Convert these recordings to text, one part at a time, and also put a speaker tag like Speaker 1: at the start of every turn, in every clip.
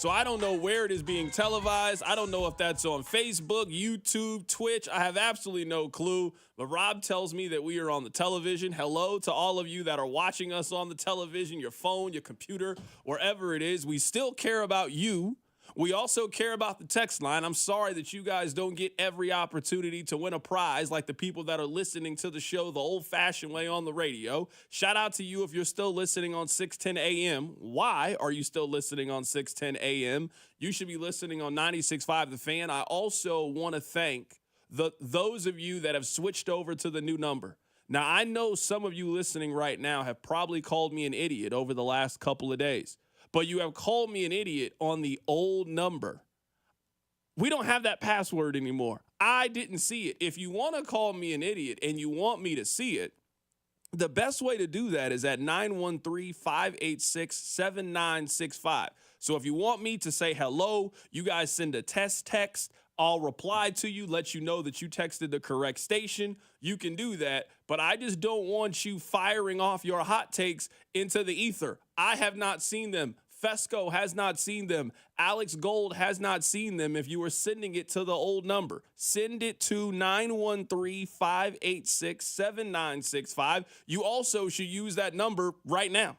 Speaker 1: So I don't know where it is being televised. I don't know if that's on Facebook, YouTube, Twitch. I have absolutely no clue. But Rob tells me that we are on the television. Hello to all of you that are watching us on the television, your phone, your computer, wherever it is. We still care about you. We also care about the text line. I'm sorry that you guys don't get every opportunity to win a prize like the people that are listening to the show the old-fashioned way on the radio. Shout out to you if you're still listening on 610 a.m. Why are you still listening on 610 a.m.? You should be listening on 96.5 The Fan. I also want to thank those of you that have switched over to the new number. Now, I know some of you listening right now have probably called me an idiot over the last couple of days. But you have called me an idiot on the old number. We don't have that password anymore. I didn't see it. If you want to call me an idiot and you want me to see it, the best way to do that is at 913-586-7965. So if you want me to say hello, you guys send a test text. I'll reply to you, let you know that you texted the correct station. You can do that, but I just don't want you firing off your hot takes into the ether. I have not seen them. Fesco has not seen them. Alex Gold has not seen them. If you were sending it to the old number, send it to 913-586-7965. You also should use that number right now.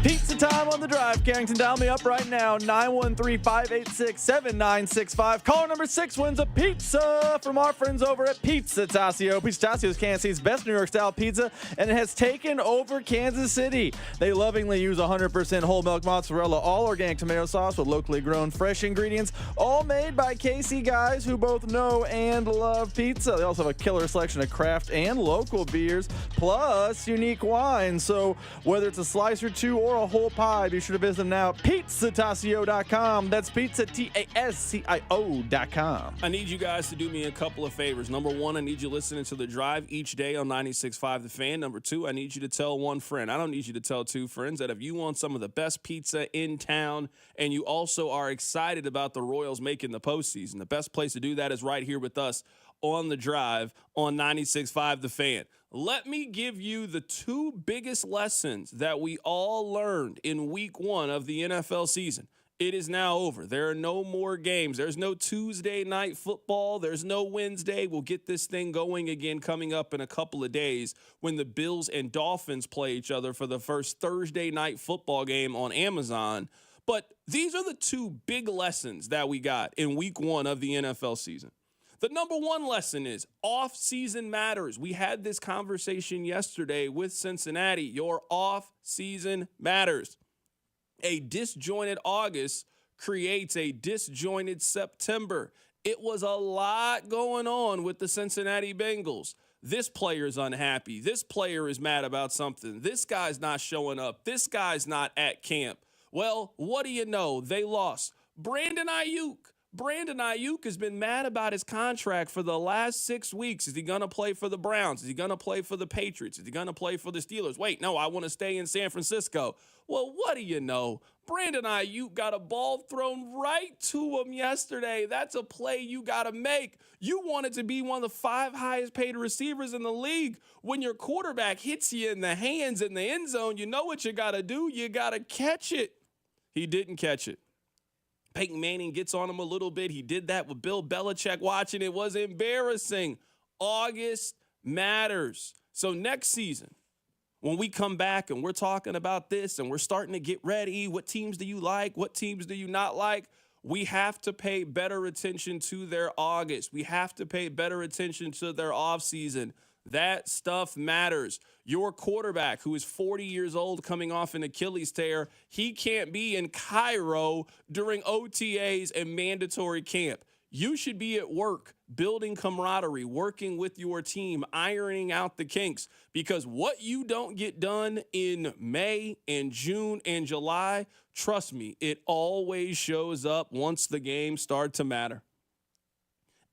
Speaker 2: Pizza time on the drive, Carrington. Dial me up right now, 913-586-7965. Caller number 6 wins a pizza from our friends over at Pizza Tassio. Pizza Tassio is Kansas City's best New York-style pizza, and it has taken over Kansas City. They lovingly use 100% whole milk mozzarella, all organic tomato sauce with locally grown fresh ingredients, all made by KC guys who both know and love pizza. They also have a killer selection of craft and local beers, plus unique wines. So whether it's a slice or two or a whole pie, be sure to visit them now at pizzatassio.com. That's pizzatascio.com.
Speaker 1: I need you guys to do me a couple of favors. Number one, I need you listening to The Drive each day on 96.5 The Fan. Number two, I need you to tell one friend. I don't need you to tell two friends that if you want some of the best pizza in town and you also are excited about the Royals making the postseason, the best place to do that is right here with us on The Drive on 96.5 The Fan. Let me give you the two biggest lessons that we all learned in week 1 of the NFL season. It is now over. There are no more games. There's no Tuesday night football. There's no Wednesday. We'll get this thing going again coming up in a couple of days when the Bills and Dolphins play each other for the first Thursday night football game on Amazon. But these are the two big lessons that we got in week 1 of the NFL season. The number one lesson is off-season matters. We had this conversation yesterday with Cincinnati. Your off-season matters. A disjointed August creates a disjointed September. It was a lot going on with the Cincinnati Bengals. This player's unhappy. This player is mad about something. This guy's not showing up. This guy's not at camp. Well, what do you know? They lost. Brandon Ayuk has been mad about his contract for the last 6 weeks. Is he going to play for the Browns? Is he going to play for the Patriots? Is he going to play for the Steelers? Wait, no, I want to stay in San Francisco. Well, what do you know? Brandon Ayuk got a ball thrown right to him yesterday. That's a play you got to make. You wanted to be one of the 5 highest paid receivers in the league. When your quarterback hits you in the hands in the end zone, you know what you got to do. You got to catch it. He didn't catch it. Peyton Manning gets on him a little bit. He did that with Bill Belichick watching. It was embarrassing. August matters. So next season, when we come back and we're talking about this and we're starting to get ready, what teams do you like? What teams do you not like? We have to pay better attention to their August. We have to pay better attention to their offseason. That stuff matters. Your quarterback, who is 40 years old coming off an Achilles tear, he can't be in Cairo during OTAs and mandatory camp. You should be at work, building camaraderie, working with your team, ironing out the kinks, because what you don't get done in May and June and July, trust me, it always shows up once the games start to matter.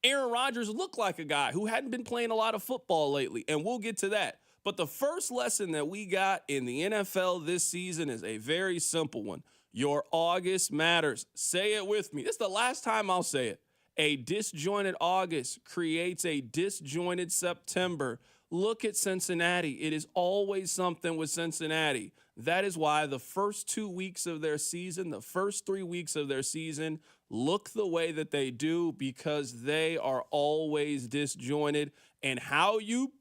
Speaker 1: Aaron Rodgers looked like a guy who hadn't been playing a lot of football lately, and we'll get to that. But the first lesson that we got in the NFL this season is a very simple one. Your August matters. Say it with me. This is the last time I'll say it. A disjointed August creates a disjointed September. Look at Cincinnati. It is always something with Cincinnati. That is why the first 2 weeks of their season, the first 3 weeks of their season, look the way that they do because they are always disjointed. And how you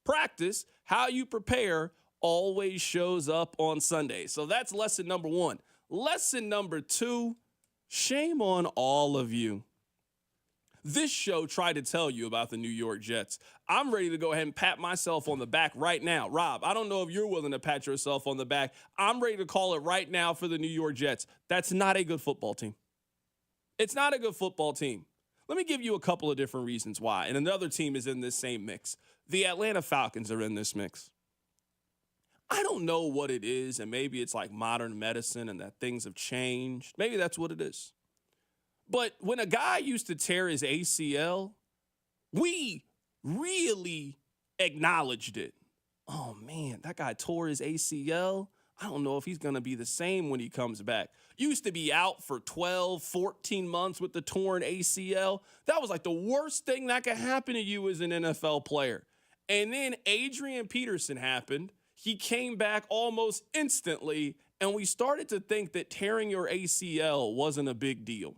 Speaker 1: practice, how you prepare, always shows up on Sunday. So that's lesson number 1. Lesson number 2, shame on all of you. This show tried to tell you about the New York Jets. I'm ready to go ahead and pat myself on the back right now. Rob, I don't know if you're willing to pat yourself on the back. I'm ready to call it right now for the New York Jets. That's not a good football team. It's not a good football team. Let me give you a couple of different reasons why. And another team is in this same mix. The Atlanta Falcons are in this mix. I don't know what it is, and maybe it's like modern medicine and that things have changed. Maybe that's what it is. But when a guy used to tear his ACL, we really acknowledged it. Oh, man, that guy tore his ACL. I don't know if he's going to be the same when he comes back. Used to be out for 12, 14 months with the torn ACL. That was like the worst thing that could happen to you as an NFL player. And then Adrian Peterson happened. He came back almost instantly, and we started to think that tearing your ACL wasn't a big deal.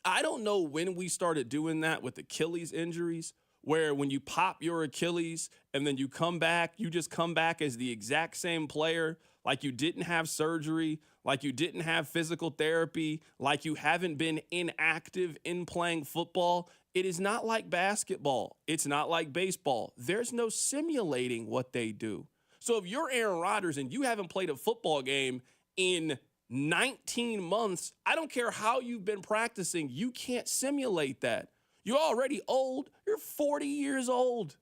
Speaker 1: I don't know when we started doing that with Achilles injuries, where when you pop your Achilles and then you come back, you just come back as the exact same player, like you didn't have surgery, like you didn't have physical therapy, like you haven't been inactive in playing football. It is not like basketball. It's not like baseball. There's no simulating what they do. So if you're Aaron Rodgers and you haven't played a football game in 19 months, I don't care how you've been practicing, you can't simulate that. You're already old. You're 40 years old.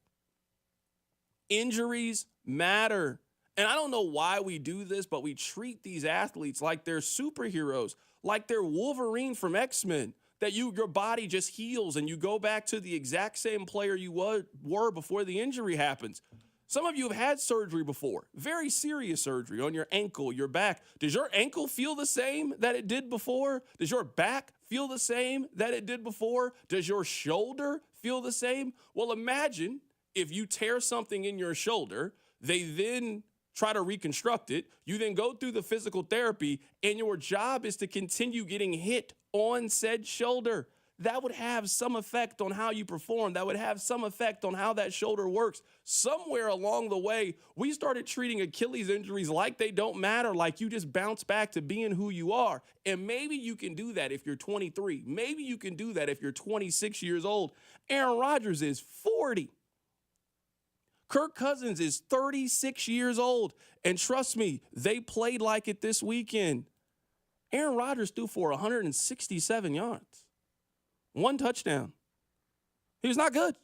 Speaker 1: Injuries matter. And I don't know why we do this, but we treat these athletes like they're superheroes, like they're Wolverine from X-Men, that your body just heals and you go back to the exact same player you were before the injury happens. Some of you have had surgery before, very serious surgery on your ankle, your back. Does your ankle feel the same that it did before? Does your back feel the same that it did before? Does your shoulder feel the same? Well, imagine if you tear something in your shoulder, they then try to reconstruct it. You then go through the physical therapy, and your job is to continue getting hit on said shoulder. That would have some effect on how you perform. That would have some effect on how that shoulder works. Somewhere along the way, we started treating Achilles injuries like they don't matter, like you just bounce back to being who you are. And maybe you can do that if you're 23. Maybe you can do that if you're 26 years old. Aaron Rodgers is 40. Kirk Cousins is 36 years old. And trust me, they played like it this weekend. Aaron Rodgers threw for 167 yards. 1 touchdown. He was not good.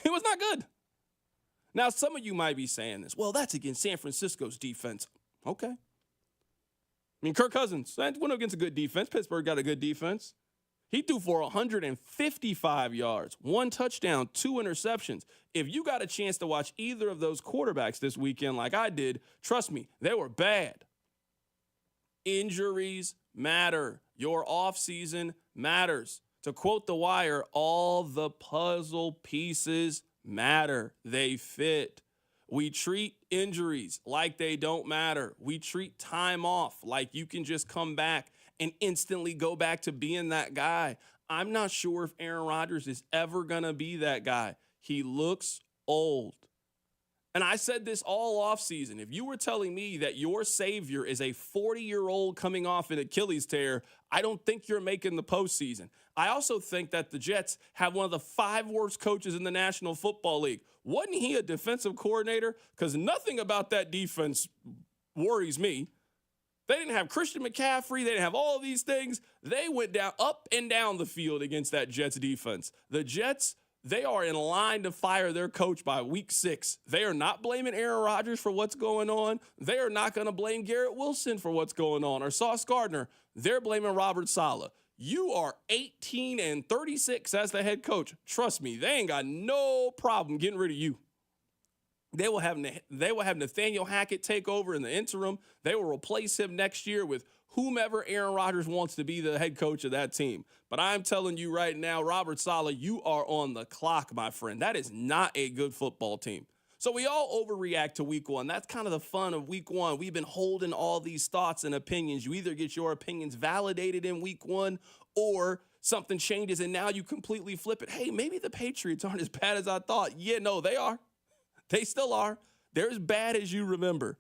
Speaker 1: He was not good. Now, some of you might be saying this. Well, that's against San Francisco's defense. Okay. I mean, Kirk Cousins went against a good defense. Pittsburgh got a good defense. He threw for 155 yards, 1 touchdown, 2 interceptions. If you got a chance to watch either of those quarterbacks this weekend like I did, trust me, they were bad. Injuries matter. Your offseason matters. To quote The Wire, all the puzzle pieces matter. They fit. We treat injuries like they don't matter. We treat time off like you can just come back and instantly go back to being that guy. I'm not sure if Aaron Rodgers is ever going to be that guy. He looks old. And I said this all offseason. If you were telling me that your savior is a 40-year-old coming off an Achilles tear, I don't think you're making the postseason. I also think that the Jets have one of the 5 worst coaches in the National Football League. Wasn't he a defensive coordinator? Because nothing about that defense worries me. They didn't have Christian McCaffrey. They didn't have all of these things. They went down up and down the field against that Jets defense. The Jets, they are in line to fire their coach by week 6. They are not blaming Aaron Rodgers for what's going on. They are not going to blame Garrett Wilson for what's going on or Sauce Gardner. They're blaming Robert Saleh. You are 18-36 as the head coach. Trust me, they ain't got no problem getting rid of you. They will have Nathaniel Hackett take over in the interim. They will replace him next year with whomever Aaron Rodgers wants to be the head coach of that team. But I'm telling you right now, Robert Saleh, you are on the clock, my friend. That is not a good football team. So we all overreact to week one. That's kind of the fun of week one. We've been holding all these thoughts and opinions. You either get your opinions validated in week one or something changes and now you completely flip it. Hey, maybe the Patriots aren't as bad as I thought. Yeah, no, they are. They still are. They're as bad as you remember.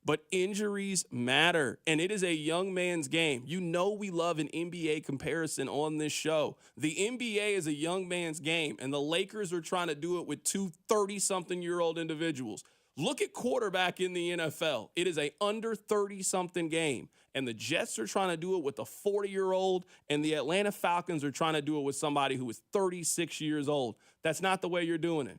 Speaker 1: But injuries matter, and it is a young man's game. You know we love an NBA comparison on this show. The NBA is a young man's game, and the Lakers are trying to do it with two 30-something-year-old individuals. Look at quarterback in the NFL. It is a under 30-something game, and the Jets are trying to do it with a 40-year-old, and the Atlanta Falcons are trying to do it with somebody who is 36 years old. That's not the way you're doing it.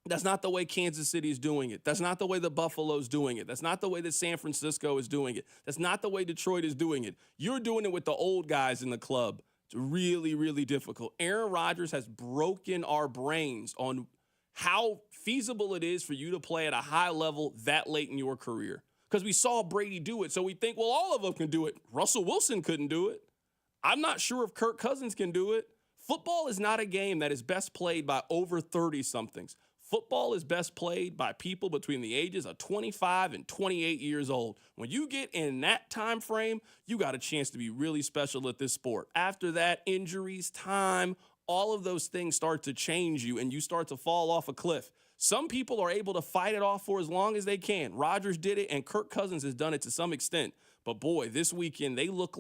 Speaker 1: That's not the way Kansas City is doing it. That's not the way the Buffalo's doing it. That's not the way that San Francisco is doing it. That's not the way Detroit is doing it. You're doing it with the old guys in the club. It's really, really difficult. Aaron Rodgers has broken our brains on how feasible it is for you to play at a high level that late in your career. Because we saw Brady do it, so we think, well, all of them can do it. Russell Wilson couldn't do it. I'm not sure if Kirk Cousins can do it. Football is not a game that is best played by over 30-somethings. Football is best played by people between the ages of 25 and 28 years old. When you get in that time frame, you got a chance to be really special at this sport. After that, injuries, time, all of those things start to change you and you start to fall off a cliff. Some people are able to fight it off for as long as they can. Rodgers did it and Kirk Cousins has done it to some extent. But boy, this weekend, they looked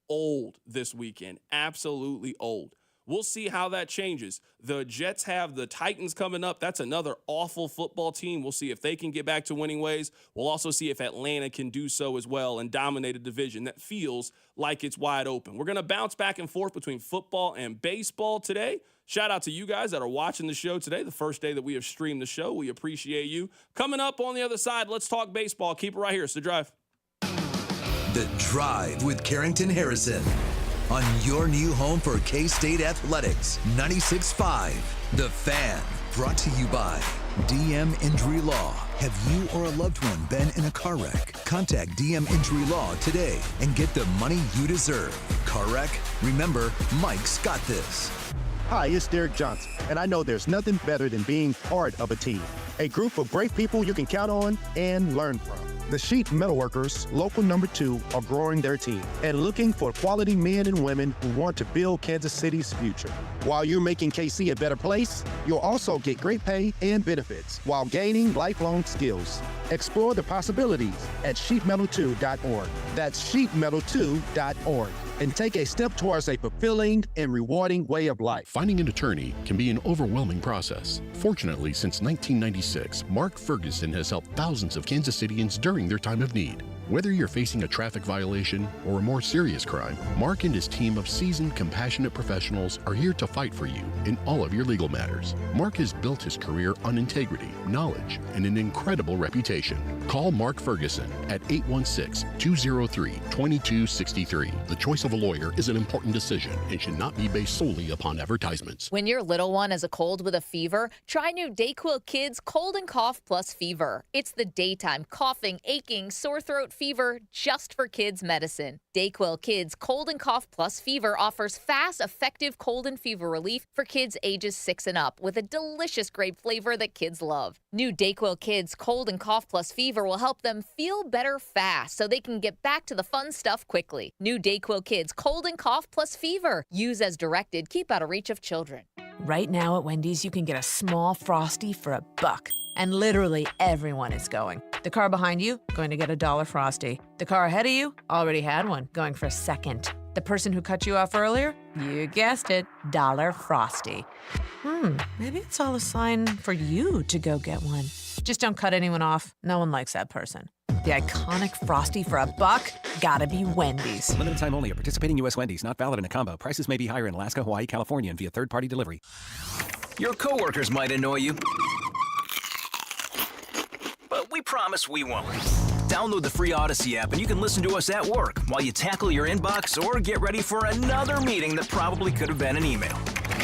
Speaker 1: old this weekend, absolutely old. We'll see how that changes. The Jets have the Titans coming up. That's another awful football team. We'll see if they can get back to winning ways. We'll also see if Atlanta can do so as well and dominate a division that feels like it's wide open. We're going to bounce back and forth between football and baseball today. Shout out to you guys that are watching the show today, the first day that we have streamed the show. We appreciate you. Coming up on the other side, let's talk baseball. Keep it right here. It's The Drive.
Speaker 3: The Drive with Carrington Harrison on your new home for K-State Athletics, 96.5 The Fan. Brought to you by DM Injury Law. Have you or a loved one been in a car wreck? Contact DM Injury Law today and get the money you deserve. Car wreck? Remember, Mike's got this.
Speaker 4: Hi, it's Derek Johnson, and I know there's nothing better than being part of a team. A group of great people you can count on and learn from. The Sheet Metalworkers, local number 2, are growing their team and looking for quality men and women who want to build Kansas City's future. While you're making KC a better place, you'll also get great pay and benefits while gaining lifelong skills. Explore the possibilities at sheetmetal2.org. That's sheetmetal2.org. And take a step towards a fulfilling and rewarding way of life.
Speaker 5: Finding an attorney can be an overwhelming process. Fortunately, since 1996, Mark Ferguson has helped thousands of Kansas Cityans during their time of need. Whether you're facing a traffic violation or a more serious crime, Mark and his team of seasoned, compassionate professionals are here to fight for you in all of your legal matters. Mark has built his career on integrity, knowledge, and an incredible reputation. Call Mark Ferguson at 816-203-2263. The choice of a lawyer is an important decision and should not be based solely upon advertisements.
Speaker 6: When your little one has a cold with a fever, try new DayQuil Kids Cold and Cough Plus Fever. It's the daytime coughing, aching, sore throat fever just for kids medicine. DayQuil Kids Cold and Cough Plus Fever offers fast, effective cold and fever relief for kids ages 6 and up with a delicious grape flavor that kids love. New DayQuil Kids Cold and Cough Plus Fever will help them feel better fast so they can get back to the fun stuff quickly. New DayQuil Kids Cold and Cough Plus Fever. Use as directed. Keep out of reach of children.
Speaker 7: Right now at Wendy's, you can get a small Frosty for $1. And literally everyone is going. The car behind you, going to get a $1 Frosty. The car ahead of you, already had one, going for a second. The person who cut you off earlier, you guessed it, $1 Frosty. Maybe it's all a sign for you to go get one. Just don't cut anyone off. No one likes that person. The iconic Frosty for $1, gotta be Wendy's.
Speaker 8: Limited time only at participating U.S. Wendy's. Not valid in a combo. Prices may be higher in Alaska, Hawaii, California, and via third-party delivery.
Speaker 9: Your coworkers might annoy you, but we promise we won't. Download the free Odyssey app and you can listen to us at work while you tackle your inbox or get ready for another meeting that probably could have been an email.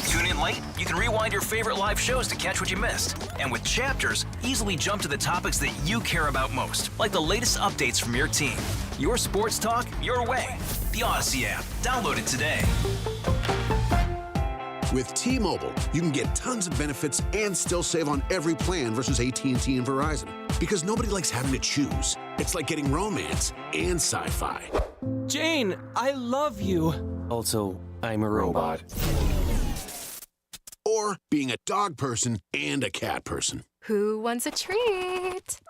Speaker 9: Tune in late? You can rewind your favorite live shows to catch what you missed. And with Chapters, easily jump to the topics that you care about most, like the latest updates from your team. Your sports talk, your way. The Odyssey app. Download it today.
Speaker 10: With T-Mobile, you can get tons of benefits and still save on every plan versus AT&T and Verizon. Because nobody likes having to choose. It's like getting romance and sci-fi.
Speaker 11: Jane, I love you. Also, I'm a robot.
Speaker 10: Or being a dog person and a cat person.
Speaker 12: Who wants a treat?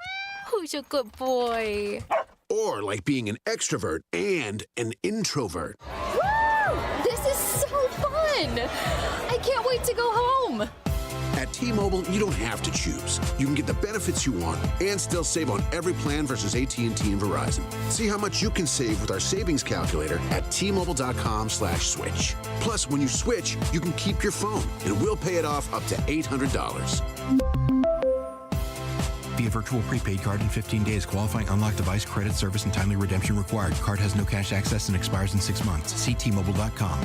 Speaker 12: Who's a good boy?
Speaker 10: Or like being an extrovert and an introvert.
Speaker 12: Woo! This is so fun! I can't wait to go home.
Speaker 10: At T-Mobile, you don't have to choose. You can get the benefits you want and still save on every plan versus AT&T and Verizon. See how much you can save with our savings calculator at T-Mobile.com/switch. Plus, when you switch, you can keep your phone, and we'll pay it off up to $800.
Speaker 13: Via virtual prepaid card in 15 days. Qualifying unlocked device, credit, service, and timely redemption required. Card has no cash access and expires in 6 months. See T-Mobile.com.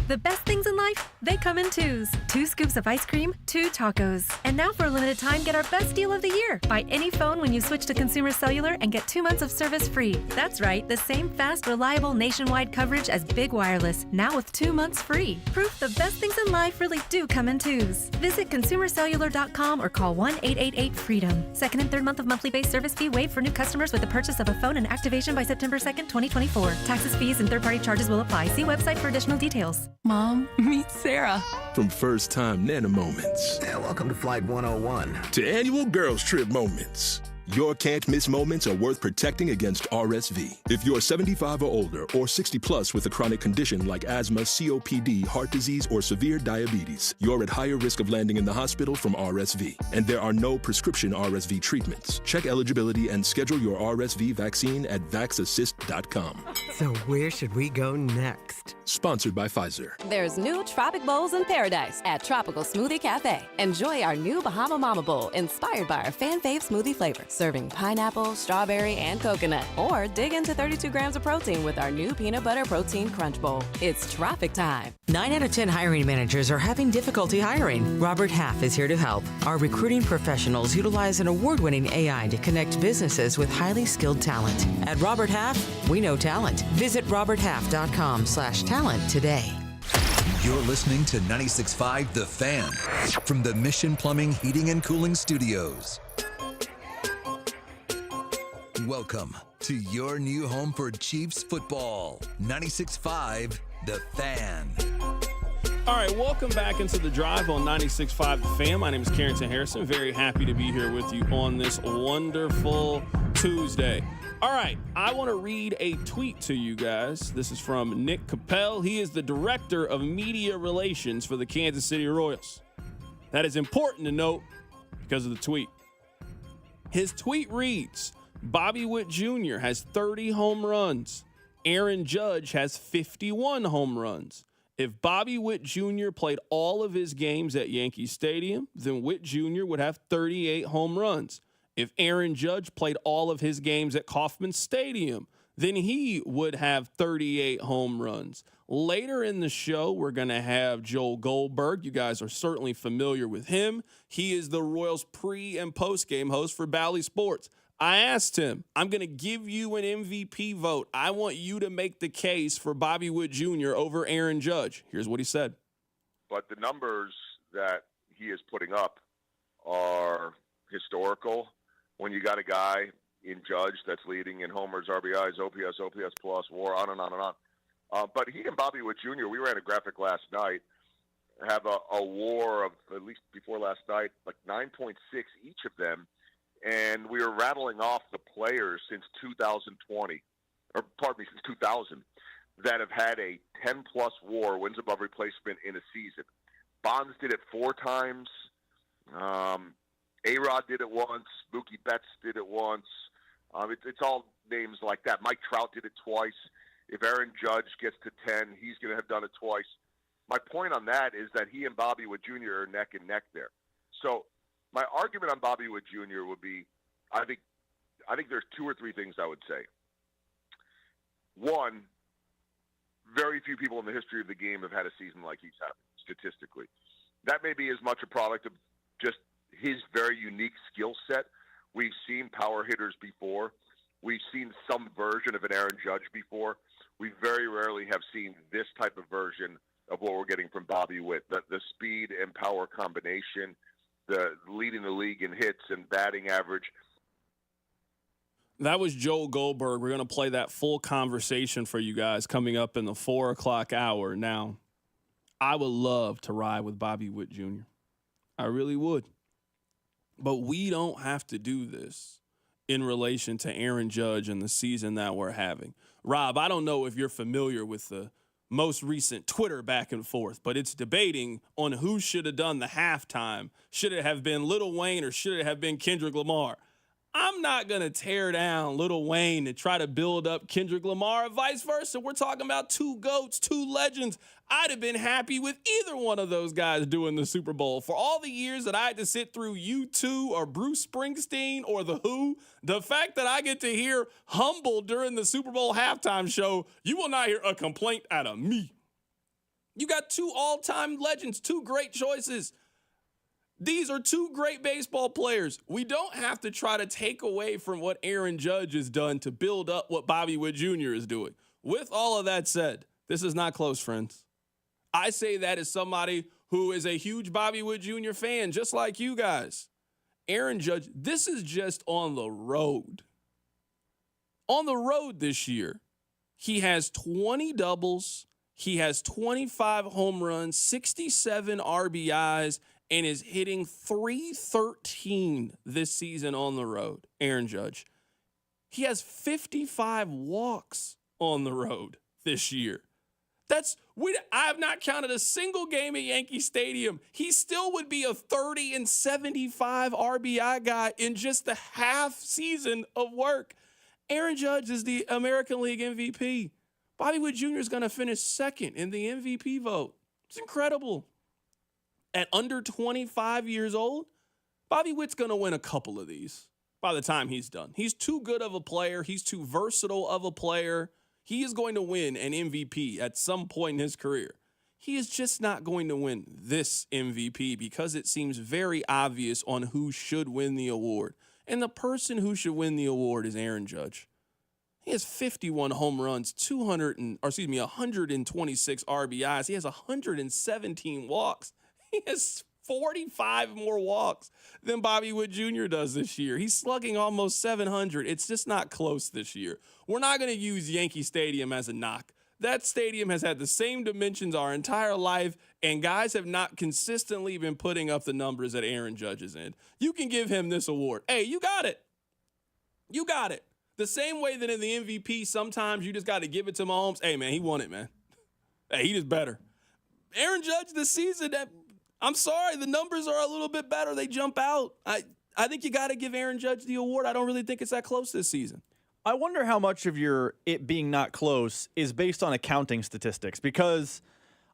Speaker 14: The best things in life, they come in twos. 2 scoops of ice cream, 2 tacos. And now for a limited time, get our best deal of the year. Buy any phone when you switch to Consumer Cellular and get 2 months of service free. That's right, the same fast, reliable nationwide coverage as Big Wireless, now with 2 months free. Proof the best things in life really do come in twos. Visit ConsumerCellular.com or call 1-888-FREEDOM. Second and third month of monthly base service fee waived for new customers with the purchase of a phone and activation by September 2nd, 2024. Taxes, fees, and third-party charges will apply. See website for additional details.
Speaker 15: Mom, meet Sarah.
Speaker 16: From first-time Nana moments.
Speaker 17: Yeah, welcome to Flight 101.
Speaker 16: To annual girls trip moments. Your can't-miss moments are worth protecting against RSV. If you're 75 or older or 60 plus with a chronic condition like asthma, COPD, heart disease, or severe diabetes, you're at higher risk of landing in the hospital from RSV. And there are no prescription RSV treatments. Check eligibility and schedule your RSV vaccine at vaxassist.com.
Speaker 18: So where should we go next?
Speaker 16: Sponsored by Pfizer.
Speaker 19: There's new Tropic Bowls in paradise at Tropical Smoothie Cafe. Enjoy our new Bahama Mama Bowl inspired by our fan fave smoothie flavors. Serving pineapple, strawberry, and coconut. Or dig into 32 grams of protein with our new Peanut Butter Protein Crunch Bowl. It's traffic time.
Speaker 20: 9 out of 10 hiring managers are having difficulty hiring. Robert Half is here to help. Our recruiting professionals utilize an award-winning AI to connect businesses with highly skilled talent. At Robert Half, we know talent. Visit roberthalf.com/talent today.
Speaker 3: You're listening to 96.5 The Fan from the Mission Plumbing, Heating, and Cooling Studios. Welcome to your new home for Chiefs football. 96.5 The Fan.
Speaker 1: All right, welcome back into the drive on 96.5 The Fan. My name is Carrington Harrison. Very happy to be here with you on this wonderful Tuesday. All right, I want to read a tweet to you guys. This is from Nick Capel. He is the Director of Media Relations for the Kansas City Royals. That is important to note because of the tweet. His tweet reads, Bobby Witt Jr. has 30 home runs. Aaron Judge has 51 home runs. If Bobby Witt Jr. played all of his games at Yankee Stadium, then Witt Jr. would have 38 home runs. If Aaron Judge played all of his games at Kauffman Stadium, then he would have 38 home runs. Later in the show, we're going to have Joel Goldberg. You guys are certainly familiar with him. He is the Royals pre- and post-game host for Bally Sports. I asked him, I'm going to give you an MVP vote. I want you to make the case for Bobby Witt Jr. over Aaron Judge. Here's what he said.
Speaker 21: But the numbers that he is putting up are historical. When you got a guy in Judge that's leading in homers, RBIs, OPS, OPS plus, WAR, on and on and on. But he and Bobby Witt Jr., we ran a graphic last night, have a WAR of, at least before last night, like 9.6 each of them. And we were rattling off the players since 2020, or pardon me, since 2000, that have had a 10-plus WAR, wins above replacement, in a season. Bonds did it 4 times. A-Rod did it once. Mookie Betts did it once. It's all names like that. Mike Trout did it twice. If Aaron Judge gets to 10, he's going to have done it twice. My point on that is that he and Bobby Witt Jr. are neck and neck there. So my argument on Bobby Witt Jr. would be, I think there's 2 or 3 things I would say. One, very few people in the history of the game have had a season like he's had, statistically. That may be as much a product of just his very unique skill set. We've seen power hitters before. We've seen some version of an Aaron Judge before. We very rarely have seen this type of version of what we're getting from Bobby Witt. The speed and power combination, the leading the league in hits and batting average.
Speaker 1: That was Joel Goldberg. We're going to play that full conversation for you guys coming up in the 4 o'clock hour. Now, I would love to ride with Bobby Witt Jr. I really would. But we don't have to do this in relation to Aaron Judge and the season that we're having. Rob, I don't know if you're familiar with the most recent Twitter back and forth, but it's debating on who should have done the halftime. Should it have been Lil Wayne or should it have been Kendrick Lamar? I'm not going to tear down Lil Wayne to try to build up Kendrick Lamar or vice versa. We're talking about two GOATs, two legends. I'd have been happy with either one of those guys doing the Super Bowl. For all the years that I had to sit through U2 or Bruce Springsteen or The Who, the fact that I get to hear Humble during the Super Bowl halftime show, you will not hear a complaint out of me. You got two all-time legends, two great choices. These are two great baseball players. We don't have to try to take away from what Aaron Judge has done to build up what Bobby Witt Jr. is doing. With all of that said, this is not close, friends. I say that as somebody who is a huge Bobby Witt Jr. fan, just like you guys. Aaron Judge, this is just on the road. On the road this year, he has 20 doubles, he has 25 home runs, 67 RBIs, and is hitting .313 this season on the road, Aaron Judge. He has 55 walks on the road this year. I have not counted a single game at Yankee Stadium. He still would be a 30 and 75 RBI guy in just the half season of work. Aaron Judge is the American League MVP. Bobby Witt Jr. is going to finish second in the MVP vote. It's incredible. At under 25 years old, Bobby Witt's going to win a couple of these by the time he's done. He's too good of a player. He's too versatile of a player. He is going to win an MVP at some point in his career. He is just not going to win this MVP because it seems very obvious on who should win the award. And the person who should win the award is Aaron Judge. He has 51 home runs, 126 RBIs. He has 117 walks. He has 45 more walks than Bobby Witt Jr. does this year. He's slugging almost 700. It's just not close this year. We're not going to use Yankee Stadium as a knock. That stadium has had the same dimensions our entire life, and guys have not consistently been putting up the numbers that Aaron Judge is in. You can give him this award. Hey, you got it. You got it. The same way that in the MVP, sometimes you just got to give it to Mahomes. Hey, man, he won it, man. Hey, he just better. Aaron Judge this season, I'm sorry, the numbers are a little bit better. They jump out. I think you got to give Aaron Judge the award. I don't really think it's that close this season.
Speaker 2: I wonder how much of it being not close is based on accounting statistics, because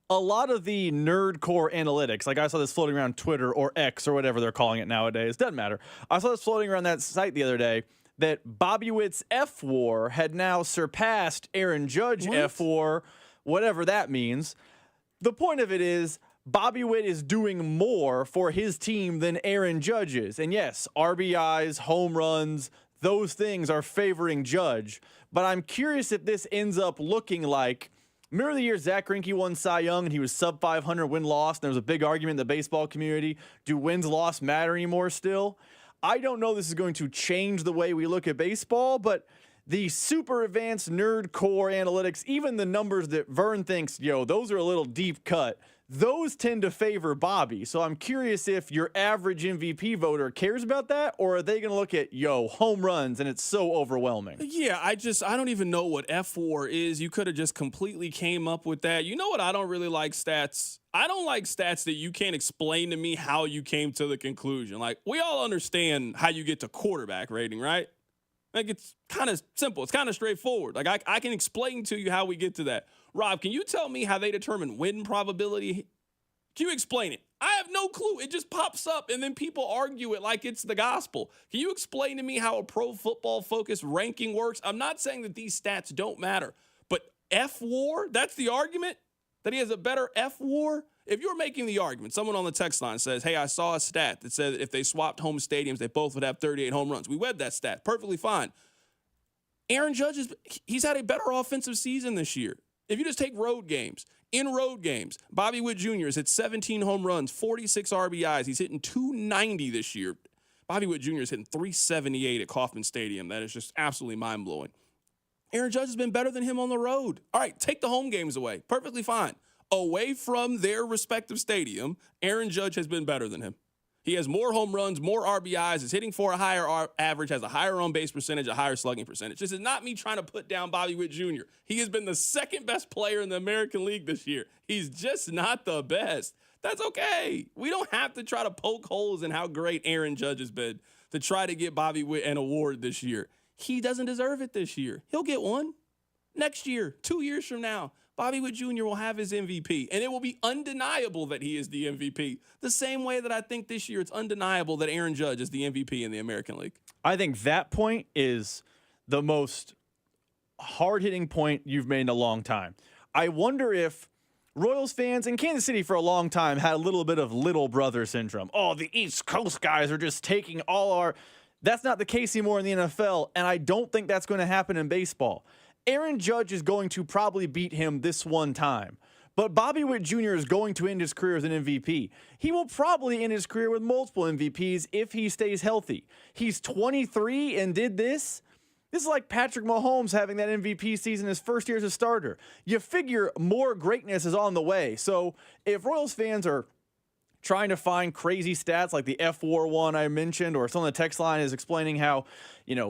Speaker 2: a lot of the nerdcore analytics, like I saw this floating around Twitter or X or whatever they're calling it nowadays, doesn't matter. I saw this floating around that site the other day that Bobby Witt's F-WAR had now surpassed Aaron Judge F-WAR, whatever that means. The point of it is, Bobby Witt is doing more for his team than Aaron Judge is. And yes, RBIs, home runs, those things are favoring Judge. But I'm curious if this ends up looking like, remember the year Zach Greinke won Cy Young and he was sub 500 win-loss, and there was a big argument in the baseball community. Do wins-loss matter anymore still? I don't know this is going to change the way we look at baseball, but the super advanced nerd core analytics, even the numbers that Vern thinks, those are a little deep cut, those tend to favor Bobby. So I'm curious if your average MVP voter cares about that, or are they going to look at, home runs, and it's so overwhelming?
Speaker 1: Yeah, I don't even know what F-WAR is. You could have just completely came up with that. You know what? I don't really like stats. I don't like stats that you can't explain to me how you came to the conclusion. Like, we all understand how you get to quarterback rating, right? Like, it's kind of simple. It's kind of straightforward. Like, I can explain to you how we get to that. Rob, can you tell me how they determine win probability? Can you explain it? I have no clue. It just pops up, and then people argue it like it's the gospel. Can you explain to me how a Pro Football Focus ranking works? I'm not saying that these stats don't matter, but F WAR? That's the argument? That he has a better F WAR? If you're making the argument, someone on the text line says, hey, I saw a stat that said if they swapped home stadiums, they both would have 38 home runs. We read that stat. Perfectly fine. Aaron Judge, he's had a better offensive season this year. If you just take road games, Bobby Witt Jr. has hit 17 home runs, 46 RBIs. He's hitting 290 this year. Bobby Witt Jr. is hitting 378 at Kauffman Stadium. That is just absolutely mind-blowing. Aaron Judge has been better than him on the road. All right, take the home games away. Perfectly fine. Away from their respective stadium, Aaron Judge has been better than him. He has more home runs, more RBIs, is hitting for a higher average, has a higher on-base percentage, a higher slugging percentage. This is not me trying to put down Bobby Witt Jr. He has been the second best player in the American League this year. He's just not the best. That's okay. We don't have to try to poke holes in how great Aaron Judge has been to try to get Bobby Witt an award this year. He doesn't deserve it this year. He'll get one next year, 2 years from now. Bobby Witt Jr. will have his MVP, and it will be undeniable that he is the MVP. The same way that I think this year it's undeniable that Aaron Judge is the MVP in the American League.
Speaker 2: I think that point is the most hard-hitting point you've made in a long time. I wonder if Royals fans in Kansas City for a long time had a little bit of little brother syndrome. Oh, the East Coast guys are just taking all our... That's not the case anymore in the NFL, and I don't think that's going to happen in baseball. Aaron Judge is going to probably beat him this one time. But Bobby Witt Jr. is going to end his career as an MVP. He will probably end his career with multiple MVPs if he stays healthy. He's 23 and did this. This is like Patrick Mahomes having that MVP season his first year as a starter. You figure more greatness is on the way. So if Royals fans are trying to find crazy stats like the F WAR one I mentioned, or someone on the text line is explaining how,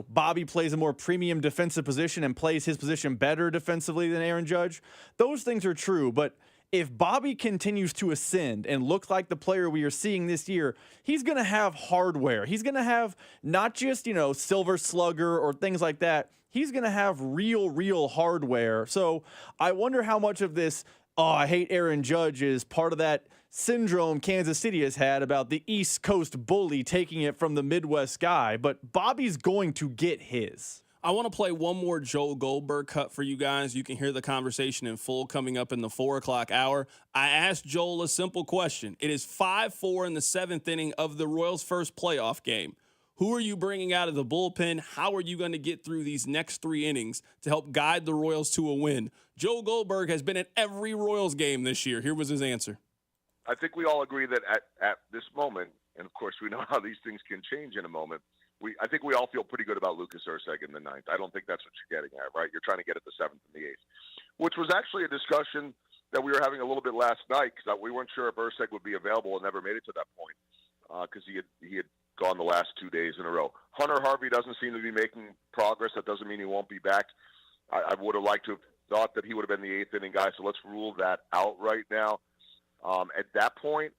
Speaker 2: Bobby plays a more premium defensive position and plays his position better defensively than Aaron Judge. Those things are true, but if Bobby continues to ascend and look like the player we are seeing this year, he's going to have hardware. He's going to have not just, silver slugger or things like that. He's going to have real hardware. So I wonder how much of this, I hate Aaron Judge, is part of that syndrome Kansas City has had about the East Coast bully taking it from the Midwest guy, but Bobby's going to get his.
Speaker 1: I want to play one more Joel Goldberg cut for you guys. You can hear the conversation in full coming up in the 4 o'clock hour. I asked Joel a simple question. It is 5-4 in the 7th inning of the Royals' first playoff game. Who are you bringing out of the bullpen? How are you going to get through these next 3 innings to help guide the Royals to a win? Joel Goldberg has been at every Royals game this year. Here was his answer.
Speaker 21: I think we all agree that at this moment, and of course we know how these things can change in a moment, I think we all feel pretty good about Lucas Erceg in the 9th. I don't think that's what you're getting at, right? You're trying to get at the 7th and the 8th, which was actually a discussion that we were having a little bit last night because we weren't sure if Erceg would be available and never made it to that point because he had gone the last 2 days in a row. Hunter Harvey doesn't seem to be making progress. That doesn't mean he won't be back. I would have liked to have thought that he would have been the 8th inning guy, so let's rule that out right now. At that point,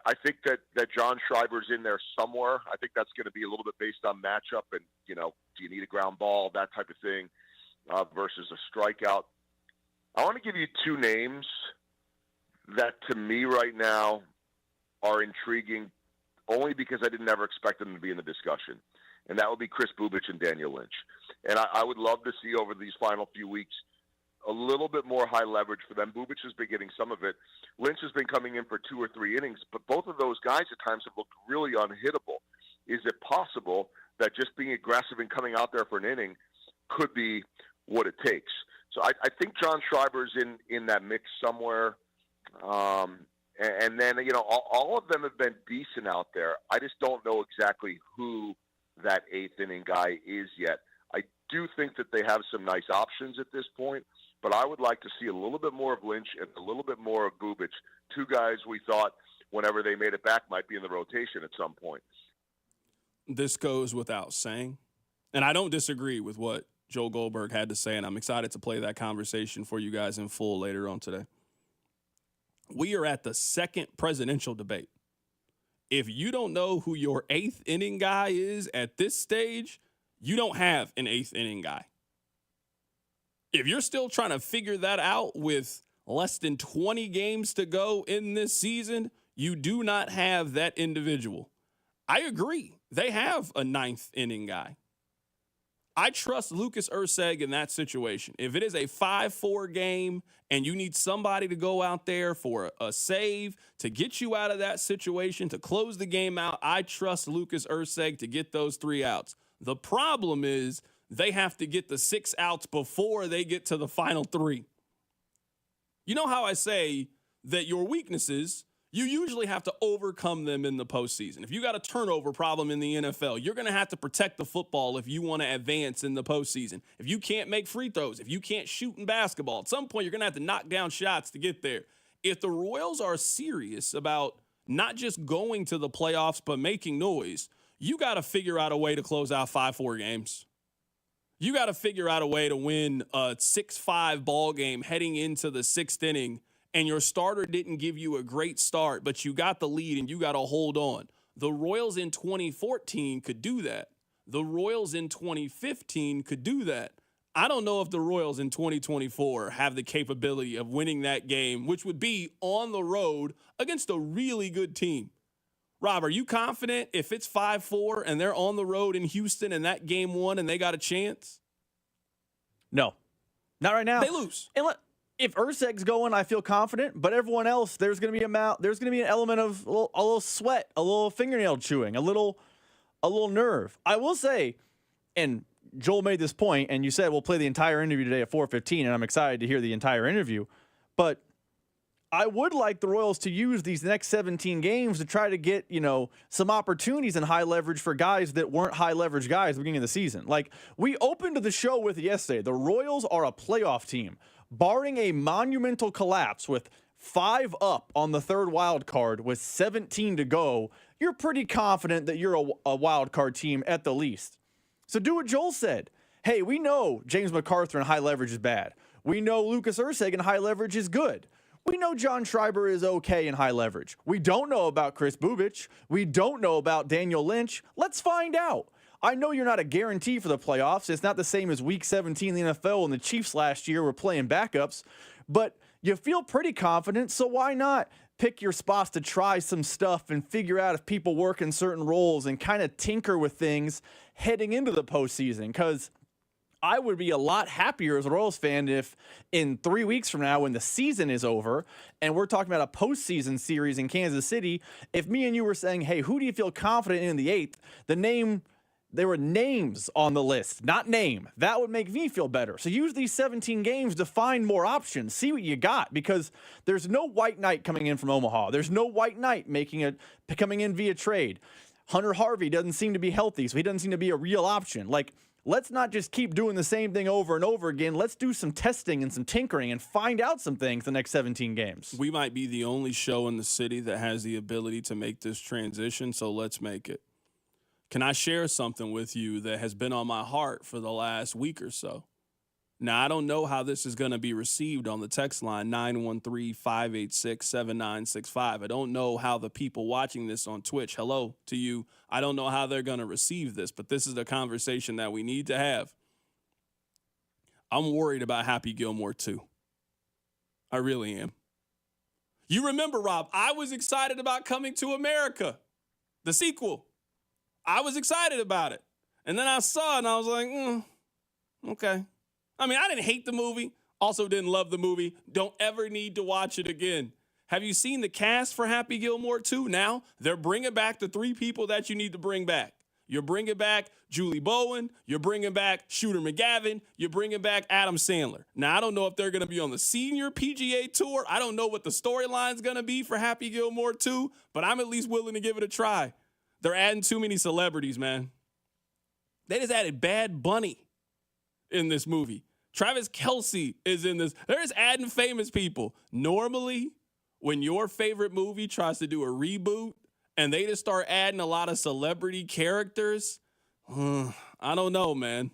Speaker 21: I think that John Schreiber's in there somewhere. I think that's going to be a little bit based on matchup and, do you need a ground ball, that type of thing, versus a strikeout. I want to give you 2 names that to me right now are intriguing only because I didn't ever expect them to be in the discussion. And that would be Chris Bubich and Daniel Lynch. And I would love to see over these final few weeks a little bit more high leverage for them. Bubich has been getting some of it. Lynch has been coming in for 2 or 3 innings, but both of those guys at times have looked really unhittable. Is it possible that just being aggressive and coming out there for an inning could be what it takes? So I think John Schreiber's in that mix somewhere. And then, all of them have been decent out there. I just don't know exactly who that 8th inning guy is yet. I do think that they have some nice options at this point, but I would like to see a little bit more of Lynch and a little bit more of Bubich, 2 guys we thought whenever they made it back might be in the rotation at some point.
Speaker 1: This goes without saying, and I don't disagree with what Joel Goldberg had to say, and I'm excited to play that conversation for you guys in full later on today. We are at the second presidential debate. If you don't know who your 8th inning guy is at this stage, you don't have an 8th inning guy. If you're still trying to figure that out with less than 20 games to go in this season, you do not have that individual. I agree. They have a 9th inning guy. I trust Lucas Erceg in that situation. If it is a 5-4 game and you need somebody to go out there for a save, to get you out of that situation, to close the game out, I trust Lucas Erceg to get those 3 outs. The problem is they have to get the 6 outs before they get to the final 3. You know how I say that your weaknesses, you usually have to overcome them in the postseason. If you got a turnover problem in the NFL, you're going to have to protect the football if you want to advance in the postseason. If you can't make free throws, if you can't shoot in basketball, at some point you're going to have to knock down shots to get there. If the Royals are serious about not just going to the playoffs but making noise, you got to figure out a way to close out 5-4 games. You got to figure out a way to win a 6-5 ball game heading into the 6th inning, and your starter didn't give you a great start, but you got the lead and you got to hold on. The Royals in 2014 could do that. The Royals in 2015 could do that. I don't know if the Royals in 2024 have the capability of winning that game, which would be on the road against a really good team. Rob, are you confident if it's 5-4 and they're on the road in Houston and that game won and they got a chance?
Speaker 2: No, not right now.
Speaker 1: They lose.
Speaker 2: And if Urseg's going, I feel confident. But everyone else, there's going to be an element of a little sweat, a little fingernail chewing, a little nerve. I will say, and Joel made this point, and you said we'll play the entire interview today at 4:15, and I'm excited to hear the entire interview. But I would like the Royals to use these next 17 games to try to get, some opportunities in high leverage for guys that weren't high leverage guys at the beginning of the season. Like we opened the show with yesterday, the Royals are a playoff team. Barring a monumental collapse with 5 up on the 3rd wild card with 17 to go, you're pretty confident that you're a wild card team at the least. So do what Joel said. Hey, we know James MacArthur in high leverage is bad. We know Lucas Erceg in high leverage is good. We know John Schreiber is okay in high leverage. We don't know about Chris Bubich. We don't know about Daniel Lynch. Let's find out. I know you're not a guarantee for the playoffs. It's not the same as Week 17 in the NFL when the Chiefs last year were playing backups. But you feel pretty confident, so why not pick your spots to try some stuff and figure out if people work in certain roles and kind of tinker with things heading into the postseason? Because I would be a lot happier as a Royals fan if in 3 weeks from now when the season is over and we're talking about a postseason series in Kansas City, if me and you were saying, hey, who do you feel confident in the 8th? There were names on the list, not name. That would make me feel better. So use these 17 games to find more options. See what you got, because there's no White Knight coming in from Omaha. There's no White Knight coming in via trade. Hunter Harvey doesn't seem to be healthy, so he doesn't seem to be a real option. Let's not just keep doing the same thing over and over again. Let's do some testing and some tinkering and find out some things the next 17 games.
Speaker 1: We might be the only show in the city that has the ability to make this transition, so let's make it. Can I share something with you that has been on my heart for the last week or so? Now, I don't know how this is going to be received on the text line, 913-586-7965. I don't know how the people watching this on Twitch, hello to you, I don't know how they're going to receive this, but this is the conversation that we need to have. I'm worried about Happy Gilmore too. I really am. You remember, Rob, I was excited about Coming to America, the sequel. I was excited about it. And then I saw it and I was like, okay. I mean, I didn't hate the movie. Also didn't love the movie. Don't ever need to watch it again. Have you seen the cast for Happy Gilmore 2? Now they're bringing back the 3 people that you need to bring back. You're bringing back Julie Bowen. You're bringing back Shooter McGavin. You're bringing back Adam Sandler. Now, I don't know if they're going to be on the senior PGA Tour. I don't know what the storyline's going to be for Happy Gilmore 2, but I'm at least willing to give it a try. They're adding too many celebrities, man. They just added Bad Bunny in this movie. Travis Kelce is in this. They're just adding famous people. Normally, when your favorite movie tries to do a reboot and they just start adding a lot of celebrity characters, I don't know, man.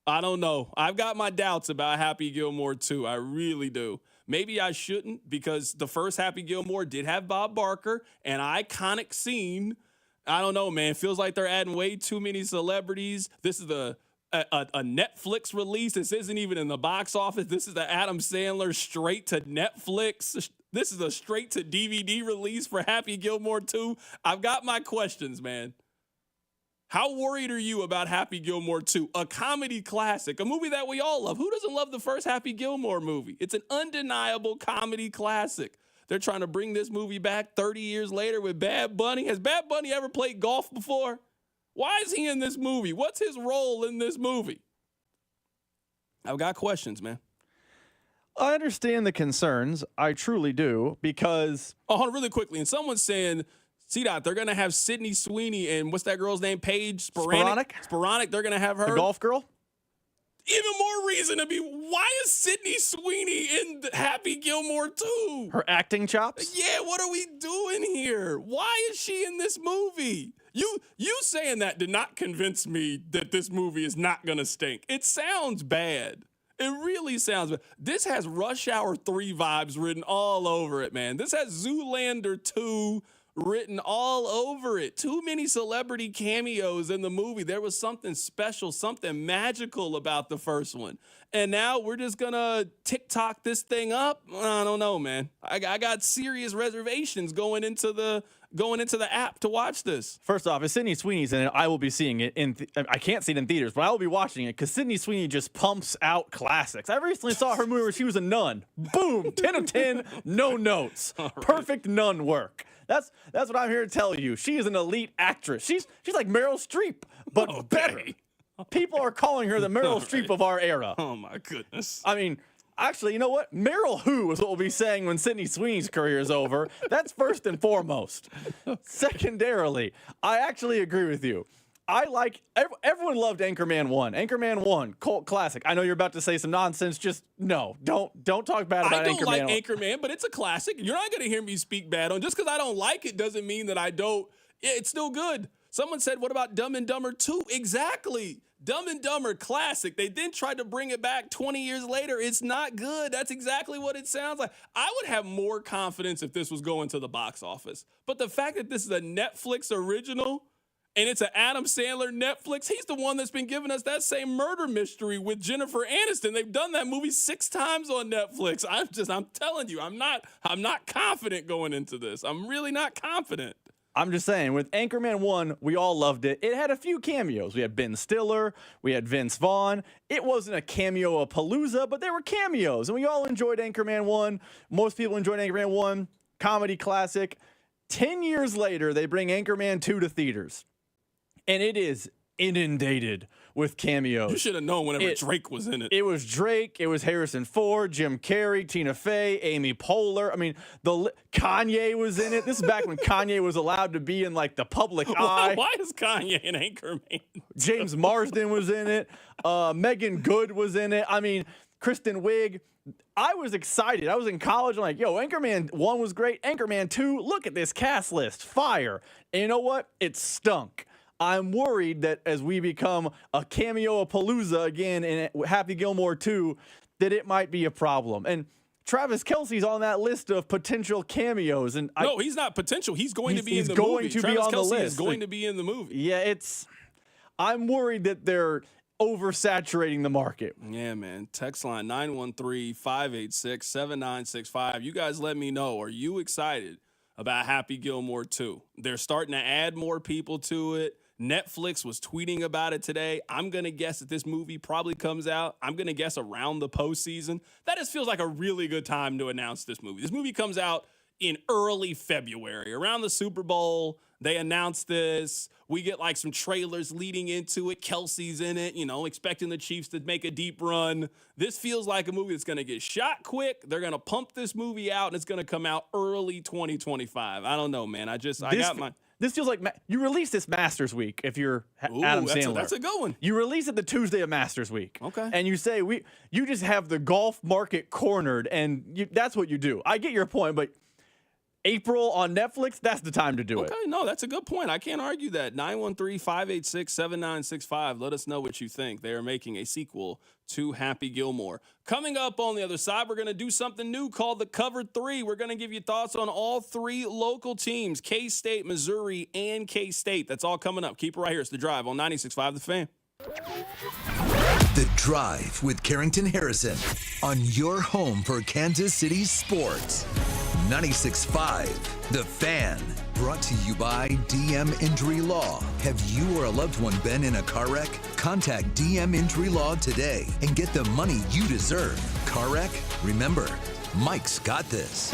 Speaker 1: I don't know. I've got my doubts about Happy Gilmore 2. I really do. Maybe I shouldn't, because the first Happy Gilmore did have Bob Barker, an iconic scene. I don't know, man. Feels like they're adding way too many celebrities. This is a Netflix release. This isn't even in the box office. This is the Adam Sandler straight to Netflix. This is a straight to DVD release for Happy Gilmore 2. I've got my questions, man. How worried are you about Happy Gilmore 2, a comedy classic, a movie that we all love? Who doesn't love the first Happy Gilmore movie? It's an undeniable comedy classic. They're trying to bring this movie back 30 years later with Bad Bunny. Has Bad Bunny ever played golf before? Why is he in this movie? What's his role in this movie? I've got questions, man.
Speaker 2: I understand the concerns. I truly do, because...
Speaker 1: Oh, hold on really quickly. And someone's saying, C-Dot, they're going to have Sydney Sweeney and what's that girl's name? Paige Sporanic. They're going to have her.
Speaker 2: The golf girl?
Speaker 1: Even more reason to be, why is Sydney Sweeney in Happy Gilmore 2?
Speaker 2: Her acting chops?
Speaker 1: Yeah, what are we doing here? Why is she in this movie? You saying that did not convince me that this movie is not going to stink. It sounds bad. It really sounds bad. This has Rush Hour 3 vibes written all over it, man. This has Zoolander 2 written all over it. Too many celebrity cameos in the movie. There was something special, something magical about the first one. And now we're just going to TikTok this thing up? I don't know, man. I got serious reservations going into the app to watch this.
Speaker 2: First off, if Sydney Sweeney's in it, I will be seeing it I can't see it in theaters, but I will be watching it because Sydney Sweeney just pumps out classics. I recently saw her movie where she was a nun. Boom, 10 of 10, no notes. Right. Perfect nun work. That's what I'm here to tell you. She is an elite actress. She's like Meryl Streep, but better. People are calling her the Meryl Streep of our era.
Speaker 1: Oh my goodness.
Speaker 2: I mean, actually, you know what? Meryl Who is what we'll be saying when Sydney Sweeney's career is over. That's first and foremost. Secondarily, I actually agree with you. Everyone loved Anchorman 1. Anchorman 1, cult classic. I know you're about to say some nonsense. Just no, don't talk bad about Anchorman.
Speaker 1: I don't like Anchorman, but it's a classic. You're not going to hear me speak bad on. Just because I don't like it doesn't mean that I don't. It's still good. Someone said, what about Dumb and Dumber 2? Exactly. Dumb and Dumber classic. They then tried to bring it back 20 years later. It's not good. That's exactly what it sounds like. I would have more confidence if this was going to the box office. But the fact that this is a Netflix original and it's an Adam Sandler Netflix, he's the one that's been giving us that same murder mystery with Jennifer Aniston. They've done that movie 6 times on Netflix. I'm telling you, I'm not confident going into this. I'm really not confident.
Speaker 2: I'm just saying, with Anchorman 1, we all loved it. It had a few cameos. We had Ben Stiller. We had Vince Vaughn. It wasn't a cameo-a-palooza, but there were cameos, and we all enjoyed Anchorman 1. Most people enjoyed Anchorman 1. Comedy classic. 10 years later, they bring Anchorman 2 to theaters, and it is inundated with cameos.
Speaker 1: You should have known whenever Drake was in it.
Speaker 2: It was Drake. It was Harrison Ford, Jim Carrey, Tina Fey, Amy Poehler. I mean, Kanye was in it. This is back when Kanye was allowed to be in like the public eye.
Speaker 1: Why is Kanye in Anchorman?
Speaker 2: James Marsden was in it. Megan Good was in it. I mean, Kristen Wiig. I was excited. I was in college. I'm like, yo, Anchorman 1 was great. Anchorman 2, look at this cast list. Fire. And you know what? It stunk. I'm worried that as we become a cameo-a-palooza again in Happy Gilmore 2, that it might be a problem. And Travis Kelce's on that list of potential cameos. And
Speaker 1: no, he's not potential. He's going to be in the movie. Travis Kelce is going to be in the movie.
Speaker 2: Yeah, I'm worried that they're oversaturating the market.
Speaker 1: Yeah, man. Text line 913-586-7965. You guys let me know. Are you excited about Happy Gilmore 2? They're starting to add more people to it. Netflix was tweeting about it today. I'm going to guess that this movie probably comes out. I'm going to guess around the postseason. That just feels like a really good time to announce this movie. This movie comes out in early February. Around the Super Bowl, they announced this. We get like some trailers leading into it. Kelsey's in it, expecting the Chiefs to make a deep run. This feels like a movie that's going to get shot quick. They're going to pump this movie out, and it's going to come out early 2025. I don't know, man.
Speaker 2: This feels like you release this Masters Week if you're Adam Sandler.
Speaker 1: That's a good one.
Speaker 2: You release it the Tuesday of Masters Week.
Speaker 1: Okay.
Speaker 2: And you say, you just have the golf market cornered, and that's what you do. I get your point, but April on Netflix, that's the time to do it.
Speaker 1: Okay, no, that's a good point. I can't argue that. 913-586-7965. Let us know what you think. They are making a sequel to Happy Gilmore. Coming up on the other side, we're going to do something new called the Cover 3. We're going to give you thoughts on all 3 local teams, K-State, Missouri, and K-State. That's all coming up. Keep it right here. It's The Drive on 96.5 The Fan.
Speaker 3: The Drive with Carrington Harrison on your home for Kansas City sports. 96.5 The Fan. Brought to you by DM Injury Law. Have you or a loved one been in a car wreck? Contact DM Injury Law today and get the money you deserve. Car wreck? Remember, Mike's got this.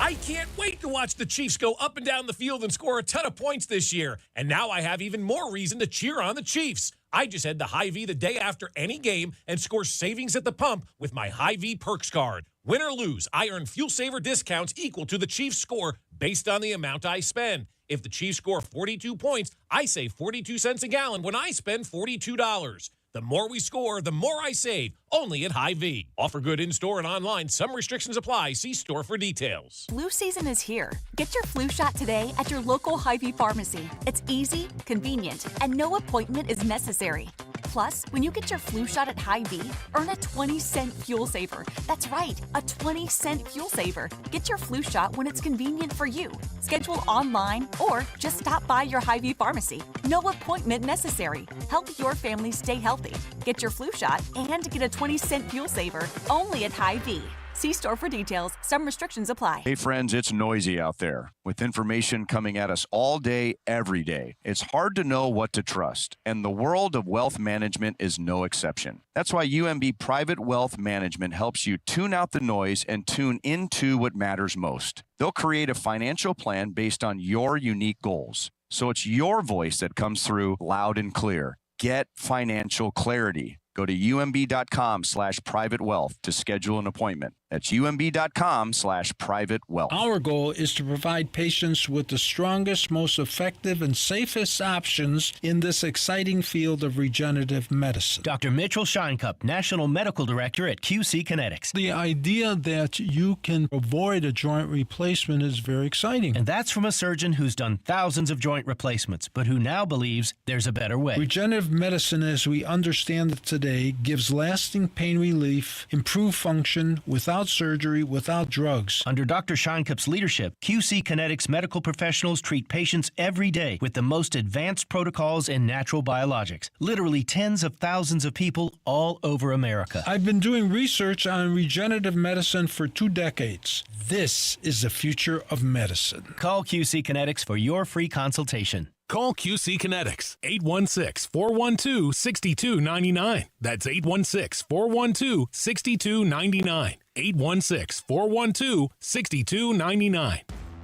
Speaker 4: I can't wait to watch the Chiefs go up and down the field and score a ton of points this year. And now I have even more reason to cheer on the Chiefs. I just head to Hy-Vee the day after any game and score savings at the pump with my Hy-Vee Perks card. Win or lose, I earn fuel saver discounts equal to the Chiefs score based on the amount I spend. If the Chiefs score 42 points, I save 42 cents a gallon when I spend $42. The more we score, the more I save. Only at Hy-Vee. Offer good in-store and online. Some restrictions apply. See store for details.
Speaker 22: Flu season is here. Get your flu shot today at your local Hy-Vee pharmacy. It's easy, convenient, and no appointment is necessary. Plus, when you get your flu shot at Hy-Vee, earn a 20-cent fuel saver. That's right, a 20-cent fuel saver. Get your flu shot when it's convenient for you. Schedule online or just stop by your Hy-Vee pharmacy. No appointment necessary. Help your family stay healthy. Get your flu shot and get a 20-cent fuel saver only at Hy-Vee. See store for details. Some restrictions apply.
Speaker 23: Hey friends, it's noisy out there. With information coming at us all day, every day, it's hard to know what to trust, and the world of wealth management is no exception. That's why UMB Private Wealth Management helps you tune out the noise and tune into what matters most. They'll create a financial plan based on your unique goals, so it's your voice that comes through loud and clear. Get financial clarity. Go to umb.com/privatewealth to schedule an appointment. That's umb.com/privatewealth.
Speaker 24: Our goal is to provide patients with the strongest, most effective, and safest options in this exciting field of regenerative medicine.
Speaker 25: Dr. Mitchell Scheinkup, National Medical Director at QC Kinetics.
Speaker 24: The idea that you can avoid a joint replacement is very exciting.
Speaker 25: And that's from a surgeon who's done thousands of joint replacements, but who now believes there's a better way.
Speaker 24: Regenerative medicine, as we understand it today, gives lasting pain relief, improved function, without surgery, without drugs.
Speaker 25: Under Dr. Scheinkup's leadership, QC Kinetics medical professionals treat patients every day with the most advanced protocols in natural biologics. Literally tens of thousands of people all over America.
Speaker 24: I've been doing research on regenerative medicine for 2 decades. This is the future of medicine.
Speaker 25: Call QC Kinetics for your free consultation.
Speaker 26: Call QC Kinetics, 816-412-6299. That's 816-412-6299. 816-412-6299.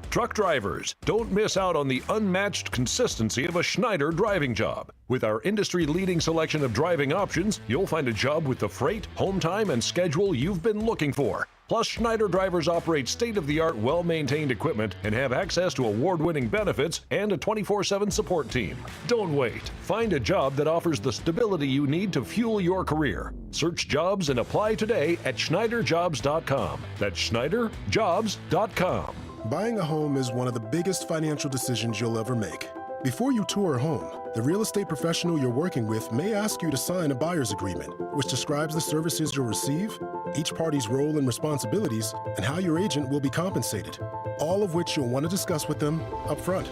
Speaker 27: Truck drivers, don't miss out on the unmatched consistency of a Schneider driving job. With our industry-leading selection of driving options, you'll find a job with the freight, home time, and schedule you've been looking for. Plus, Schneider drivers operate state-of-the-art, well-maintained equipment and have access to award-winning benefits and a 24/7 support team. Don't wait. Find a job that offers the stability you need to fuel your career. Search jobs and apply today at SchneiderJobs.com. That's SchneiderJobs.com.
Speaker 28: Buying a home is one of the biggest financial decisions you'll ever make. Before you tour a home, the real estate professional you're working with may ask you to sign a buyer's agreement, which describes the services you'll receive, each party's role and responsibilities, and how your agent will be compensated, all of which you'll want to discuss with them up front.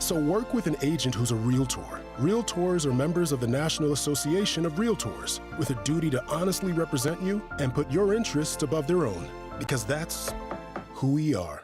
Speaker 28: So work with an agent who's a Realtor. Realtors are members of the National Association of Realtors with a duty to honestly represent you and put your interests above their own, because that's who we are.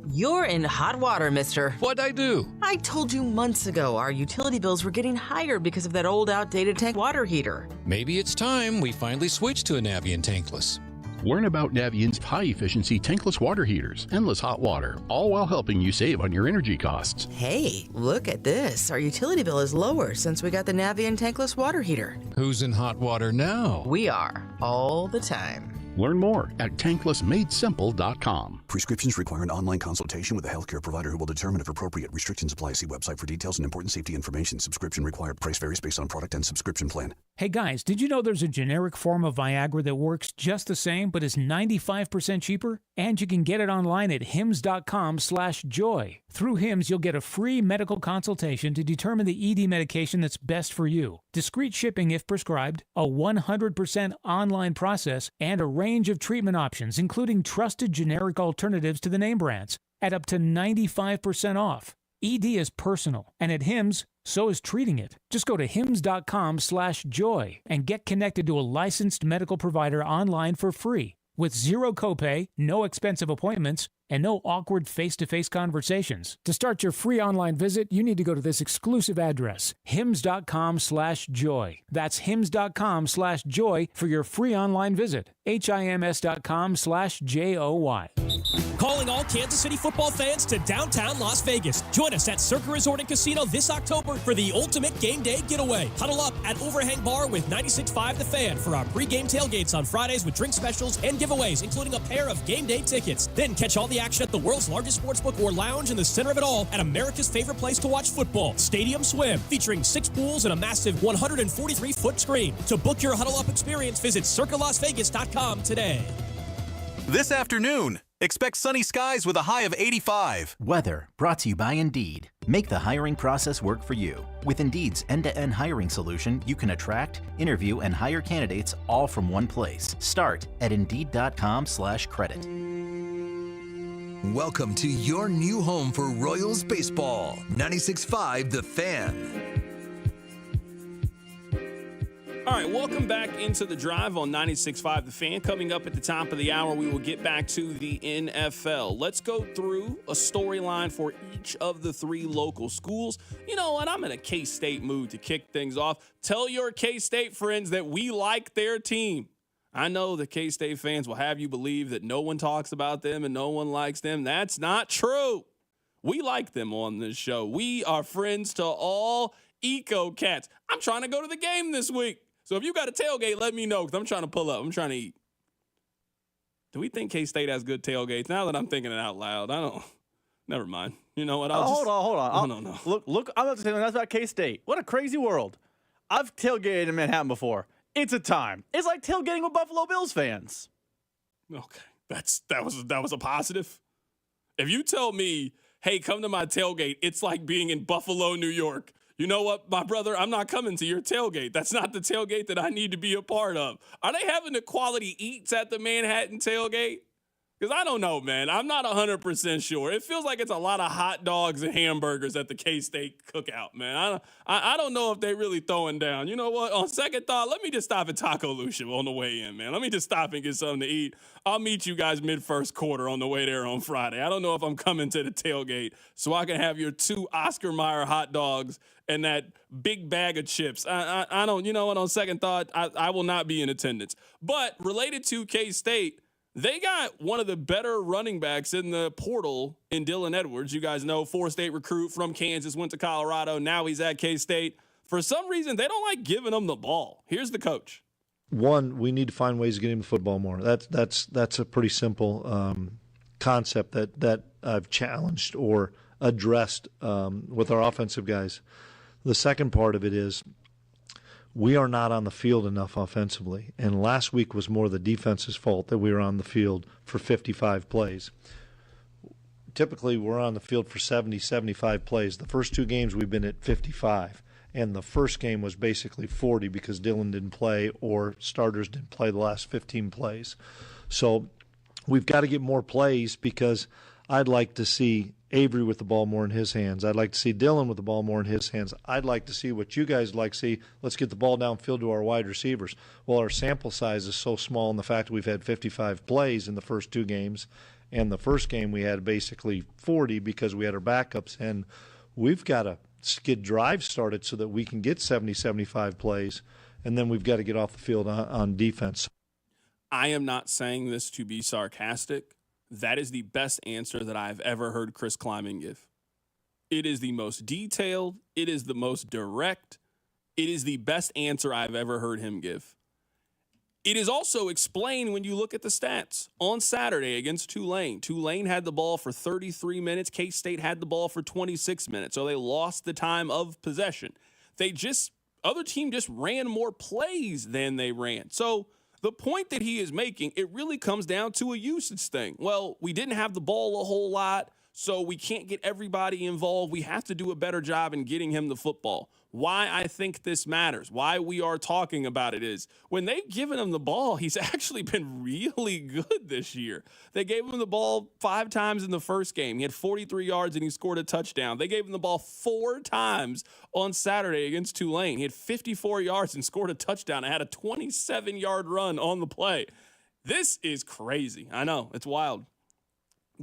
Speaker 20: You're in hot water, mister.
Speaker 29: What'd I do?
Speaker 20: I told you months ago our utility bills were getting higher because of that old outdated tank water heater.
Speaker 29: Maybe it's time we finally switch to a Navien tankless.
Speaker 5: Learn about Navient's high-efficiency tankless water heaters, endless hot water, all while helping you save on your energy costs.
Speaker 20: Hey, look at this. Our utility bill is lower since we got the Navien tankless water heater.
Speaker 29: Who's in hot water now?
Speaker 20: We are, all the time.
Speaker 5: Learn more at tanklessmadesimple.com.
Speaker 30: Prescriptions require an online consultation with a healthcare provider who will determine if appropriate. Restrictions apply. See website for details and important safety information. Subscription required. Price varies based on product and subscription plan.
Speaker 31: Hey guys, did you know there's a generic form of Viagra that works just the same but is 95% cheaper? And you can get it online at hims.com/joy. Through Hims, you'll get a free medical consultation to determine the ED medication that's best for you. Discreet shipping if prescribed, a 100% online process, and a range of treatment options, including trusted generic alternatives to the name brands, at up to 95% off. ED is personal, and at Hims, so is treating it. Just go to hims.com/joy and get connected to a licensed medical provider online for free with zero copay, no expensive appointments, and no awkward face-to-face conversations. To start your free online visit, you need to go to this exclusive address, hims.com/joy. That's hims.com/joy for your free online visit. HIMS.com/JOY.
Speaker 6: Calling all Kansas City football fans to downtown Las Vegas. Join us at Circa Resort and Casino this October for the ultimate game day getaway. Huddle up at Overhang Bar with 96.5 The Fan for our pregame tailgates on Fridays with drink specials and giveaways, including a pair of game day tickets. Then catch all the action at the world's largest sportsbook or lounge in the center of it all at America's favorite place to watch football, Stadium Swim, featuring 6 pools and a massive 143-foot screen. To book your Huddle Up experience, visit circalasvegas.com today.
Speaker 7: This afternoon, expect sunny skies with a high of 85.
Speaker 8: Weather brought to you by Indeed. Make the hiring process work for you. With Indeed's end-to-end hiring solution, you can attract, interview, and hire candidates all from one place. Start at Indeed.com/credit.
Speaker 3: Welcome to your new home for Royals baseball. 96.5 The Fan.
Speaker 1: All right, welcome back into the drive on 96.5 The Fan. Coming up at the top of the hour, we will get back to the NFL. Let's go through a storyline for each of the 3 local schools. You know what? I'm in a K-State mood to kick things off. Tell your K-State friends that we like their team. I know the K-State fans will have you believe that no one talks about them and no one likes them. That's not true. We like them on this show. We are friends to all Eco Cats. I'm trying to go to the game this week. So if you got a tailgate, let me know because I'm trying to pull up. I'm trying to eat. Do we think K-State has good tailgates? Now that I'm thinking it out loud, I don't. Never mind. You know what?
Speaker 2: Hold on.
Speaker 1: No.
Speaker 2: Look. I'm about to say that's about K-State. What a crazy world. I've tailgated in Manhattan before. It's a time. It's like tailgating with Buffalo Bills fans.
Speaker 1: Okay, that was a positive. If you tell me, hey, come to my tailgate, it's like being in Buffalo, New York. You know what, my brother? I'm not coming to your tailgate. That's not the tailgate that I need to be a part of. Are they having the quality eats at the Manhattan tailgate? Because I don't know, man. I'm not 100% sure. It feels like it's a lot of hot dogs and hamburgers at the K-State cookout, man. I don't know if they really throwing down. You know what? On second thought, let me just stop at Taco Lucia on the way in, man. Let me just stop and get something to eat. I'll meet you guys mid-first quarter on the way there on Friday. I don't know if I'm coming to the tailgate so I can have your 2 Oscar Mayer hot dogs and that big bag of chips. I don't, you know what? On second thought, I will not be in attendance. But related to K-State, they got one of the better running backs in the portal in Dylan Edwards. You guys know, 4-state recruit from Kansas, went to Colorado. Now he's at K-State. For some reason, they don't like giving him the ball. Here's the coach.
Speaker 9: One, we need to find ways to get him the football more. That's a pretty simple concept that I've challenged or addressed with our offensive guys. The second part of it is we are not on the field enough offensively. And last week was more the defense's fault that we were on the field for 55 plays. Typically, we're on the field for 70, 75 plays. The first 2 games we've been at 55. And the first game was basically 40 because Dylan didn't play or starters didn't play the last 15 plays. So we've got to get more plays because I'd like to see Avery with the ball more in his hands. I'd like to see Dylan with the ball more in his hands. I'd like to see what you guys like to see. Let's get the ball downfield to our wide receivers. Well, our sample size is so small in the fact that we've had 55 plays in the first 2 games. And the first game we had basically 40 because we had our backups. And we've got to get drives started so that we can get 70, 75 plays. And then we've got to get off the field on defense.
Speaker 1: I am not saying this to be sarcastic. That is the best answer that I've ever heard Chris Kleiman give. It is the most detailed. It is the most direct. It is the best answer I've ever heard him give. It is also explained when you look at the stats. On Saturday against Tulane, Tulane had the ball for 33 minutes. K-State had the ball for 26 minutes. So they lost the time of possession. Other team just ran more plays than they ran. So the point that he is making, it really comes down to a usage thing. Well, we didn't have the ball a whole lot, so we can't get everybody involved. We have to do a better job in getting him the football. Why I think this matters, why we are talking about it is when they've given him the ball, he's actually been really good this year. They gave him the ball 5 times in the first game. He had 43 yards and he scored a touchdown. They gave him the ball 4 times on Saturday against Tulane. He had 54 yards and scored a touchdown. I had a 27-yard run on the play. This is crazy. I know, it's wild.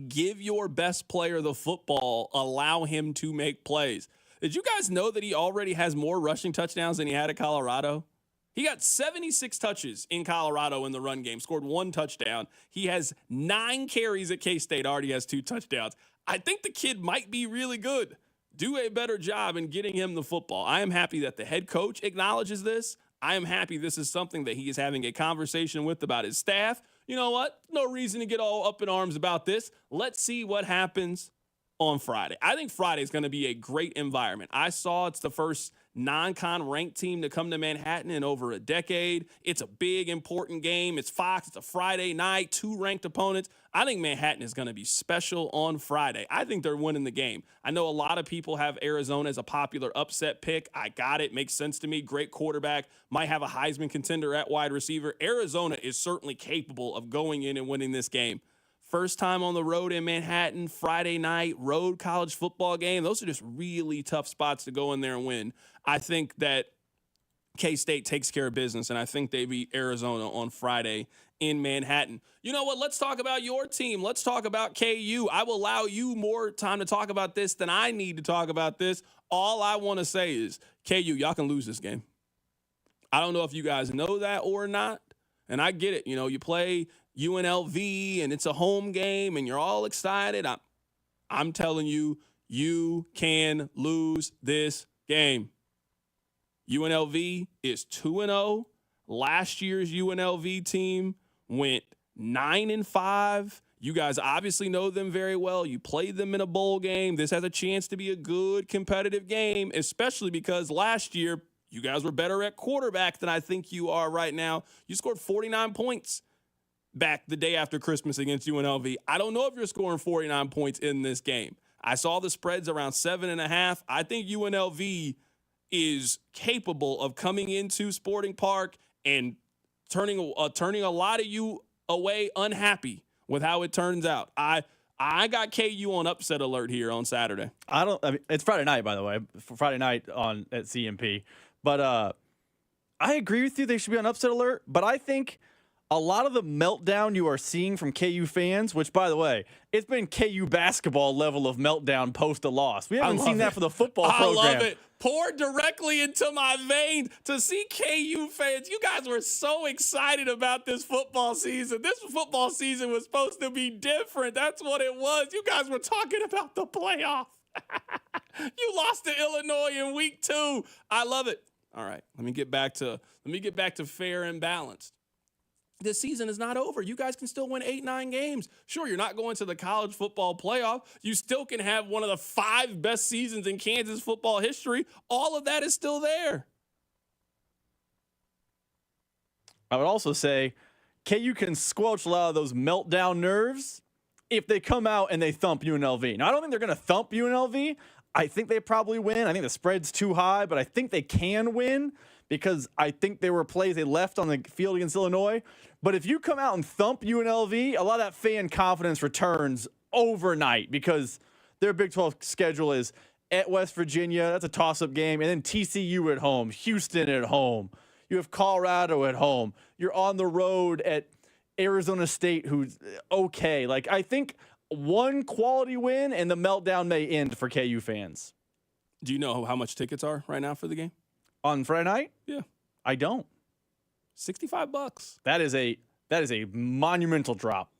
Speaker 1: Give your best player the football. Allow him to make plays. Did you guys know that he already has more rushing touchdowns than he had at Colorado? He got 76 touches in Colorado in the run game, scored 1 touchdown. He has 9 carries at K-State, already has 2 touchdowns. I think the kid might be really good. Do a better job in getting him the football. I am happy that the head coach acknowledges this. I am happy this is something that he is having a conversation with about his staff. You know what? No reason to get all up in arms about this. Let's see what happens on Friday. I think Friday is going to be a great environment. I saw it's the first non-con ranked team to come to Manhattan in over a decade. It's a big, important game. It's Fox. It's a Friday night, 2 ranked opponents. I think Manhattan is going to be special on Friday. I think they're winning the game. I know a lot of people have Arizona as a popular upset pick. I got it. Makes sense to me. Great quarterback. Might have a Heisman contender at wide receiver. Arizona is certainly capable of going in and winning this game. First time on the road in Manhattan, Friday night, road college football game. Those are just really tough spots to go in there and win. I think that K-State takes care of business, and I think they beat Arizona on Friday in Manhattan. You know what? Let's talk about your team. Let's talk about KU. I will allow you more time to talk about this than I need to talk about this. All I want to say is, KU, y'all can lose this game. I don't know if you guys know that or not, and I get it. You know, you play UNLV and it's a home game and you're all excited. I'm telling you, you can lose this game. UNLV is 2-0. Last year's UNLV team went 9-5. You guys obviously know them very well. You played them in a bowl game. This has a chance to be a good competitive game, especially because last year you guys were better at quarterback than I think you are right now. You scored 49 points back the day after Christmas against UNLV. I don't know if you're scoring 49 points in this game. I saw the spreads around 7.5. I think UNLV is capable of coming into Sporting Park and turning a lot of you away unhappy with how it turns out. I got KU on upset alert here on Saturday.
Speaker 2: I mean, it's Friday night, by the way. Friday night at CMP. But I agree with you. They should be on upset alert. But I think a lot of the meltdown you are seeing from KU fans, which, by the way, it's been KU basketball level of meltdown post a loss. We haven't seen that for the football program.
Speaker 1: I love it. Pour directly into my veins to see KU fans. You guys were so excited about this football season. This football season was supposed to be different. That's what it was. You guys were talking about the playoff. You lost to Illinois in week 2. I love it. All right, let me get back to fair and balanced. This season is not over. You guys can still win 8-9 games. Sure, you're not going to the college football playoff. You still can have one of the 5 best seasons in Kansas football history. All of that is still there.
Speaker 2: I would also say KU can squelch a lot of those meltdown nerves if they come out and they thump UNLV. Now, I don't think they're going to thump UNLV. I think they probably win. I think the spread's too high, but I think they can win because I think there were plays they left on the field against Illinois. But if you come out and thump UNLV, a lot of that fan confidence returns overnight because their Big 12 schedule is at West Virginia. That's a toss-up game. And then TCU at home, Houston at home. You have Colorado at home. You're on the road at Arizona State, who's okay. Like, I think one quality win and the meltdown may end for KU fans.
Speaker 1: Do you know how much tickets are right now for the game?
Speaker 2: On Friday night?
Speaker 1: Yeah.
Speaker 2: I don't.
Speaker 1: $65.
Speaker 2: That is a monumental drop.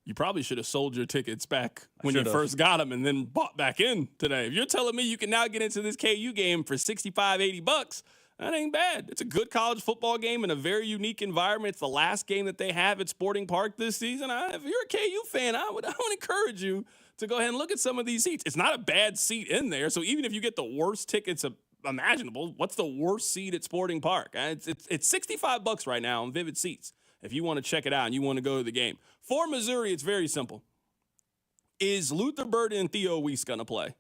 Speaker 1: You probably should have sold your tickets back when you first got them and then bought back in today. If you're telling me you can now get into this KU game for $65-$80, that ain't bad. It's a good college football game in a very unique environment. It's the last game that they have at Sporting Park this season. If you're a KU fan, I would encourage you to go ahead and look at some of these seats. It's not a bad seat in there. So even if you get the worst tickets imaginable, what's the worst seat at Sporting Park? It's $65 right now on Vivid Seats if you want to check it out and you want to go to the game. For Missouri, it's very simple. Is Luther Burden and Theo Weiss going to play?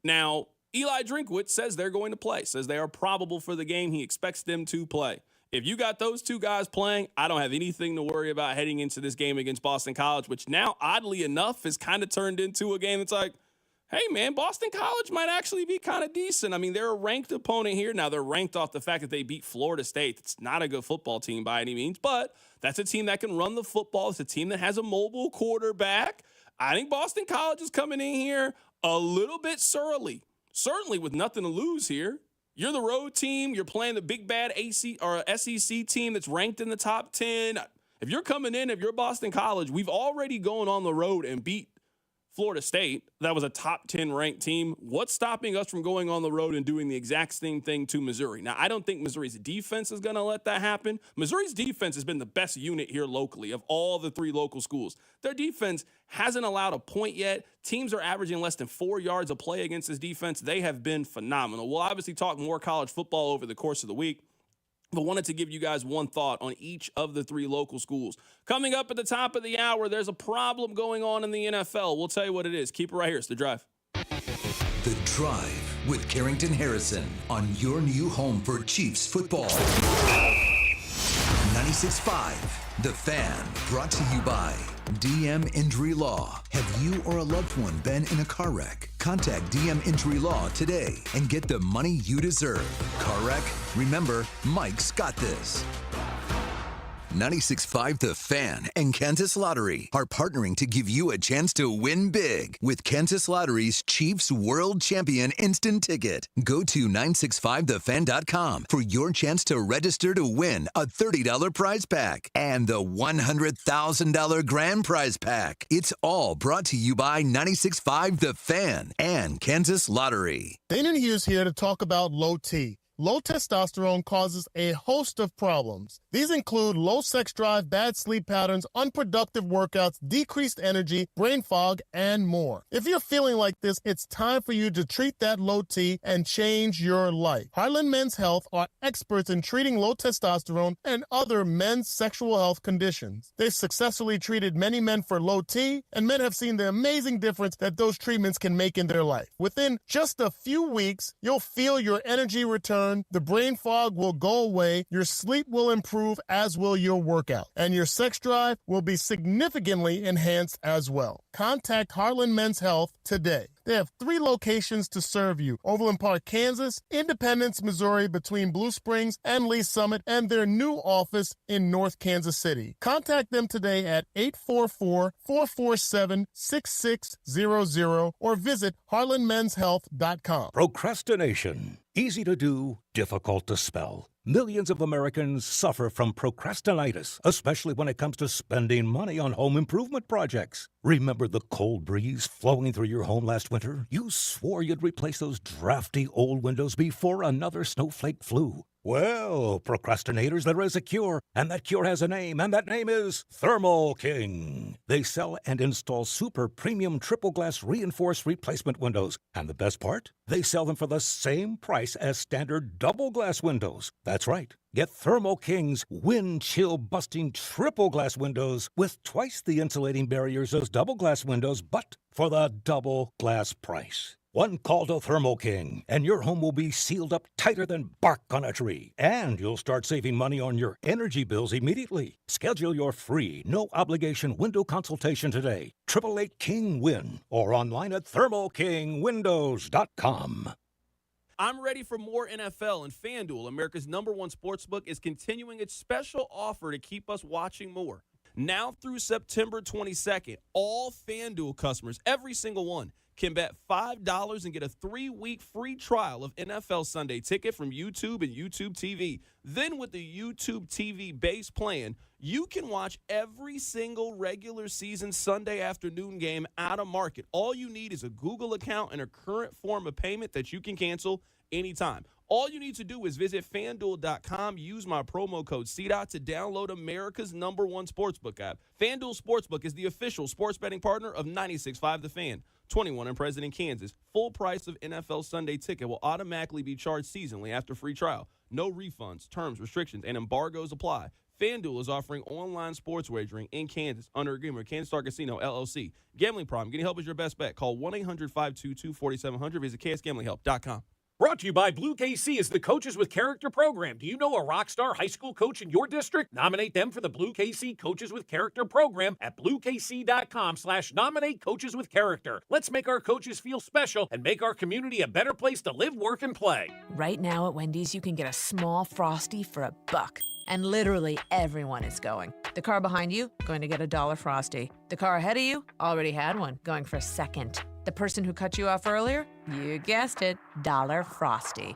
Speaker 1: Now, Eli Drinkwitz says they're going to play, says they are probable for the game. He expects them to play. If you got those two guys playing, I don't have anything to worry about heading into this game against Boston College, which now, oddly enough, has kind of turned into a game that's like, hey, man, Boston College might actually be kind of decent. I mean, they're a ranked opponent here. Now, they're ranked off the fact that they beat Florida State. It's not a good football team by any means, but that's a team that can run the football. It's a team that has a mobile quarterback. I think Boston College is coming in here a little bit surly, certainly with nothing to lose here. You're the road team. You're playing the big bad AC or SEC team that's ranked in the top 10. If you're coming in, if you're Boston College, we've already gone on the road and beat Florida State. That was a top 10 ranked team. What's stopping us from going on the road and doing the exact same thing to Missouri? Now, I don't think Missouri's defense is going to let that happen. Missouri's defense has been the best unit here locally of all the 3 local schools. Their defense hasn't allowed a point yet. Teams are averaging less than 4 yards a play against this defense. They have been phenomenal. We'll obviously talk more college football over the course of the week, but wanted to give you guys one thought on each of the 3 local schools. Coming up at the top of the hour, there's a problem going on in the NFL. We'll tell you what it is. Keep it right here. It's The Drive.
Speaker 3: The Drive with Carrington Harrison on your new home for Chiefs football. 96.5, The Fan, brought to you by DM Injury Law. Have you or a loved one been in a car wreck? Contact DM Injury Law today and get the money you deserve. Car wreck? Remember, Mike's got this. 96.5 The Fan and Kansas Lottery are partnering to give you a chance to win big with Kansas Lottery's Chiefs World Champion Instant Ticket. Go to 965thefan.com for your chance to register to win a $30 prize pack and the $100,000 grand prize pack. It's all brought to you by 96.5 The Fan and Kansas Lottery.
Speaker 10: Dana Hughes here to talk about low T. Low testosterone causes a host of problems. These include low sex drive, bad sleep patterns, unproductive workouts, decreased energy, brain fog, and more. If you're feeling like this, it's time for you to treat that low T and change your life. Harlan Men's Health are experts in treating low testosterone and other men's sexual health conditions. They've successfully treated many men for low T, and men have seen the amazing difference that those treatments can make in their life. Within just a few weeks, you'll feel your energy return, the brain fog will go away, your sleep will improve, as will your workout, and your sex drive will be significantly enhanced as well. Contact Harlan Men's Health today. They have 3 locations to serve you: Overland Park, Kansas, Independence, Missouri, between Blue Springs and Lee Summit, and their new office in North Kansas City. Contact them today at 844-447-6600 or visit harlanmenshealth.com.
Speaker 11: Procrastination. Easy to do, difficult to spell. Millions of Americans suffer from procrastinitis, especially when it comes to spending money on home improvement projects. Remember the cold breeze flowing through your home last winter? You swore you'd replace those drafty old windows before another snowflake flew. Well, procrastinators, there is a cure, and that cure has a name, and that name is Thermo King. They sell and install super premium triple glass reinforced replacement windows. And the best part? They sell them for the same price as standard double glass windows. That's right. Get Thermo King's wind chill busting triple glass windows with twice the insulating barriers as double glass windows, but for the double glass price. One call to Thermo King, and your home will be sealed up tighter than bark on a tree. And you'll start saving money on your energy bills immediately. Schedule your free, no-obligation window consultation today. 888-KING-WIN or online at thermokingwindows.com.
Speaker 1: I'm ready for more NFL, and FanDuel, America's #1 sportsbook, is continuing its special offer to keep us watching more. Now through September 22nd, all FanDuel customers, every single one, can bet $5 and get a 3-week free trial of NFL Sunday Ticket from YouTube and YouTube TV. Then with the YouTube TV base plan, you can watch every single regular season Sunday afternoon game out of market. All you need is a Google account and a current form of payment that you can cancel anytime. All you need to do is visit FanDuel.com, use my promo code CDOT to download America's #1 sportsbook app. FanDuel Sportsbook is the official sports betting partner of 96.5 The Fan. 21 and present in Kansas. Full price of NFL Sunday Ticket will automatically be charged seasonally after free trial. No refunds, terms, restrictions, and embargoes apply. FanDuel is offering online sports wagering in Kansas under agreement with Kansas Star Casino, LLC. Gambling problem. Getting help is your best bet. Call 1-800-522-4700. Visit ksgamblinghelp.com.
Speaker 4: Brought to you by Blue KC is the Coaches with Character program. Do you know a rock star high school coach in your district? Nominate them for the Blue KC Coaches with Character program at bluekc.com/nominate coaches with character. Let's make our coaches feel special and make our community a better place to live, work, and play.
Speaker 12: Right now at Wendy's, you can get a small Frosty for $1. And literally everyone is going. The car behind you, going to get a $1 Frosty. The car ahead of you, already had one, going for a second. The person who cut you off earlier, you guessed it, $1 Frosty.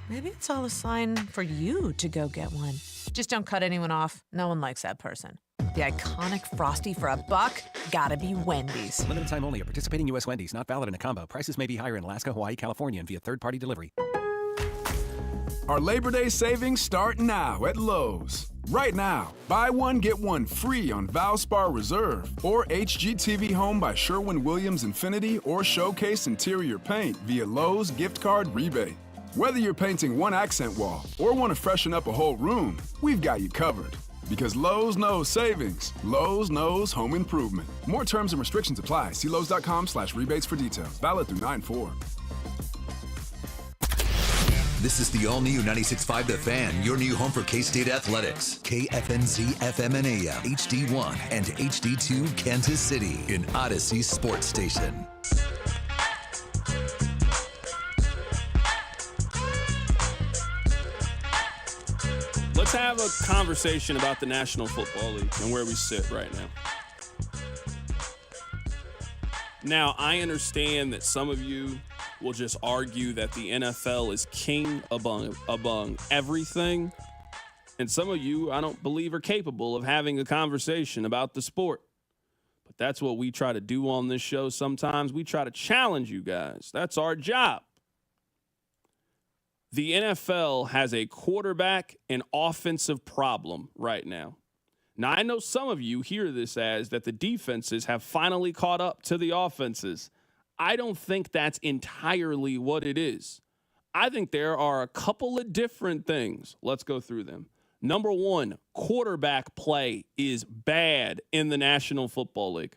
Speaker 12: Maybe it's all a sign for you to go get one. Just don't cut anyone off. No one likes that person. The iconic Frosty for $1, gotta be Wendy's.
Speaker 13: Limited time only at participating U.S. Wendy's. Not valid in a combo. Prices may be higher in Alaska, Hawaii, California, and via third-party delivery.
Speaker 14: Our Labor Day savings start now at Lowe's. Right now, buy one, get one free on Valspar Reserve or HGTV Home by Sherwin-Williams Infinity or Showcase Interior Paint via Lowe's gift card rebate. Whether you're painting one accent wall or want to freshen up a whole room, we've got you covered. Because Lowe's knows savings. Lowe's knows home improvement. More terms and restrictions apply. See Lowe's.com/rebates for details. Valid through 9/4.
Speaker 3: This is the all-new 96.5 The Fan, your new home for K-State athletics. KFNZ FM and AM, HD1 and HD2 Kansas City in Odyssey Sports Station.
Speaker 1: Let's have a conversation about the National Football League and where we sit right now. Now, I understand that some of you will just argue that the NFL is king among everything. And some of you, I don't believe, are capable of having a conversation about the sport. But that's what we try to do on this show sometimes. We try to challenge you guys. That's our job. The NFL has a quarterback and offensive problem right now. Now, I know some of you hear this as that the defenses have finally caught up to the offenses. I don't think that's entirely what it is. I think there are a couple of different things. Let's go through them. Number one, quarterback play is bad in the National Football League.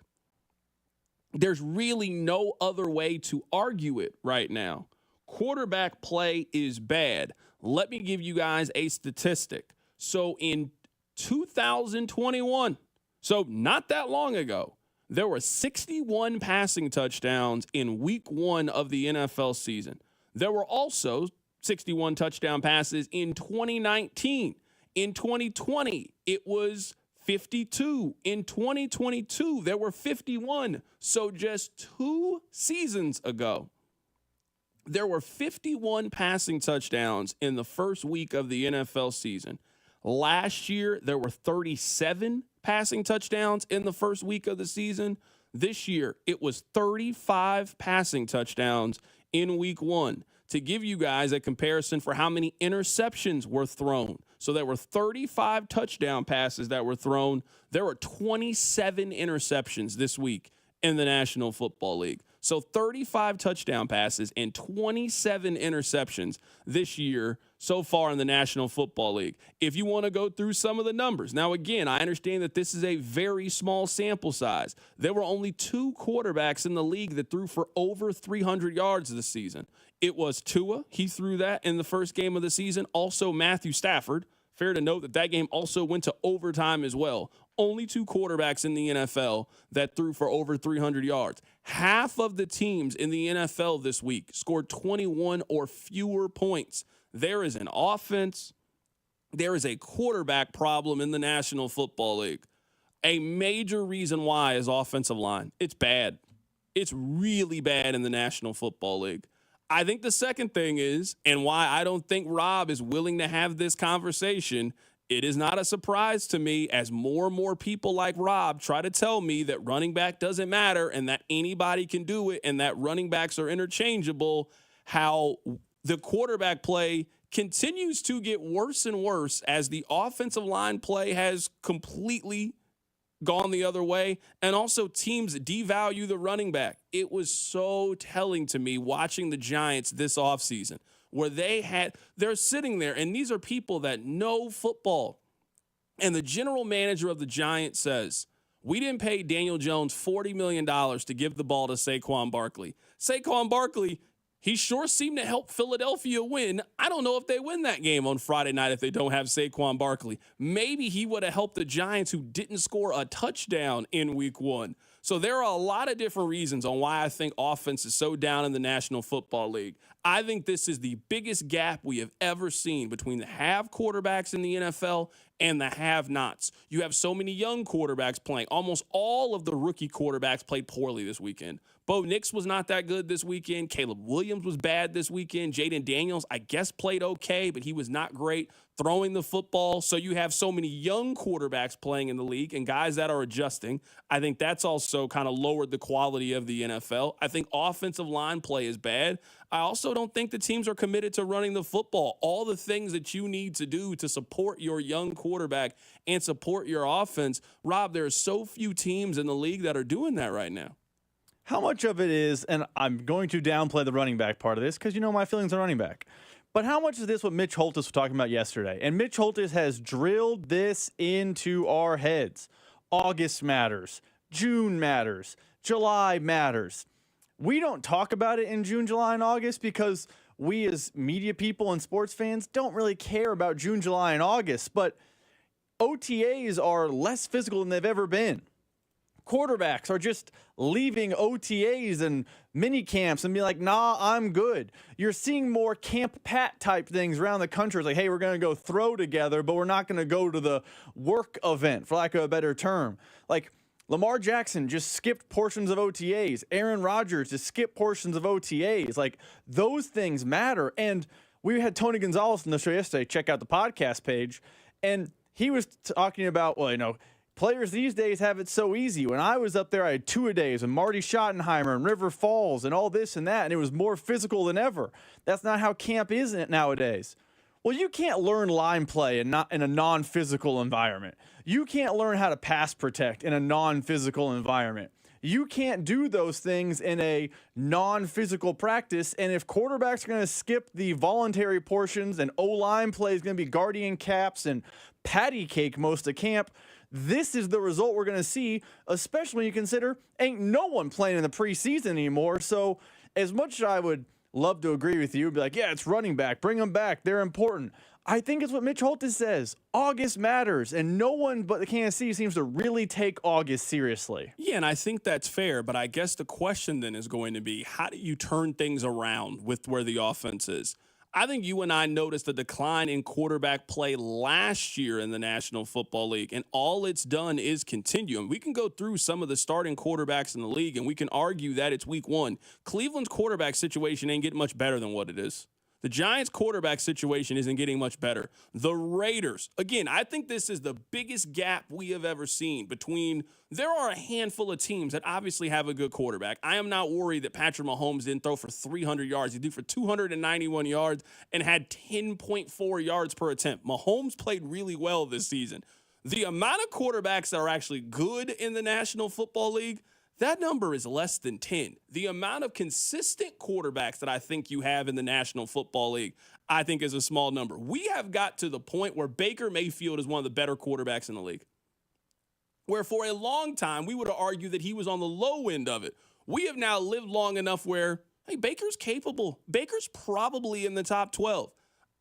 Speaker 1: There's really no other way to argue it right now. Quarterback play is bad. Let me give you guys a statistic. So in 2021, so not that long ago, there were 61 passing touchdowns in week 1 of the NFL season. There were also 61 touchdown passes in 2019. In 2020, it was 52. In 2022, there were 51. So just 2 seasons ago, there were 51 passing touchdowns in the first week of the NFL season. Last year, there were 37 passing touchdowns in the first week of the season. This year, it was 35 passing touchdowns in week 1. To give you guys a comparison for how many interceptions were thrown. So there were 35 touchdown passes that were thrown. There were 27 interceptions this week in the National Football League. So 35 touchdown passes and 27 interceptions this year so far in the National Football League. If you want to go through some of the numbers. Now, again, I understand that this is a very small sample size. There were only 2 quarterbacks in the league that threw for over 300 yards this season. It was Tua. He threw that in the first game of the season. Also, Matthew Stafford. Fair to note that that game also went to overtime as well. Only 2 quarterbacks in the NFL that threw for over 300 yards. Half of the teams in the NFL this week scored 21 or fewer points. There is an offense. There is a quarterback problem in the National Football League. A major reason why is offensive line. It's bad. It's really bad in the National Football League. I think the second thing is, and why I don't think Rob is willing to have this conversation, it is not a surprise to me as more and more people like Rob try to tell me that running back doesn't matter and that anybody can do it and that running backs are interchangeable, how the quarterback play continues to get worse and worse as the offensive line play has completely gone the other way, and also teams devalue the running back. It was so telling to me watching the Giants this offseason where they're sitting there, and these are people that know football. And the general manager of the Giants says, we didn't pay Daniel Jones $40 million to give the ball to Saquon Barkley. Saquon Barkley He sure seemed to help Philadelphia win. I don't know if they win that game on Friday night if they don't have Saquon Barkley. Maybe he would have helped the Giants, who didn't score a touchdown in week 1. So there are a lot of different reasons on why I think offense is so down in the National Football League. I think this is the biggest gap we have ever seen between the have quarterbacks in the NFL and the have-nots. You have so many young quarterbacks playing. Almost all of the rookie quarterbacks played poorly this weekend. Bo Nix was not that good this weekend. Caleb Williams was bad this weekend. Jaden Daniels, I guess, played okay, but he was not great throwing the football. So you have so many young quarterbacks playing in the league and guys that are adjusting. I think that's also kind of lowered the quality of the NFL. I think offensive line play is bad. I also don't think the teams are committed to running the football. All the things that you need to do to support your young quarterback and support your offense, Rob, there are so few teams in the league that are doing that right now.
Speaker 2: How much of it is, and I'm going to downplay the running back part of this because you know my feelings on running back, but how much is this what Mitch Holthus was talking about yesterday? And Mitch Holthus has drilled this into our heads. August matters. June matters. July matters. We don't talk about it in June, July, and August because we as media people and sports fans don't really care about June, July, and August. But OTAs are less physical than they've ever been. Quarterbacks are just leaving OTAs and mini camps and be like, nah, I'm good. You're seeing more Camp Pat type things around the country. It's like, hey, we're going to go throw together, but we're not going to go to the work event, for lack of a better term. Like, Lamar Jackson just skipped portions of OTAs. Aaron Rodgers just skipped portions of OTAs. Like, those things matter. And we had Tony Gonzalez on the show yesterday. Check out the podcast page. And he was talking about, well, you know, players these days have it so easy. When I was up there, I had two-a-days with Marty Schottenheimer and River Falls and all this and that, and it was more physical than ever. That's not how camp is nowadays. Well, you can't learn line play in a non-physical environment. You can't learn how to pass protect in a non-physical environment. You can't do those things in a non-physical practice. And if quarterbacks are going to skip the voluntary portions and O-line play is going to be guardian caps and patty cake most of camp, this is the result we're going to see, especially when you consider ain't no one playing in the preseason anymore. So as much as I would love to agree with you, be like, yeah, it's running back, bring them back, they're important. I think it's what Mitch Holthus says. August matters, and no one but the Kansas City seems to really take August seriously.
Speaker 1: Yeah, and I think that's fair, but I guess the question then is going to be, how do you turn things around with where the offense is? I think you and I noticed the decline in quarterback play last year in the National Football League, and all it's done is continue. And we can go through some of the starting quarterbacks in the league, and we can argue that it's week 1. Cleveland's quarterback situation ain't getting much better than what it is. The Giants' quarterback situation isn't getting much better. The Raiders, again, I think this is the biggest gap we have ever seen between – there are a handful of teams that obviously have a good quarterback. I am not worried that Patrick Mahomes didn't throw for 300 yards. He threw for 291 yards and had 10.4 yards per attempt. Mahomes played really well this season. The amount of quarterbacks that are actually good in the National Football League, that number is less than 10. The amount of consistent quarterbacks that I think you have in the National Football League, I think is a small number. We have got to the point where Baker Mayfield is one of the better quarterbacks in the league. Where for a long time, we would have argued that he was on the low end of it. We have now lived long enough where, hey, Baker's capable. Baker's probably in the top 12.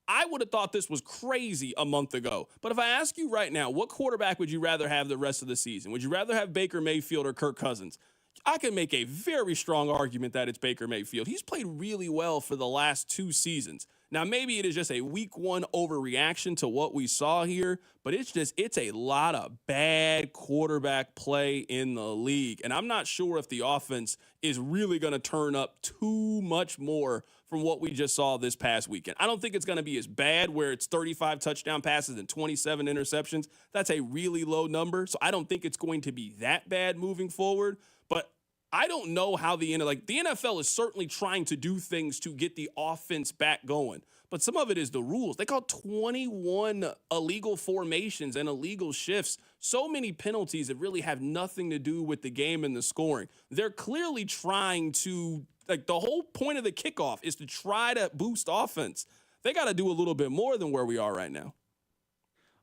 Speaker 1: I would have thought this was crazy a month ago. But if I ask you right now, what quarterback would you rather have the rest of the season? Would you rather have Baker Mayfield or Kirk Cousins? I can make a very strong argument that it's Baker Mayfield. He's played really well for the last 2 seasons. Now, maybe it is just a week 1 overreaction to what we saw here, but it's a lot of bad quarterback play in the league. And I'm not sure if the offense is really going to turn up too much more from what we just saw this past weekend. I don't think it's going to be as bad where it's 35 touchdown passes and 27 interceptions. That's a really low number. So I don't think it's going to be that bad moving forward. But I don't know how the NFL is certainly trying to do things to get the offense back going. But some of it is the rules. They call 21 illegal formations and illegal shifts. So many penalties that really have nothing to do with the game and the scoring. They're clearly trying to, the whole point of the kickoff is to try to boost offense. They got to do a little bit more than where we are right now.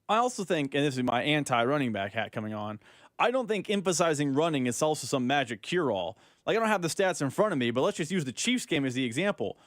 Speaker 2: I also think, and this is my anti-running back hat coming on, I don't think emphasizing running is also some magic cure-all. Like, I don't have the stats in front of me, but let's just use the Chiefs game as the example.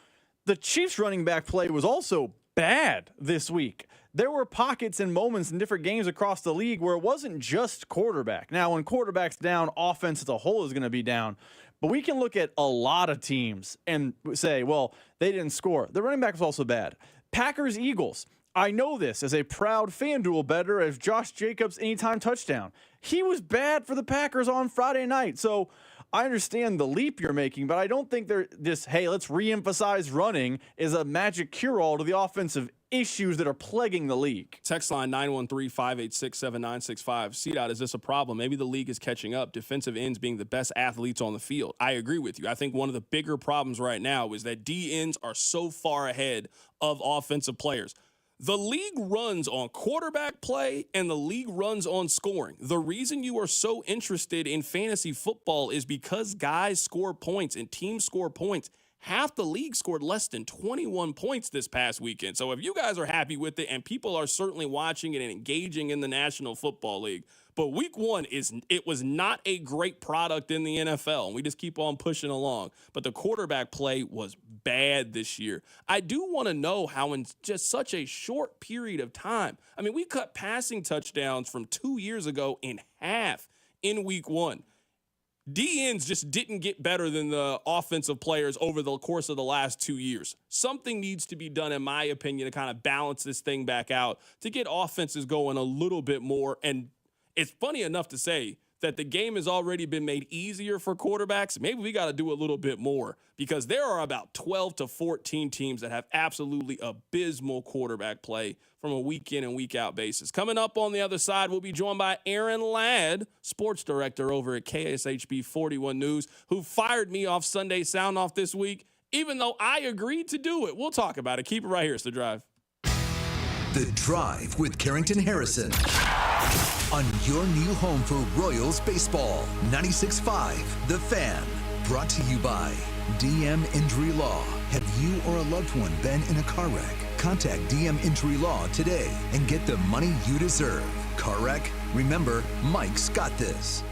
Speaker 2: The Chiefs running back play was also bad this week. There were pockets and moments in different games across the league where it wasn't just quarterback. Now, when quarterback's down, offense as a whole is going to be down. But we can look at a lot of teams and say, well, they didn't score. The running back was also bad. Packers, Eagles. I know this as a proud FanDuel bettor as Josh Jacobs' anytime touchdown. He was bad for the Packers on Friday night. So I understand the leap you're making, but I don't think they're just, hey, let's reemphasize running is a magic cure-all to the offensive issues that are plaguing the league.
Speaker 1: Text line 913-586-7965. C-Dot, is this a problem? Maybe the league is catching up. Defensive ends being the best athletes on the field. I agree with you. I think one of the bigger problems right now is that D ends are so far ahead of offensive players. The league runs on quarterback play and the league runs on scoring. The reason you are so interested in fantasy football is because guys score points and teams score points. Half the league scored less than 21 points this past weekend. So if you guys are happy with it, and people are certainly watching it and engaging in the National Football League, but week one was not a great product in the NFL, and we just keep on pushing along. But the quarterback play was bad this year. I do want to know how in just such a short period of time, I mean, we cut passing touchdowns from 2 years ago in half in week one. D-ends just didn't get better than the offensive players over the course of the last 2 years. Something needs to be done, in my opinion, to kind of balance this thing back out, to get offenses going a little bit more. And it's funny enough to say that the game has already been made easier for quarterbacks. Maybe we got to do a little bit more, because there are about 12 to 14 teams that have absolutely abysmal quarterback play from a week in and week out basis. Coming up on the other side, we'll be joined by Aaron Ladd, sports director over at KSHB 41 News, who fired me off Sunday Sound Off this week, even though I agreed to do it. We'll talk about it. Keep it right here. It's The Drive.
Speaker 3: The Drive with Carrington Harrison on your new home for Royals baseball. 96.5 The Fan. Brought to you by DM Injury Law. Have you or a loved one been in a car wreck? Contact DM Injury Law today and get the money you deserve. Car wreck? Remember, Mike's got this.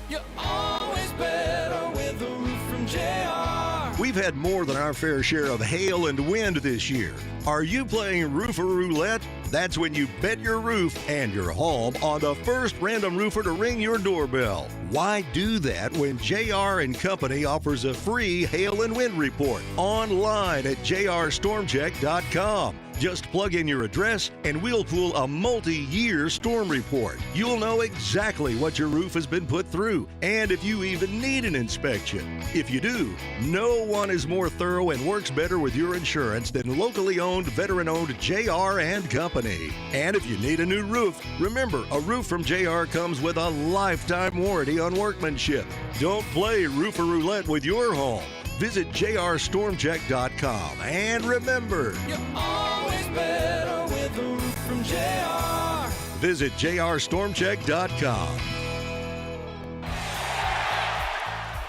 Speaker 15: You're always better with a roof from JR.
Speaker 16: We've had more than our fair share of hail and wind this year. Are you playing Roofer Roulette? That's when you bet your roof and your home on the first random roofer to ring your doorbell. Why do that when JR & Company offers a free hail and wind report online at jrstormcheck.com? Just plug in your address and we'll pull a multi-year storm report. You'll know exactly what your roof has been put through and if you even need an inspection. If you do, no one is more thorough and works better with your insurance than locally owned, veteran-owned JR & Company. And if you need a new roof, remember, a roof from JR comes with a lifetime warranty on workmanship. Don't play Roofer Roulette with your home. Visit jrstormcheck.com and remember,
Speaker 15: you're always better with a roof from JR.
Speaker 16: Visit jrstormcheck.com.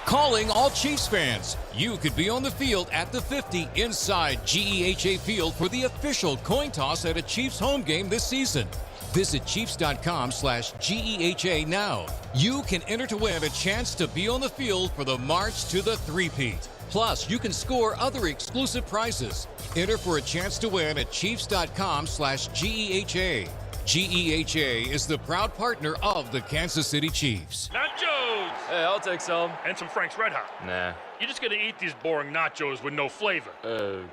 Speaker 29: Calling all Chiefs fans. You could be on the field at the 50 inside GEHA Field for the official coin toss at a Chiefs home game this season. Visit Chiefs.com/GEHA now. You can enter to win a chance to be on the field for the March to the Three-Peat. Plus, you can score other exclusive prizes. Enter for a chance to win at Chiefs.com/GEHA. GEHA is the proud partner of the Kansas City Chiefs.
Speaker 17: Nachos!
Speaker 18: Hey, I'll take some.
Speaker 17: And some Frank's Red Hot.
Speaker 18: Nah.
Speaker 17: You're just gonna eat these boring nachos with no flavor.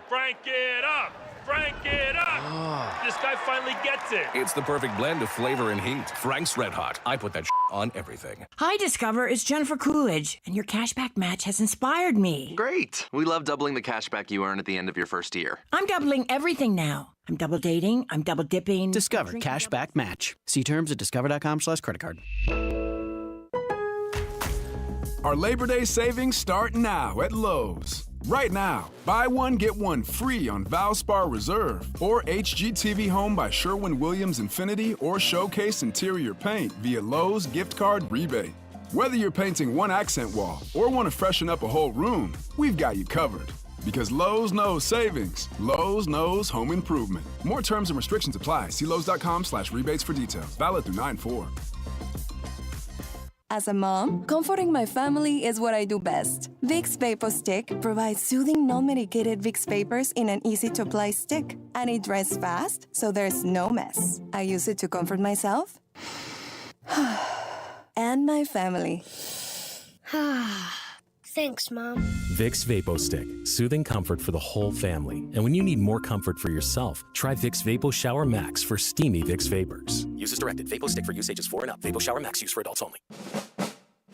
Speaker 17: Frank it up! Frank it up! This guy finally gets it.
Speaker 27: It's the perfect blend of flavor and heat. Frank's Red Hot. I put that on everything.
Speaker 19: Hi, Discover. It's Jennifer Coolidge, and your cashback match has inspired me.
Speaker 21: Great. We love doubling the cashback you earn at the end of your first year.
Speaker 19: I'm doubling everything now. I'm double dating. I'm double dipping.
Speaker 13: Discover Cashback Match. See terms at discover.com/creditcard.
Speaker 14: Our Labor Day savings start now at Lowe's. Right now, buy one, get one free on Valspar Reserve or HGTV Home by Sherwin-Williams Infinity or Showcase Interior Paint via Lowe's gift card rebate. Whether you're painting one accent wall or want to freshen up a whole room, we've got you covered. Because Lowe's knows savings. Lowe's knows home improvement. More terms and restrictions apply. See Lowe's.com/rebates for details. Valid through 9/4.
Speaker 5: As a mom, comforting my family is what I do best. Vicks Vapor Stick provides soothing, non-medicated Vicks vapors in an easy-to-apply stick. And it dries fast, so there's no mess. I use it to comfort myself and my family.
Speaker 18: Thanks, Mom.
Speaker 20: Vicks Vapo Stick. Soothing comfort for the whole family. And when you need more comfort for yourself, try Vicks Vapo Shower Max for steamy Vicks vapors.
Speaker 13: Use as directed. Vapo Stick for use ages 4 and up. Vapo Shower Max use for adults only.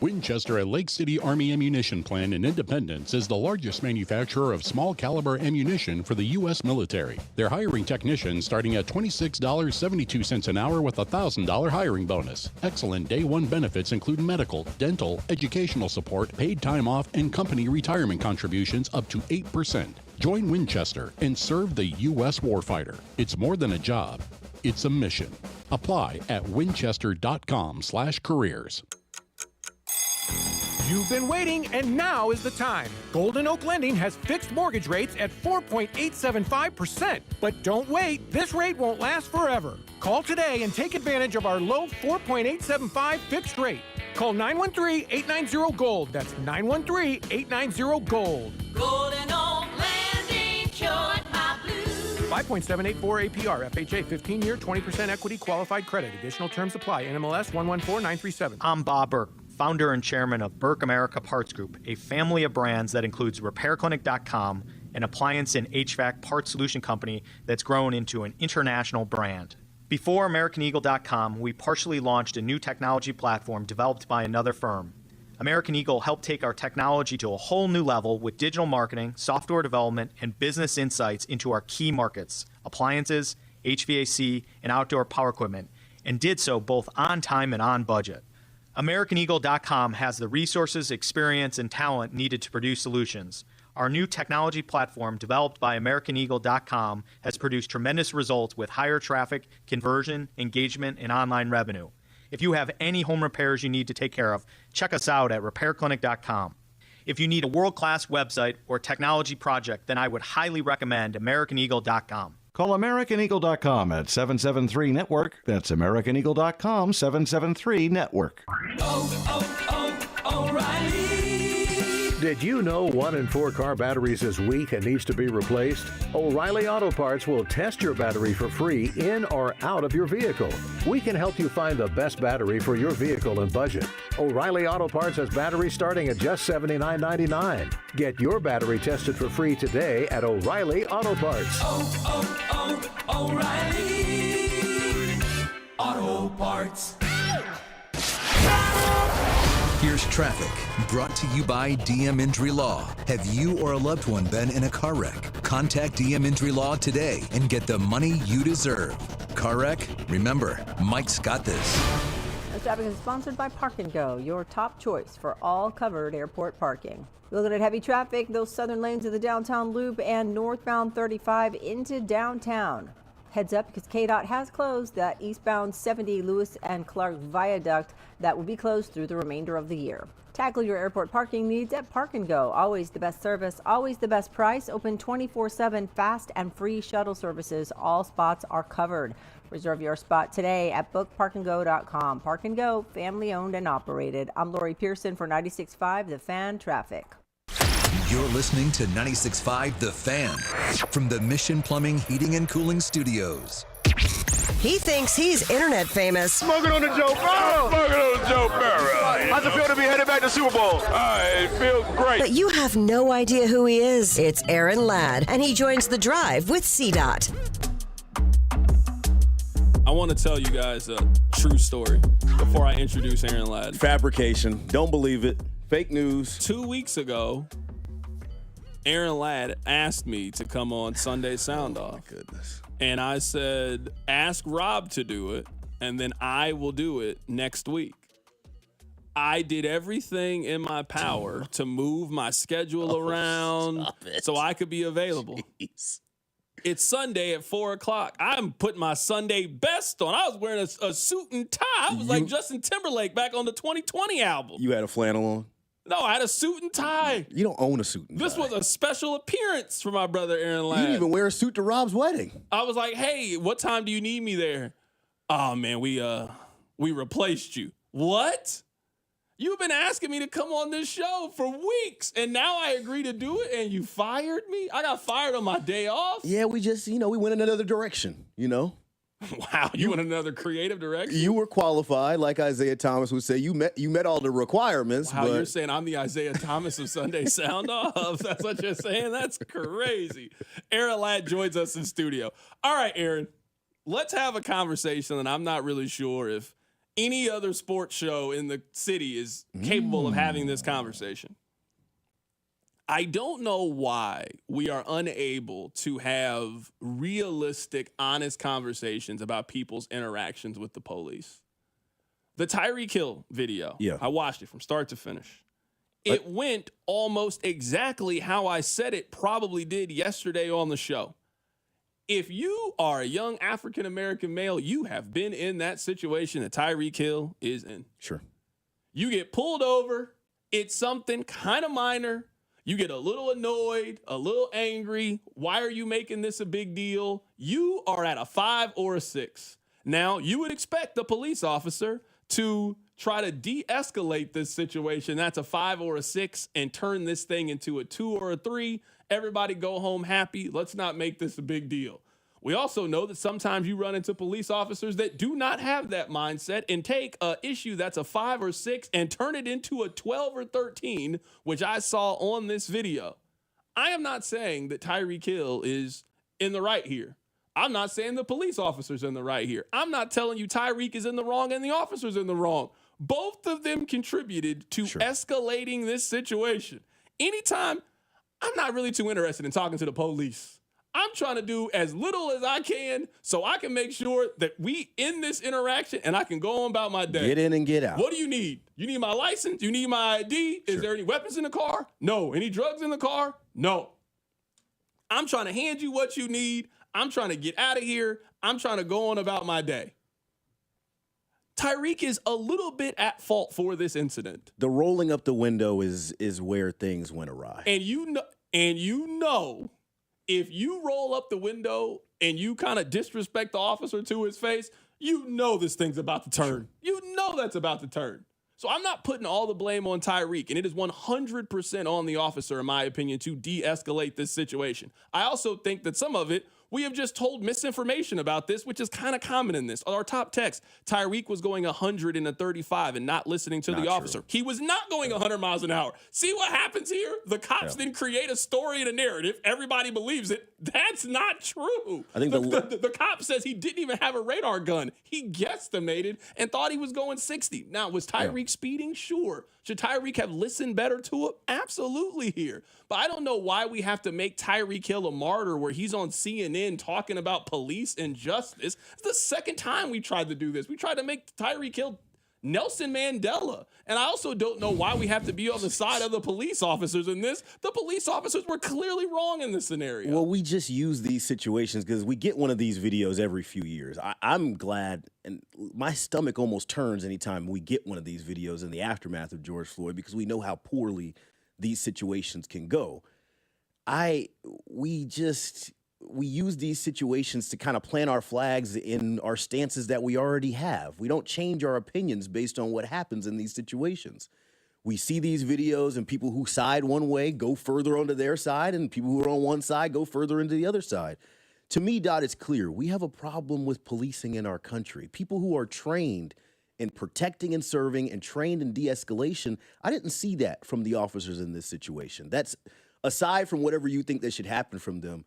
Speaker 22: Winchester at Lake City Army Ammunition Plant in Independence is the largest manufacturer of small caliber ammunition for the U.S. military. They're hiring technicians starting at $26.72 an hour with a $1,000 hiring bonus. Excellent day one benefits include medical, dental, educational support, paid time off, and company retirement contributions up to 8%. Join Winchester and serve the U.S. warfighter. It's more than a job, it's a mission. Apply at winchester.com/careers.
Speaker 4: You've been waiting, and now is the time. Golden Oak Lending has fixed mortgage rates at 4.875%. But don't wait, this rate won't last forever. Call today and take advantage of our low 4.875 fixed rate. Call 913-890-GOLD. That's 913-890-GOLD.
Speaker 15: Golden Oak Landing, join my blue.
Speaker 4: 5.784 APR, FHA, 15-year, 20% equity qualified credit. Additional terms apply. NMLS 114937.
Speaker 23: I'm Bob Burke, founder and chairman of Burke America Parts Group, a family of brands that includes RepairClinic.com, an appliance and HVAC parts solution company that's grown into an international brand. Before AmericanEagle.com, we partially launched a new technology platform developed by another firm. American Eagle helped take our technology to a whole new level with digital marketing, software development, and business insights into our key markets, appliances, HVAC, and outdoor power equipment, and did so both on time and on budget. AmericanEagle.com has the resources, experience, and talent needed to produce solutions. Our new technology platform, developed by AmericanEagle.com, has produced tremendous results with higher traffic, conversion, engagement, and online revenue. If you have any home repairs you need to take care of, check us out at RepairClinic.com. If you need a world-class website or technology project, then I would highly recommend AmericanEagle.com.
Speaker 24: Call AmericanEagle.com at 773-NETWORK. That's AmericanEagle.com, 773-NETWORK.
Speaker 15: O'Reilly.
Speaker 25: Did you know 1 in 4 car batteries is weak and needs to be replaced? O'Reilly Auto Parts will test your battery for free in or out of your vehicle. We can help you find the best battery for your vehicle and budget. O'Reilly Auto Parts has batteries starting at just $79.99. Get your battery tested for free today at O'Reilly Auto Parts.
Speaker 15: O'Reilly Auto Parts.
Speaker 3: Here's traffic, brought to you by DM Injury Law. Have you or a loved one been in a car wreck? Contact DM Injury Law today and get the money you deserve. Car wreck? Remember, Mike's got this.
Speaker 26: This traffic is sponsored by Park and Go, your top choice for all covered airport parking. Looking at heavy traffic, those southern lanes of the downtown loop and northbound 35 into downtown. Heads up because KDOT has closed that eastbound 70 Lewis and Clark viaduct that will be closed through the remainder of the year. Tackle your airport parking needs at Park and Go. Always the best service, always the best price. Open 24/7, fast and free shuttle services. All spots are covered. Reserve your spot today at bookparkandgo.com. Park and Go, family owned and operated. I'm Lori Pearson for 96.5 The Fan Traffic.
Speaker 3: You're listening to 96.5 The Fan from the Mission Plumbing, Heating, and Cooling Studios.
Speaker 28: He thinks he's internet famous.
Speaker 30: Smoking on the Joe Barrow. Smoking on the Joe Barrow. How's it feel to be headed back to Super Bowl? It feels great.
Speaker 28: But you have no idea who he is. It's Aaron Ladd, and he joins The Drive with CDOT.
Speaker 1: I want to tell you guys a true story before I introduce Aaron Ladd.
Speaker 31: Fabrication. Don't believe it. Fake news.
Speaker 1: 2 weeks ago, Aaron Ladd asked me to come on Sunday Sound Off.
Speaker 31: Oh, my goodness.
Speaker 1: And I said, ask Rob to do it, and then I will do it next week. I did everything in my power to move my schedule around so I could be available.
Speaker 31: Jeez.
Speaker 1: It's Sunday at 4 o'clock. I'm putting my Sunday best on. I was wearing a suit and tie. I was like Justin Timberlake back on the 2020 album.
Speaker 31: You had a flannel on?
Speaker 1: No, I had a suit and tie.
Speaker 31: You don't own a suit and tie.
Speaker 1: This was a special appearance for my brother Aaron Ladd.
Speaker 31: You didn't even wear a suit to Rob's wedding.
Speaker 1: I was like, hey, what time do you need me there? Oh, man, we replaced you. What? You've been asking me to come on this show for weeks, and now I agree to do it, and you fired me? I got fired on my day off?
Speaker 31: Yeah, we just, we went in another direction,
Speaker 1: Wow, you went in another creative direction?
Speaker 31: You were qualified, like Isaiah Thomas would say. You met all the requirements.
Speaker 1: Wow, you're saying I'm the Isaiah Thomas of Sunday Sound Off? That's what you're saying? That's crazy. Aaron Ladd joins us in studio. All right, Aaron, let's have a conversation, and I'm not really sure if any other sports show in the city is capable of having this conversation. I don't know why we are unable to have realistic, honest conversations about people's interactions with the police. The Tyreek Hill video, I watched it from start to finish. It went almost exactly how I said it probably did yesterday on the show. If you are a young African-American male, you have been in that situation that Tyreek Hill is in.
Speaker 31: Sure.
Speaker 1: You get pulled over. It's something kind of minor. You get a little annoyed, a little angry. Why are you making this a big deal? You are at a 5 or a 6. Now, you would expect the police officer to try to de-escalate this situation. That's a 5 or a 6 and turn this thing into a 2 or a 3. Everybody go home happy. Let's not make this a big deal. We also know that sometimes you run into police officers that do not have that mindset and take an issue that's a 5 or 6 and turn it into a 12 or 13, which I saw on this video. I am not saying that Tyreek Hill is in the right here. I'm not saying the police officer's in the right here. I'm not telling you Tyreek is in the wrong and the officer's in the wrong. Both of them contributed to escalating this situation. Anytime, I'm not really too interested in talking to the police. I'm trying to do as little as I can so I can make sure that we end this interaction and I can go on about my day.
Speaker 31: Get in and get out.
Speaker 1: What do you need? You need my license? You need my ID? Is there any weapons in the car? No. Any drugs in the car? No. I'm trying to hand you what you need. I'm trying to get out of here. I'm trying to go on about my day. Tyreek is a little bit at fault for this incident.
Speaker 31: The rolling up the window is where things went awry.
Speaker 1: And you know, if you roll up the window and you kind of disrespect the officer to his face, you know this thing's about to turn. You know that's about to turn. So I'm not putting all the blame on Tyreek, and it is 100% on the officer, in my opinion, to de-escalate this situation. I also think that some of it, we have just told misinformation about this, which is kind of common in this. Our top text, Tyreek was going 100 in a 35 and not listening to the officer. He was not going 100 miles an hour. See what happens here? The cops then create a story and a narrative. Everybody believes it. That's not true.
Speaker 31: I think
Speaker 1: the cop says he didn't even have a radar gun. He guesstimated and thought he was going 60. Now, was Tyreek speeding? Sure. Should Tyreek have listened better to him? Absolutely here. But I don't know why we have to make Tyreek Hill a martyr where he's on CNN talking about police and justice. It's the second time we tried to do this. We tried to make Tyreek Hill Nelson Mandela. And I also don't know why we have to be on the side of the police officers in this. The police officers were clearly wrong in this scenario.
Speaker 31: Well, we just use these situations because we get one of these videos every few years. I'm glad, and my stomach almost turns anytime we get one of these videos in the aftermath of George Floyd because we know how poorly these situations can go. We use these situations to kind of plant our flags in our stances that we already have. We don't change our opinions based on what happens in these situations. We see these videos and people who side one way go further onto their side and people who are on one side go further into the other side. To me, Dot, it's clear. We have a problem with policing in our country. People who are trained in protecting and serving and trained in de-escalation, I didn't see that from the officers in this situation. That's aside from whatever you think that should happen from them.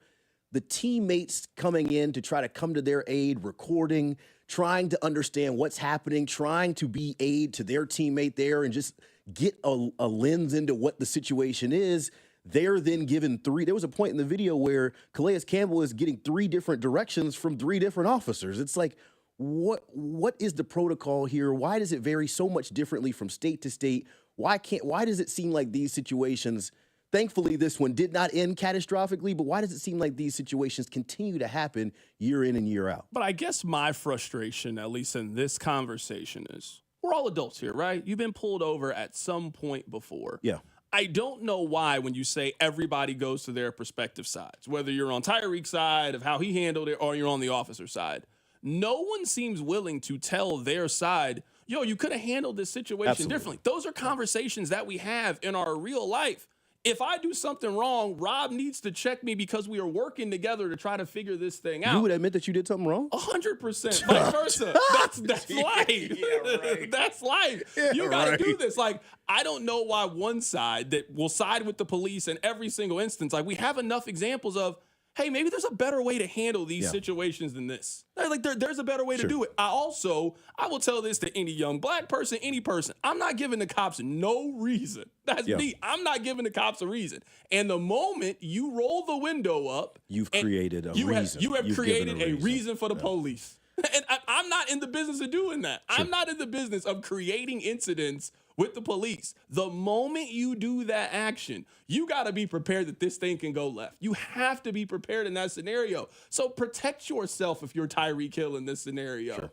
Speaker 31: The teammates coming in to try to come to their aid, recording, trying to understand what's happening, trying to be aid to their teammate there and just get a lens into what the situation is. They're then given three. There was a point in the video where Calais Campbell is getting 3 different directions from 3 different officers. It's like, what is the protocol here? Why does it vary so much differently from state to state? Why does it seem like these situations, thankfully this one did not end catastrophically, but why does it seem like these situations continue to happen year in and year out?
Speaker 1: But I guess my frustration, at least in this conversation, is we're all adults here, right? You've been pulled over at some point before.
Speaker 31: Yeah.
Speaker 1: I don't know why when you say everybody goes to their respective sides, whether you're on Tyreek's side of how he handled it or you're on the officer side. No one seems willing to tell their side yo, you could have handled this situation differently. Those are conversations that we have in our real life. If I do something wrong, Rob needs to check me because we are working together to try to figure this thing out.
Speaker 31: You would admit that you did something wrong?
Speaker 1: 100%. Vice versa. That's life. Yeah, right. That's life. Yeah, you got to do this. Like, I don't know why one side that will side with the police in every single instance, like we have enough examples of, hey, maybe there's a better way to handle these situations than this. Like there's a better way to do it. I will tell this to any young black person, any person. I'm not giving the cops no reason. That's me. I'm not giving the cops a reason. And the moment you roll the window up,
Speaker 31: you've created a reason.
Speaker 1: You have created a reason for the police. And I'm not in the business of doing that. I'm not in the business of creating incidents with the police. The moment you do that action, you got to be prepared that this thing can go left. You have to be prepared in that scenario. So protect yourself if you're Tyreek Hill in this scenario.
Speaker 31: Sure.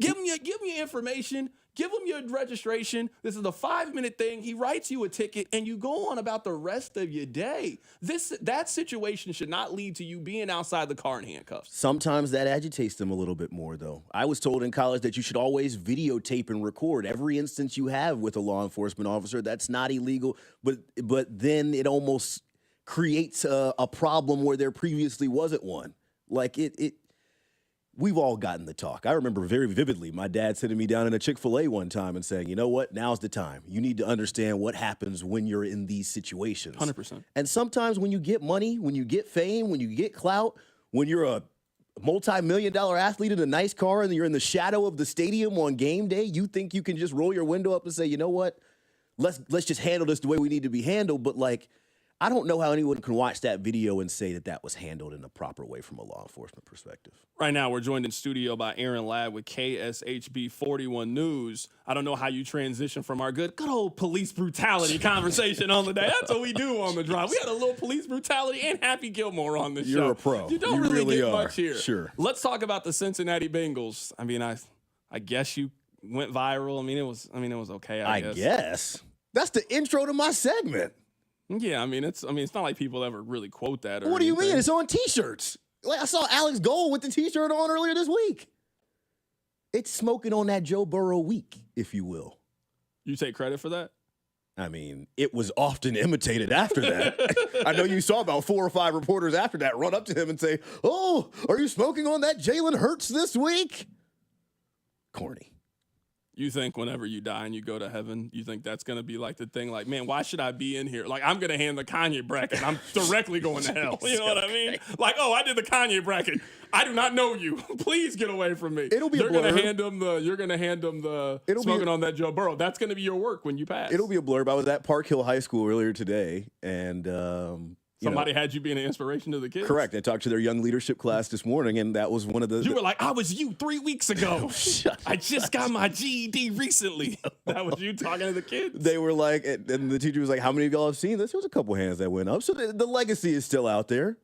Speaker 1: Give him your information. Give him your registration. This is a 5-minute thing. He writes you a ticket, and you go on about the rest of your day. That situation should not lead to you being outside the car in handcuffs.
Speaker 31: Sometimes that agitates them a little bit more, though. I was told in college that you should always videotape and record every instance you have with a law enforcement officer. That's not illegal, but then it almost creates a problem where there previously wasn't one. Like we've all gotten the talk. I remember very vividly my dad sitting me down in a Chick-fil-A one time and saying, you know what, now's the time. You need to understand what happens when you're in these situations.
Speaker 1: 100%.
Speaker 31: And sometimes when you get money, when you get fame, when you get clout, when you're a multi-million-dollar athlete in a nice car and you're in the shadow of the stadium on game day, you think you can just roll your window up and say, you know what, let's just handle this the way we need to be handled. But like, I don't know how anyone can watch that video and say that was handled in the proper way from a law enforcement perspective.
Speaker 1: Right now, we're joined in studio by Aaron Ladd with KSHB 41 News. I don't know how you transition from our good old police brutality conversation on the day. That's what we do on the drive. We had a little police brutality and Happy Gilmore on the show.
Speaker 31: You're a pro.
Speaker 1: You don't really get much here.
Speaker 31: Sure.
Speaker 1: Let's talk about the Cincinnati Bengals. I mean, I guess you went viral. I mean, it was okay. I guess.
Speaker 31: That's the intro to my segment.
Speaker 1: Yeah, it's not like people ever really quote that.
Speaker 31: What do you mean? It's on T-shirts. Like I saw Alex Gold with the T-shirt on earlier this week. It's smoking on that Joe Burrow week, if you will.
Speaker 1: You take credit for that?
Speaker 31: I mean, it was often imitated after that. I know you saw about 4 or 5 reporters after that run up to him and say, "Oh, are you smoking on that Jalen Hurts this week?" Corny.
Speaker 1: You think whenever you die and you go to heaven, you think that's going to be like the thing, like, man, why should I be in here? Like, I'm going to hand the Kanye bracket. I'm directly going to hell. You know what I mean? Like, oh, I did the Kanye bracket. I do not know you. Please get away from me.
Speaker 31: It'll be
Speaker 1: You're
Speaker 31: a blurb.
Speaker 1: You're going to hand him the smoking on that Joe Burrow. That's going to be your work when you pass.
Speaker 31: It'll be a blurb. I was at Park Hill High School earlier today, and
Speaker 1: somebody had you being an inspiration to the kids?
Speaker 31: Correct. I talked to their young leadership class this morning, and that was one of the...
Speaker 1: You were like, I was you 3 weeks ago. I just got my GED recently. That was you talking to the kids?
Speaker 31: They were like, and the teacher was like, how many of y'all have seen this? There was a couple hands that went up. So the legacy is still out there.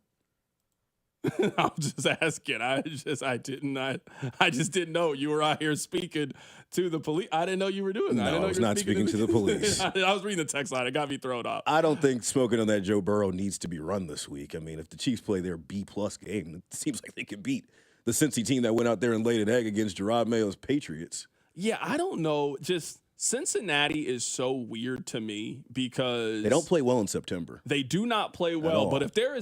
Speaker 1: I'm just asking. I just didn't know you were out here speaking to the police. I didn't know you were doing that.
Speaker 31: No, I was not speaking to the police.
Speaker 1: I was reading the text line. It got me thrown off.
Speaker 31: I don't think smoking on that Joe Burrow needs to be run this week. I mean, if the Chiefs play their B+ game, it seems like they could beat the Cincy team that went out there and laid an egg against Gerard Mayo's Patriots.
Speaker 1: Yeah, I don't know. Just Cincinnati is so weird to me because
Speaker 31: they don't play well in September.
Speaker 1: They do not play well. But if there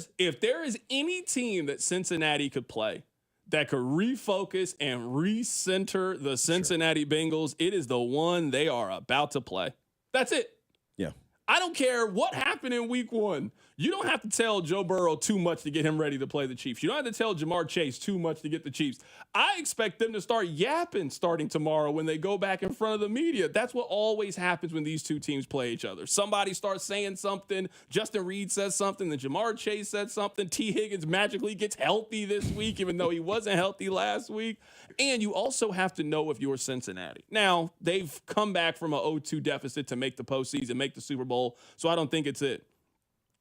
Speaker 1: is any team that Cincinnati could play that could refocus and recenter the Cincinnati Bengals, it is the one they are about to play. That's it.
Speaker 31: Yeah.
Speaker 1: I don't care what happened in week 1. You don't have to tell Joe Burrow too much to get him ready to play the Chiefs. You don't have to tell Jamar Chase too much to get the Chiefs. I expect them to start yapping starting tomorrow when they go back in front of the media. That's what always happens when these two teams play each other. Somebody starts saying something. Justin Reed says something. Then Jamar Chase said something. T. Higgins magically gets healthy this week, even though he wasn't healthy last week. And you also have to know if you're Cincinnati. Now, they've come back from an 0-2 deficit to make the postseason, make the Super Bowl, so I don't think it's it.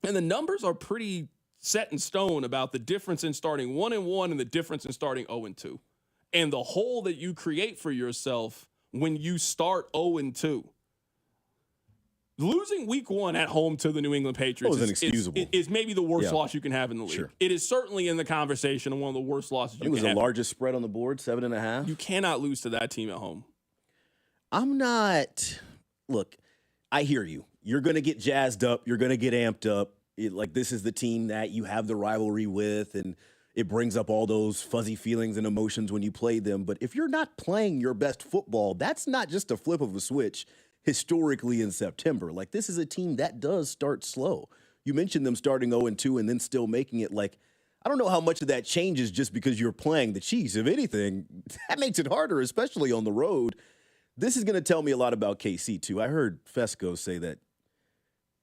Speaker 1: And the numbers are pretty set in stone about the difference in starting 1-1 and the difference in starting 0-2. And the hole that you create for yourself when you start 0-2. Losing week 1 at home to the New England Patriots is maybe the worst loss you can have in the league.
Speaker 31: Sure.
Speaker 1: It is certainly in the conversation of one of the worst losses you can have.
Speaker 31: It was the largest spread on the board, 7.5.
Speaker 1: You cannot lose to that team at home.
Speaker 31: I'm not. Look, I hear you. You're going to get jazzed up. You're going to get amped up. Like, this is the team that you have the rivalry with, and it brings up all those fuzzy feelings and emotions when you play them. But if you're not playing your best football, that's not just a flip of a switch historically in September. Like, this is a team that does start slow. You mentioned them starting 0-2 and then still making it. Like, I don't know how much of that changes just because you're playing the Chiefs. If anything, that makes it harder, especially on the road. This is going to tell me a lot about KC, too. I heard Fesco say that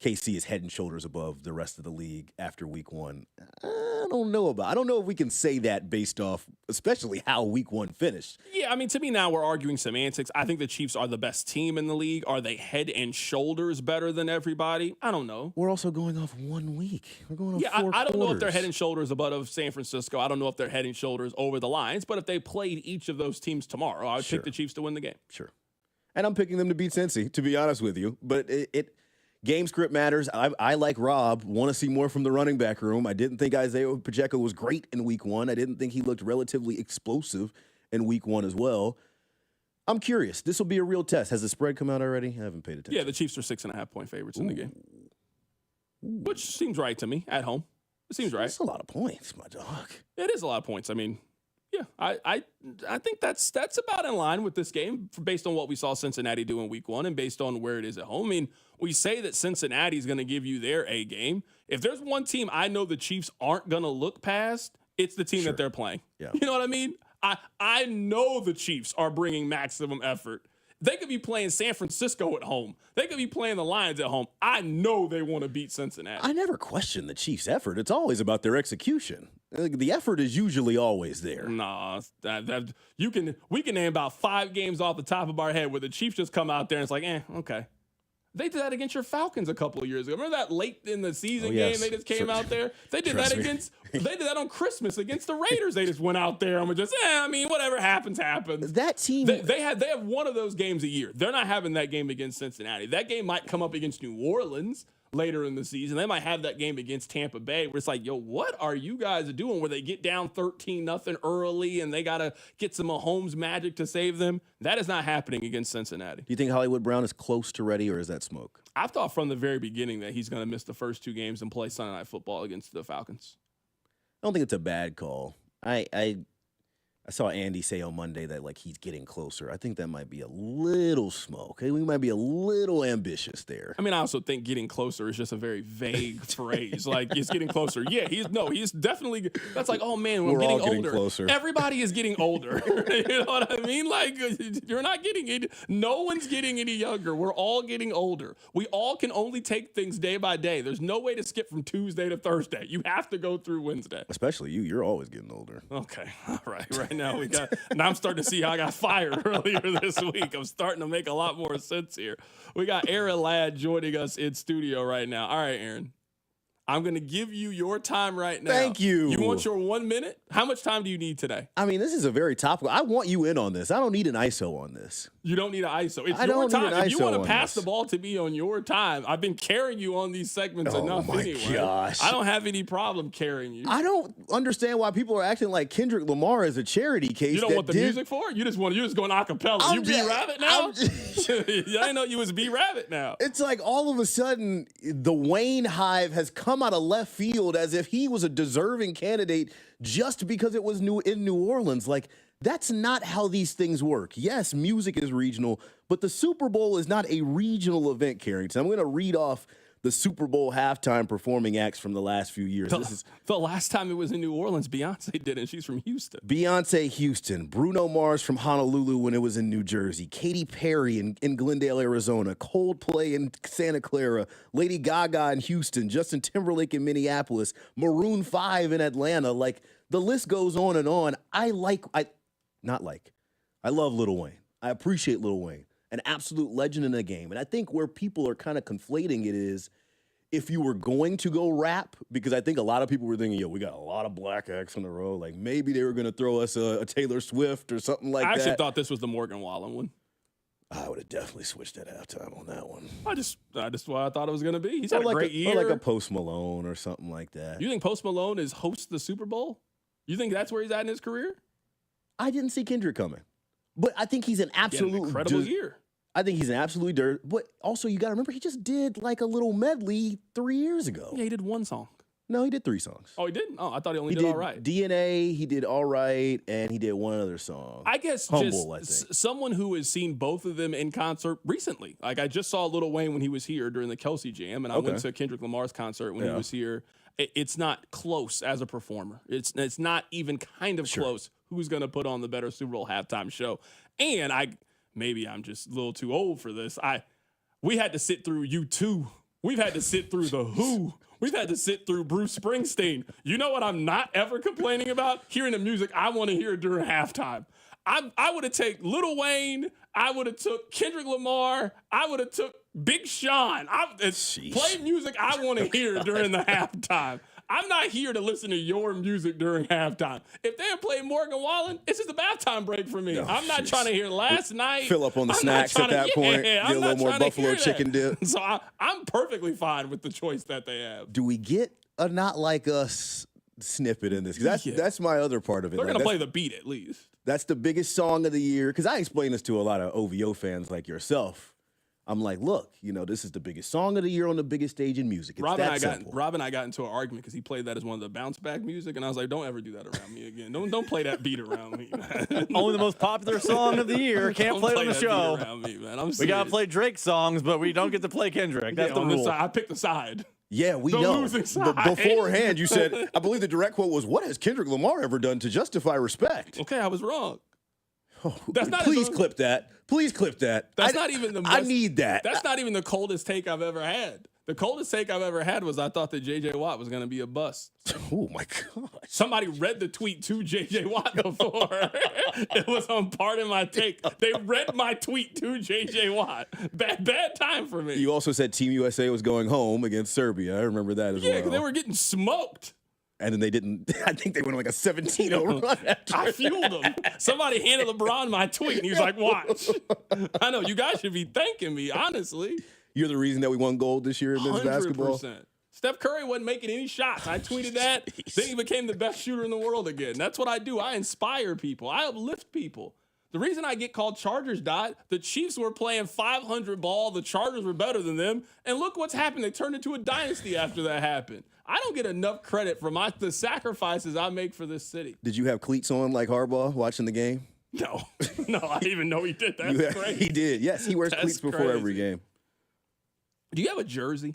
Speaker 31: KC is head and shoulders above the rest of the league after week 1. I don't know if we can say that based off, especially how week 1 finished.
Speaker 1: Yeah, I mean, to me now we're arguing semantics. I think the Chiefs are the best team in the league. Are they head and shoulders better than everybody? I don't know.
Speaker 31: We're also going off 1 week. We're going off 4
Speaker 1: I don't know if
Speaker 31: quarters.
Speaker 1: they're head and shoulders above San Francisco. I don't know if they're head and shoulders over the Lions. But if they played each of those teams tomorrow, I would pick the Chiefs to win the game.
Speaker 31: Sure. And I'm picking them to beat Cincy, to be honest with you. But game script matters. I like Rob, want to see more from the running back room. I didn't think Isaiah Pacheco was great in week 1. I didn't think he looked relatively explosive in week 1 as well. I'm curious. This will be a real test. Has the spread come out already? I haven't paid attention.
Speaker 1: Yeah, the Chiefs are 6.5-point favorites in the game. Which seems right to me at home. It seems right.
Speaker 31: That's a lot of points, my dog.
Speaker 1: It is a lot of points. I mean, yeah, I think that's about in line with this game based on what we saw Cincinnati do in week 1 and based on where it is at home. I mean, we say that Cincinnati is going to give you their A game. If there's one team I know the Chiefs aren't going to look past, it's the team that they're playing.
Speaker 31: Yeah.
Speaker 1: You know what I mean? I know the Chiefs are bringing maximum effort. They could be playing San Francisco at home. They could be playing the Lions at home. I know they want to beat Cincinnati.
Speaker 31: I never question the Chiefs' effort. It's always about their execution. The effort is usually always there.
Speaker 1: Nah, we can name about 5 games off the top of our head where the Chiefs just come out there and it's like, okay. They did that against your Falcons a couple of years ago. Remember that late in the season game they just came out there? They did that they did that on Christmas against the Raiders. They just went out there and were just, I mean, whatever happens, happens.
Speaker 31: That team
Speaker 1: they have one of those games a year. They're not having that game against Cincinnati. That game might come up against New Orleans later in the season. They might have that game against Tampa Bay where it's like, yo, what are you guys doing? Where they get down 13-0 early and they got to get some Mahomes magic to save them. That is not happening against Cincinnati.
Speaker 31: Do you think Hollywood Brown is close to ready, or is that smoke?
Speaker 1: I've thought from the very beginning that he's going to miss the first 2 games and play Sunday Night Football against the Falcons.
Speaker 31: I don't think it's a bad call. I saw Andy say on Monday that, like, he's getting closer. I think that might be a little smoke. We might be a little ambitious there.
Speaker 1: I mean, I also think getting closer is just a very vague phrase. Like, it's getting closer. Yeah, he's definitely – that's like, oh, man, we're getting older.
Speaker 31: Closer.
Speaker 1: Everybody is getting older. You know what I mean? Like, you're not getting any – no one's getting any younger. We're all getting older. We all can only take things day by day. There's no way to skip from Tuesday to Thursday. You have to go through Wednesday.
Speaker 31: Especially you. You're always getting older.
Speaker 1: Okay. All right. Now I'm starting to see how I got fired earlier this week. I'm starting to make a lot more sense here. We got Aaron Ladd joining us in studio right now. All right, Aaron. I'm going to give you your time right now.
Speaker 31: Thank you.
Speaker 1: You want your 1 minute? How much time do you need today?
Speaker 31: I mean, this is a very topical. I want you in on this. I don't need an ISO on this.
Speaker 1: You don't need an ISO. It's
Speaker 31: I
Speaker 1: your
Speaker 31: don't
Speaker 1: time.
Speaker 31: Need an
Speaker 1: if you
Speaker 31: ISO
Speaker 1: want to
Speaker 31: on
Speaker 1: pass
Speaker 31: this.
Speaker 1: the ball to me on your time, I've been carrying you on these segments enough anyway.
Speaker 31: Gosh.
Speaker 1: I don't have any problem carrying you.
Speaker 31: I don't understand why people are acting like Kendrick Lamar is a charity case.
Speaker 1: You don't want the music for it? You're just going a cappella. You B-Rabbit now? I didn't know you was B-Rabbit now.
Speaker 31: It's like all of a sudden the Wayne Hive has come out of left field as if he was a deserving candidate just because it was in New Orleans. Like, that's not how these things work. Yes, music is regional, but the Super Bowl is not a regional event, Carrington. I'm going to read off the Super Bowl halftime performing acts from the last few years.
Speaker 1: The last time it was in New Orleans, Beyonce did it. She's from Houston.
Speaker 31: Beyonce, Houston. Bruno Mars from Honolulu when it was in New Jersey. Katy Perry in Glendale, Arizona. Coldplay in Santa Clara. Lady Gaga in Houston. Justin Timberlake in Minneapolis. Maroon 5 in Atlanta. Like, the list goes on and on. I love Lil Wayne. I appreciate Lil Wayne. An absolute legend in the game. And I think where people are kind of conflating it is if you were going to go rap, because I think a lot of people were thinking, we got a lot of black acts in a row. Like, maybe they were going to throw us a Taylor Swift or something like that.
Speaker 1: I actually thought this was the Morgan Wallen one.
Speaker 31: I would have definitely switched at halftime on that one.
Speaker 1: I just what I thought it was going to be. He's had a great year.
Speaker 31: Or like a Post Malone or something like that.
Speaker 1: You think Post Malone is host the Super Bowl? You think that's where he's at in his career?
Speaker 31: I didn't see Kendrick coming. But I think he's an absolute
Speaker 1: incredible year.
Speaker 31: I think he's an absolute dirt. But also, you got to remember, he just did like a little medley 3 years ago.
Speaker 1: Yeah, he did one song.
Speaker 31: No, he did 3 songs.
Speaker 1: Oh, he didn't? Oh, I thought he only did All Right.
Speaker 31: DNA, he did All Right, and he did one other song.
Speaker 1: I guess
Speaker 31: Humble,
Speaker 1: just someone who has seen both of them in concert recently. Like, I just saw Lil Wayne when he was here during the Kelsey Jam, and I went to Kendrick Lamar's concert when he was here. It's not close as a performer. It's not even kind of close who's going to put on the better Super Bowl halftime show. And maybe I'm just a little too old for this. We had to sit through U2. We've had to sit through The Who. We've had to sit through Bruce Springsteen. You know what I'm not ever complaining about? Hearing the music I want to hear during halftime. I would have taken Lil Wayne. I would have took Kendrick Lamar. I would have took Big Sean. Play music I want to hear during the halftime. I'm not here to listen to your music during halftime. If they had played Morgan Wallen, it's just a halftime break for me. I'm not trying to hear Last Night.
Speaker 31: Fill up on the snacks at that point. Get a little more buffalo chicken dip.
Speaker 1: So I'm perfectly fine with the choice that they have.
Speaker 31: Do we get a Not Like Us snippet in this? That's my other part of it.
Speaker 1: They're going to play the beat at least.
Speaker 31: That's the biggest song of the year. Because I explained this to a lot of OVO fans like yourself. I'm like, look, this is the biggest song of the year on the biggest stage in music. It's
Speaker 1: Rob and I got into an argument because he played that as one of the bounce back music, and I was like, don't ever do that around me again. Don't play that beat around me, man.
Speaker 2: Only the most popular song of the year. Can't play it on the show.
Speaker 1: Around me, man.
Speaker 2: We got to play Drake songs, but we don't get to play Kendrick. That's the rule.
Speaker 1: I picked the side.
Speaker 31: Yeah, we know. Losing side. Beforehand, you said, I believe the direct quote was, what has Kendrick Lamar ever done to justify respect?
Speaker 1: Okay, I was wrong.
Speaker 31: Please clip that. Please clip that.
Speaker 1: That's not even the most,
Speaker 31: I need that.
Speaker 1: That's not even the coldest take I've ever had. The coldest take I've ever had was I thought that JJ Watt was going to be a bust.
Speaker 31: Oh, my God.
Speaker 1: Somebody read the tweet to JJ Watt before. It was on part of my take. They read my tweet to JJ Watt. Bad time for me.
Speaker 31: You also said Team USA was going home against Serbia. I remember that as well.
Speaker 1: Yeah, because they were getting smoked.
Speaker 31: And then they didn't. I think they went on like a 17-0 run after
Speaker 1: I fueled them. Somebody handed LeBron my tweet, and he was like, watch. I know. You guys should be thanking me, honestly.
Speaker 31: You're the reason that we won gold this year in men's basketball?
Speaker 1: 100%. Steph Curry wasn't making any shots. I tweeted that. Then he became the best shooter in the world again. That's what I do. I inspire people. I uplift people. The reason I get called Chargers dot, the Chiefs were playing 500 ball. The Chargers were better than them. And look what's happened. They turned into a dynasty after that happened. I don't get enough credit for the sacrifices I make for this city.
Speaker 31: Did you have cleats on like Harbaugh watching the game?
Speaker 1: No. No, I didn't even know he did. That's crazy.
Speaker 31: He did. Yes, he wears cleats before every game.
Speaker 1: Do you have a jersey?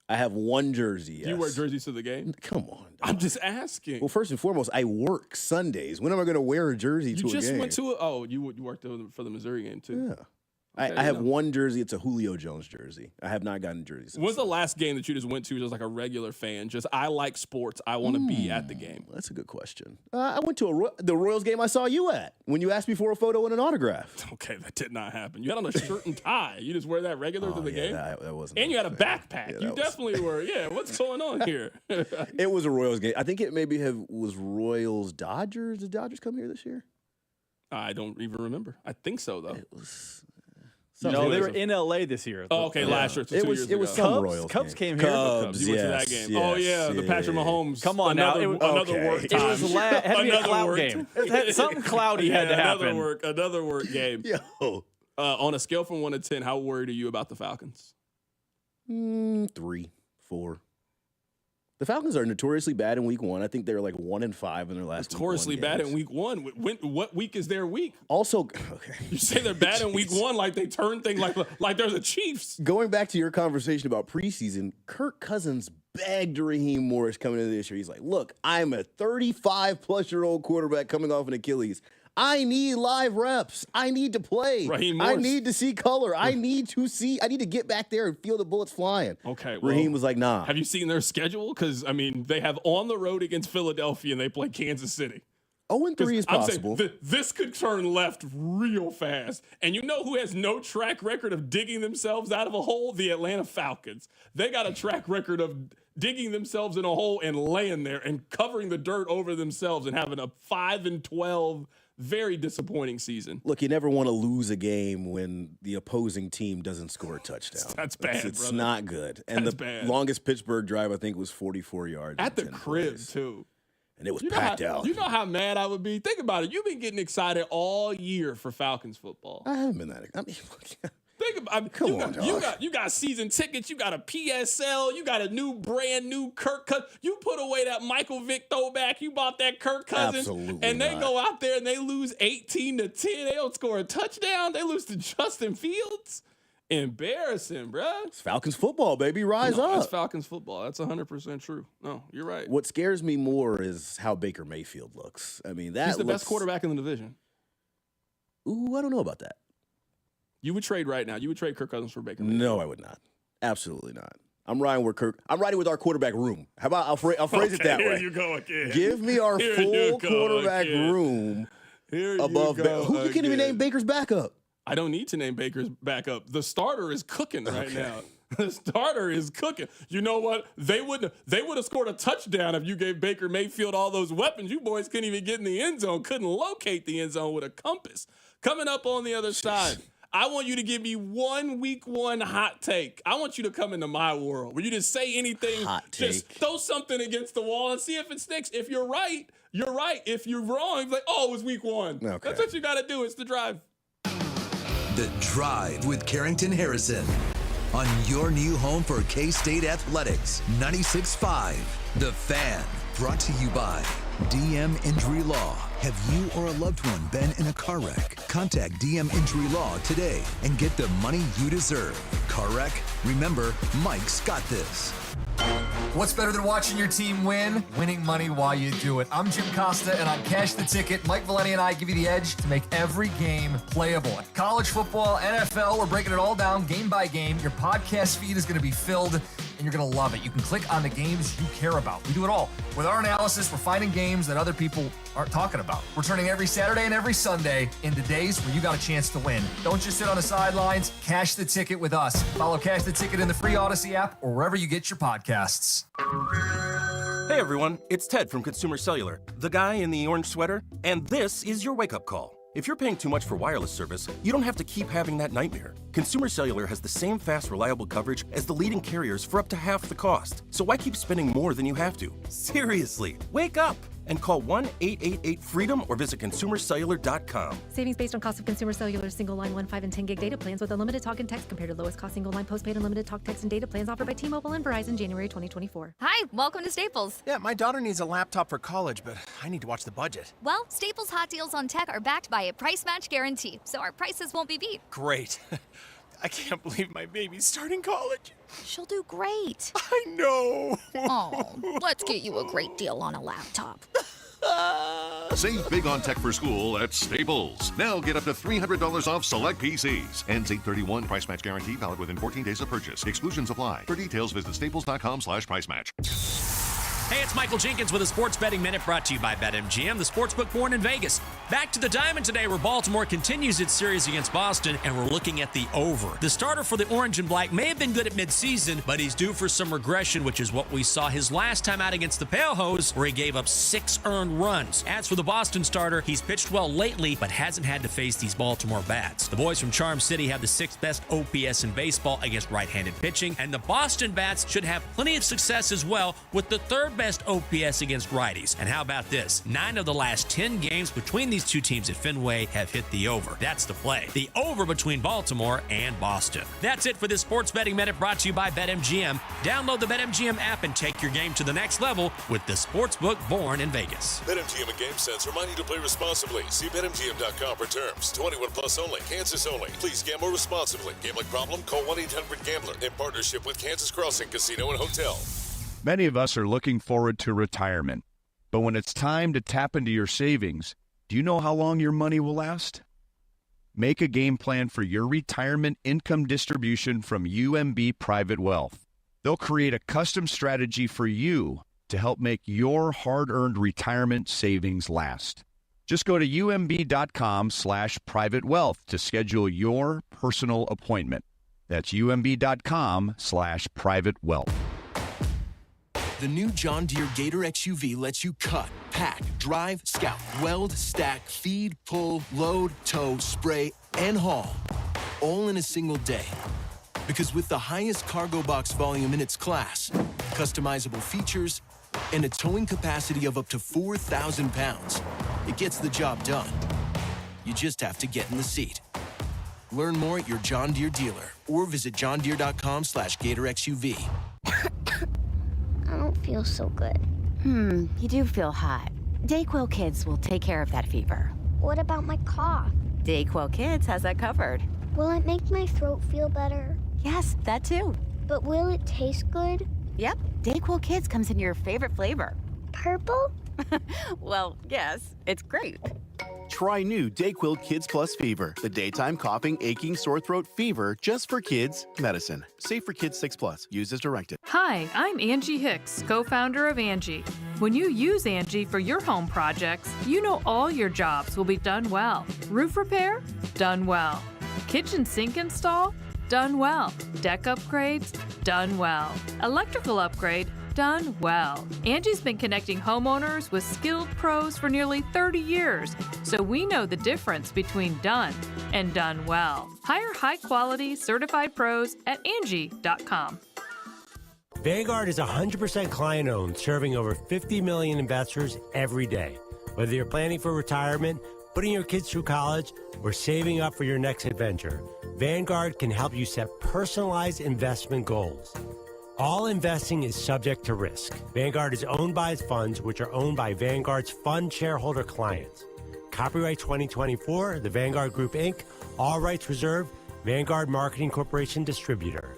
Speaker 31: I have one jersey, yes.
Speaker 1: Do you wear jerseys to the game?
Speaker 31: Come on, dog.
Speaker 1: I'm just asking.
Speaker 31: Well, first and foremost, I work Sundays. When am I going to wear a jersey to a game?
Speaker 1: You just went to you worked for the Missouri game, too.
Speaker 31: Yeah. Okay, I have one jersey. It's a Julio Jones jersry. I have not gotten jerseys.
Speaker 1: When's the last game that you just went to as like a regular fan? Just, I like sports. I want to be at the game.
Speaker 31: That's a good question. I went to the Royals game I saw you at when you asked me for a photo and an autograph.
Speaker 1: Okay, that did not happen. You had on a shirt and tie. You just wear that regular to the game?
Speaker 31: That wasn't.
Speaker 1: And you had a backpack. Yeah, you definitely were. Yeah, what's going on here?
Speaker 31: It was a Royals game. I think it maybe was Royals-Dodgers. Did Dodgers come here this year?
Speaker 1: I don't even remember. I think so, though.
Speaker 31: It was...
Speaker 2: No, they were in LA this year.
Speaker 1: Oh, okay, last year. So
Speaker 31: it was some Royals.
Speaker 2: Cubs came here.
Speaker 31: Cubs,
Speaker 1: you went to that game. Oh yeah, the Patrick Mahomes.
Speaker 2: Come on
Speaker 1: another
Speaker 2: now.
Speaker 1: Work time.
Speaker 2: It was had to be a cloud game. Something cloudy had to happen.
Speaker 1: Another work game.
Speaker 31: Yo.
Speaker 1: On a scale from 1 to 10, how worried are you about the Falcons?
Speaker 31: 3, 4. The Falcons are notoriously bad in week 1. I think they're like 1-5 in their last.
Speaker 1: Notoriously bad in week 1. What week is their week?
Speaker 31: Also, okay.
Speaker 1: You say they're bad in week 1, like they turn things like they're the Chiefs.
Speaker 31: Going back to your conversation about preseason, Kirk Cousins begged Raheem Morris coming into this year. He's like, "Look, I'm a 35-plus-year-old quarterback coming off an Achilles. I need live reps. I need to play. I need to see color. I need to get back there and feel the bullets flying."
Speaker 1: Okay. Well,
Speaker 31: Raheem was like, nah.
Speaker 1: Have you seen their schedule? Because, they have on the road against Philadelphia and they play Kansas City.
Speaker 31: 0-3 is possible.
Speaker 1: This could turn left real fast. And you know who has no track record of digging themselves out of a hole? The Atlanta Falcons. They got a track record of digging themselves in a hole and laying there and covering the dirt over themselves and having a 5-12 very disappointing season.
Speaker 31: Look, you never want to lose a game when the opposing team doesn't score a touchdown.
Speaker 1: That's bad,
Speaker 31: It's not good. And
Speaker 1: That's
Speaker 31: the
Speaker 1: bad.
Speaker 31: longest Pittsburgh drive, I think, was 44 yards.
Speaker 1: At the crib, too.
Speaker 31: And it was packed out.
Speaker 1: You know how mad I would be? Think about it. You've been getting excited all year for Falcons football.
Speaker 31: I haven't been that excited. I mean,
Speaker 1: think about it.
Speaker 31: Come on,
Speaker 1: you got season tickets. You got a PSL. You got a brand new Kirk Cousins. You put away that Michael Vick throwback. You bought that Kirk Cousins.
Speaker 31: Absolutely
Speaker 1: and they
Speaker 31: not.
Speaker 1: go out there and they lose 18-10. They don't score a touchdown. They lose to Justin Fields. Embarrassing, bruh.
Speaker 31: It's Falcons football, baby. Rise up.
Speaker 1: That's Falcons football. That's 100% true. No, you're right.
Speaker 31: What scares me more is how Baker Mayfield looks. I mean,
Speaker 1: He's the best quarterback in the division.
Speaker 31: Ooh, I don't know about that.
Speaker 1: You would trade right now. You would trade Kirk Cousins for Baker Mayfield.
Speaker 31: No, I would not. Absolutely not. I'm riding with our quarterback room. How about I'll phrase it that way.
Speaker 1: Here you go again.
Speaker 31: Give me our full quarterback room above Baker. Who can even name Baker's backup?
Speaker 1: I don't need to name Baker's backup. The starter is cooking right now. The starter is cooking. You know what? They would have scored a touchdown if you gave Baker Mayfield all those weapons. You boys couldn't even get in the end zone, couldn't locate the end zone with a compass. Coming up on the other side, I want you to give me one week one hot take. I want you to come into my world where you just say anything, just throw something against the wall and see if it sticks. If you're right, you're right. If you're wrong, it's like, oh, it was week one.
Speaker 31: Okay.
Speaker 1: That's what you got to do. It's the drive.
Speaker 3: The Drive with Carrington Harrison on your new home for K-State Athletics, 96.5. The Fan, brought to you by DM Injury Law. Have you or a loved one been in a car wreck? Contact DM Injury Law today and get the money you deserve. Car wreck? Remember, Mike's got this.
Speaker 6: What's better than watching your team win? Winning money while you do it. I'm Jim Costa, and on Cash the Ticket, Mike Valeni and I give you the edge to make every game playable. College football, NFL, we're breaking it all down game by game. Your podcast feed is going to be filled, and you're going to love it. You can click on the games you care about. We do it all. With our analysis, we're finding games that other people aren't talking about. We're turning every Saturday and every Sunday into days where you got a chance to win. Don't just sit on the sidelines. Cash the Ticket with us. Follow Cash the Ticket in the free Odyssey app or wherever you get your podcasts.
Speaker 7: Hey everyone, it's Ted from Consumer Cellular, the guy in the orange sweater, and this is your wake-up call. If you're paying too much for wireless service, you don't have to keep having that nightmare. Consumer Cellular has the same fast, reliable coverage as the leading carriers for up to half the cost. So why keep spending more than you have to? Seriously, wake up and call 1-888-FREEDOM or visit consumercellular.com.
Speaker 8: Savings based on cost of Consumer Cellular single line 1, 5, and 10 gig data plans with unlimited talk and text compared to lowest cost single line postpaid unlimited talk, text, and data plans offered by T-Mobile and Verizon January 2024.
Speaker 9: Hi, welcome to Staples.
Speaker 10: Yeah, my daughter needs a laptop for college, but I need to watch the budget.
Speaker 9: Well, Staples hot deals on tech are backed by a price match guarantee, so our prices won't be beat.
Speaker 10: Great. I can't believe my baby's starting college.
Speaker 9: She'll do great.
Speaker 10: I know.
Speaker 9: Oh, let's get you a great deal on a laptop.
Speaker 11: Save big on tech for school at Staples. Now get up to $300 off select PCs. Ends 8/31. Price match guarantee valid within 14 days of purchase. Exclusions apply. For details, visit staples.com/price match.
Speaker 12: Hey, it's Michael Jenkins with a Sports Betting Minute brought to you by BetMGM, the sportsbook born in Vegas. Back to the diamond today where Baltimore continues its series against Boston, and we're looking at the over. The starter for the Orange and Black may have been good at midseason, but he's due for some regression, which is what we saw his last time out against the Pale Hose, where he gave up 6 earned runs. As for the Boston starter, he's pitched well lately, but hasn't had to face these Baltimore bats. The boys from Charm City have the 6th best OPS in baseball against right-handed pitching, and the Boston bats should have plenty of success as well with the 3rd best OPS against righties. And how about this? 9 of the last 10 games between these two teams at Fenway have hit the over. That's the play. The over between Baltimore and Boston. That's it for this Sports Betting Minute brought to you by BetMGM. Download the BetMGM app and take your game to the next level with the sportsbook born in Vegas.
Speaker 16: BetMGM and GameSense remind you to play responsibly. See BetMGM.com for terms. 21 plus only. Kansas only. Please gamble responsibly. Gambling problem? Call 1-800-GAMBLER. In partnership with Kansas Crossing Casino and Hotel.
Speaker 17: Many of us are looking forward to retirement, but when it's time to tap into your savings, do you know how long your money will last? Make a game plan for your retirement income distribution from UMB Private Wealth. They'll create a custom strategy for you to help make your hard-earned retirement savings last. Just go to umb.com/privatewealth to schedule your personal appointment. That's umb.com/privatewealth.
Speaker 18: The new John Deere Gator XUV lets you cut, pack, drive, scout, weld, stack, feed, pull, load, tow, spray, and haul, all in a single day. Because with the highest cargo box volume in its class, customizable features, and a towing capacity of up to 4,000 pounds. It gets the job done. You just have to get in the seat. Learn more at your John Deere dealer or visit johndeere.com/GatorXUV.
Speaker 4: I don't feel so good.
Speaker 5: You do feel hot. DayQuil Kids will take care of that fever.
Speaker 4: What about my cough?
Speaker 5: DayQuil Kids has that covered.
Speaker 4: Will it make my throat feel better?
Speaker 5: Yes, that too.
Speaker 4: But will it taste good?
Speaker 5: Yep, DayQuil Kids comes in your favorite flavor.
Speaker 4: Purple?
Speaker 5: Well, yes, it's great.
Speaker 13: Try new DayQuil Kids Plus Fever, the daytime coughing, aching, sore throat fever just for kids medicine. Safe for kids 6+. Use as directed.
Speaker 14: Hi, I'm Angie Hicks, co-founder of Angie. When you use Angie for your home projects, you know all your jobs will be done well. Roof repair? Done well. Kitchen sink install? Done well. Deck upgrades? Done well. Electrical upgrade? Done well. Angie's been connecting homeowners with skilled pros for nearly 30 years, so we know the difference between done and done well. Hire high-quality, certified pros at Angie.com.
Speaker 19: Vanguard is 100% client-owned, serving over 50 million investors every day. Whether you're planning for retirement, putting your kids through college, or saving up for your next adventure, Vanguard can help you set personalized investment goals. All investing is subject to risk. Vanguard is owned by its funds, which are owned by Vanguard's fund shareholder clients. Copyright 2024, The Vanguard Group, Inc., all rights reserved, Vanguard Marketing Corporation Distributor.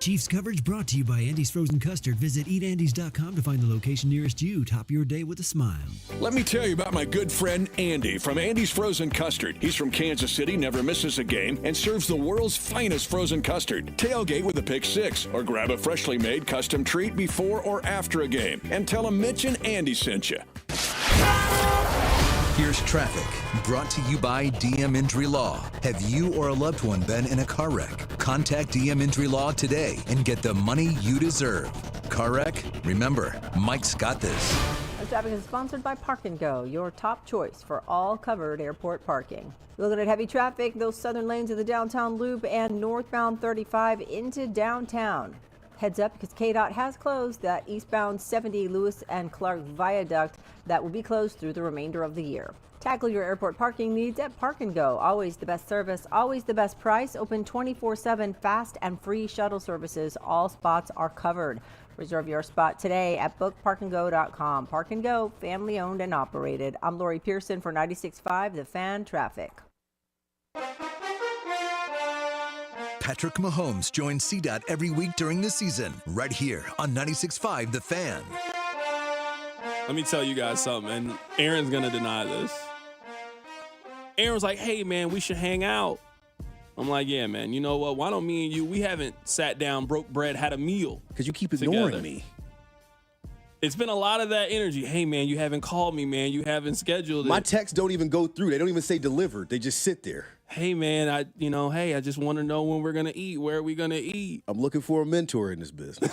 Speaker 20: Chiefs coverage brought to you by Andy's Frozen Custard. Visit eatandys.com to find the location nearest you. Top your day with a smile.
Speaker 21: Let me tell you about my good friend Andy from Andy's Frozen Custard. He's from Kansas City, never misses a game, and serves the world's finest frozen custard. Tailgate with a pick six, or grab a freshly made custom treat before or after a game. And tell him Mitch and Andy sent you.
Speaker 3: Here's traffic, brought to you by DM Injury Law. Have you or a loved one been in a car wreck? Contact DM Injury Law today and get the money you deserve. Car wreck? Remember, Mike's got this.
Speaker 26: Our traffic is sponsored by Park & Go, your top choice for all covered airport parking. Looking at heavy traffic, those southern lanes of the downtown loop and northbound 35 into downtown. Heads up because KDOT has closed that eastbound 70 Lewis and Clark viaduct that will be closed through the remainder of the year. Tackle your airport parking needs at Park & Go. Always the best service, always the best price. Open 24/7, fast and free shuttle services. All spots are covered. Reserve your spot today at bookparkandgo.com. Park & Go, family owned and operated. I'm Lori Pearson for 96.5 The Fan Traffic.
Speaker 3: Patrick Mahomes joins CDOT every week during the season, right here on 96.5 The Fan.
Speaker 1: Let me tell you guys something, and Aaron's going to deny this. Aaron was like, hey, man, we should hang out. I'm like, yeah, man, you know what? Why don't me and you, we haven't sat down, broke bread, had a meal.
Speaker 31: Because you keep ignoring
Speaker 1: together.
Speaker 31: me.
Speaker 1: It's been a lot of that energy. Hey, man, you haven't called me, man. You haven't scheduled it.
Speaker 31: My texts don't even go through. They don't even say delivered. They just sit there.
Speaker 1: Hey, man, I just want to know when we're going to eat. Where are we going to eat?
Speaker 31: I'm looking for a mentor in this business.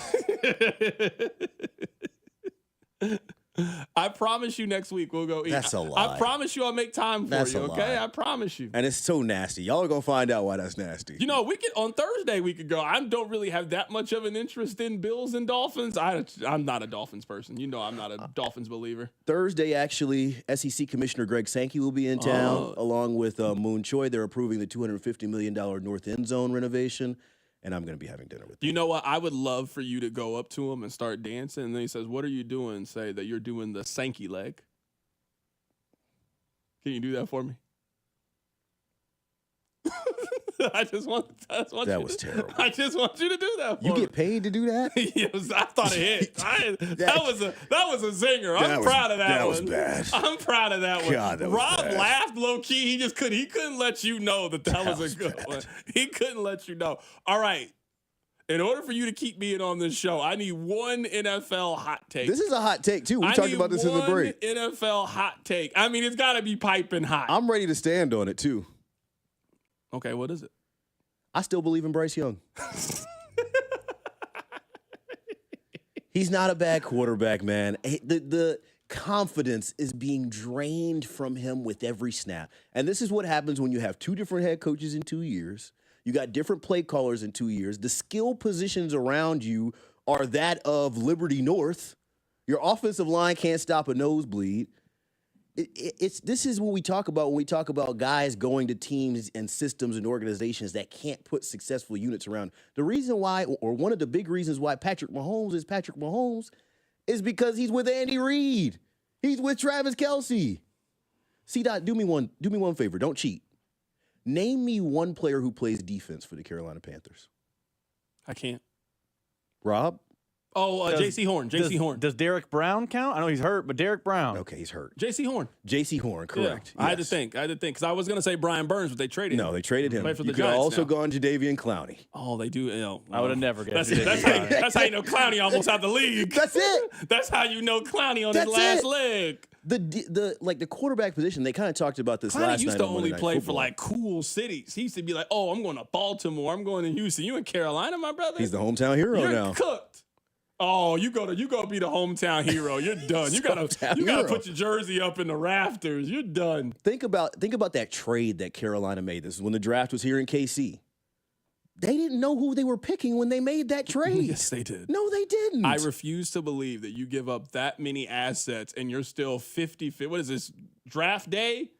Speaker 1: I promise you next week we'll go eat.
Speaker 31: That's a lie.
Speaker 1: I promise you I'll make time for you, okay? I promise you.
Speaker 31: And it's so nasty. Y'all are going to find out why that's nasty.
Speaker 1: You know, on Thursday we could go. I don't really have that much of an interest in Bills and Dolphins. I'm not a Dolphins person. You know I'm not a Dolphins believer.
Speaker 31: Thursday, actually, SEC Commissioner Greg Sankey will be in town along with Moon Choi. They're approving the $250 million North End Zone renovation. And I'm going to be having dinner with them.
Speaker 1: You know what? I would love for you to go up to him and start dancing. And then he says, what are you doing? Say that you're doing the Sankey leg. Can you do that for me? I just want
Speaker 31: that was terrible.
Speaker 1: I just want you to do that for
Speaker 31: me. You
Speaker 1: get
Speaker 31: get paid to do that?
Speaker 1: Yes, I thought it hit. That was a zinger. I'm proud of that one.
Speaker 31: That was bad.
Speaker 1: I'm proud of that one.
Speaker 31: God, that was
Speaker 1: Rob
Speaker 31: bad.
Speaker 1: laughed low key. He couldn't let you know that was a good one. He couldn't let you know. All right. In order for you to keep being on this show, I need one NFL hot take.
Speaker 31: This is a hot take, too. We talked about this in the break.
Speaker 1: NFL hot take. I mean, it's got to be piping hot.
Speaker 31: I'm ready to stand on it, too.
Speaker 1: Okay, what is it?
Speaker 31: I still believe in Bryce Young. He's not a bad quarterback, man. The confidence is being drained from him with every snap. And this is what happens when you have two different head coaches in 2 years. You got different play callers in 2 years. The skill positions around you are that of Liberty North. Your offensive line can't stop a nosebleed. This is what we talk about when we talk about guys going to teams and systems and organizations that can't put successful units around. The reason why, or one of the big reasons why Patrick Mahomes is because he's with Andy Reid. He's with Travis Kelce. C-Dot, do me one favor. Don't cheat. Name me one player who plays defense for the Carolina Panthers.
Speaker 1: I can't.
Speaker 31: Rob?
Speaker 1: Oh, J.C. Horn. J.C. Horn.
Speaker 2: Does Derek Brown count? I know he's hurt, but Derek Brown.
Speaker 31: Okay, he's hurt.
Speaker 1: J.C. Horn.
Speaker 31: J.C. Horn, correct.
Speaker 1: Yeah. I had to think because I was going to say Brian Burns, but they traded him.
Speaker 31: No, they traded him.
Speaker 1: Play for the
Speaker 31: you could
Speaker 1: Giants
Speaker 31: also
Speaker 1: now.
Speaker 31: go on Jadeveon Clowney.
Speaker 1: Oh, they do.
Speaker 2: I would have never guessed.
Speaker 1: That's how you know Clowney almost out the league.
Speaker 31: That's it.
Speaker 1: That's how you know Clowney on his last leg.
Speaker 31: The quarterback position, they kind of talked about this
Speaker 1: Clowney
Speaker 31: last night.
Speaker 1: used to
Speaker 31: on
Speaker 1: only
Speaker 31: Monday Night
Speaker 1: play for
Speaker 31: Football.
Speaker 1: like cool cities. He used to be like, "Oh, I'm going to Baltimore. I'm going to Houston. You in Carolina, my brother?"
Speaker 31: He's the hometown hero
Speaker 1: You're
Speaker 31: now.
Speaker 1: cooked. Oh, you go be the hometown hero. You're done. You gotta put your jersey up in the rafters. You're done.
Speaker 31: Think about that trade that Carolina made. This is when the draft was here in KC. They didn't know who they were picking when they made that trade.
Speaker 1: Yes, they did.
Speaker 31: No, they didn't.
Speaker 1: I refuse to believe that you give up that many assets and you're still 50-50. What is this, draft day?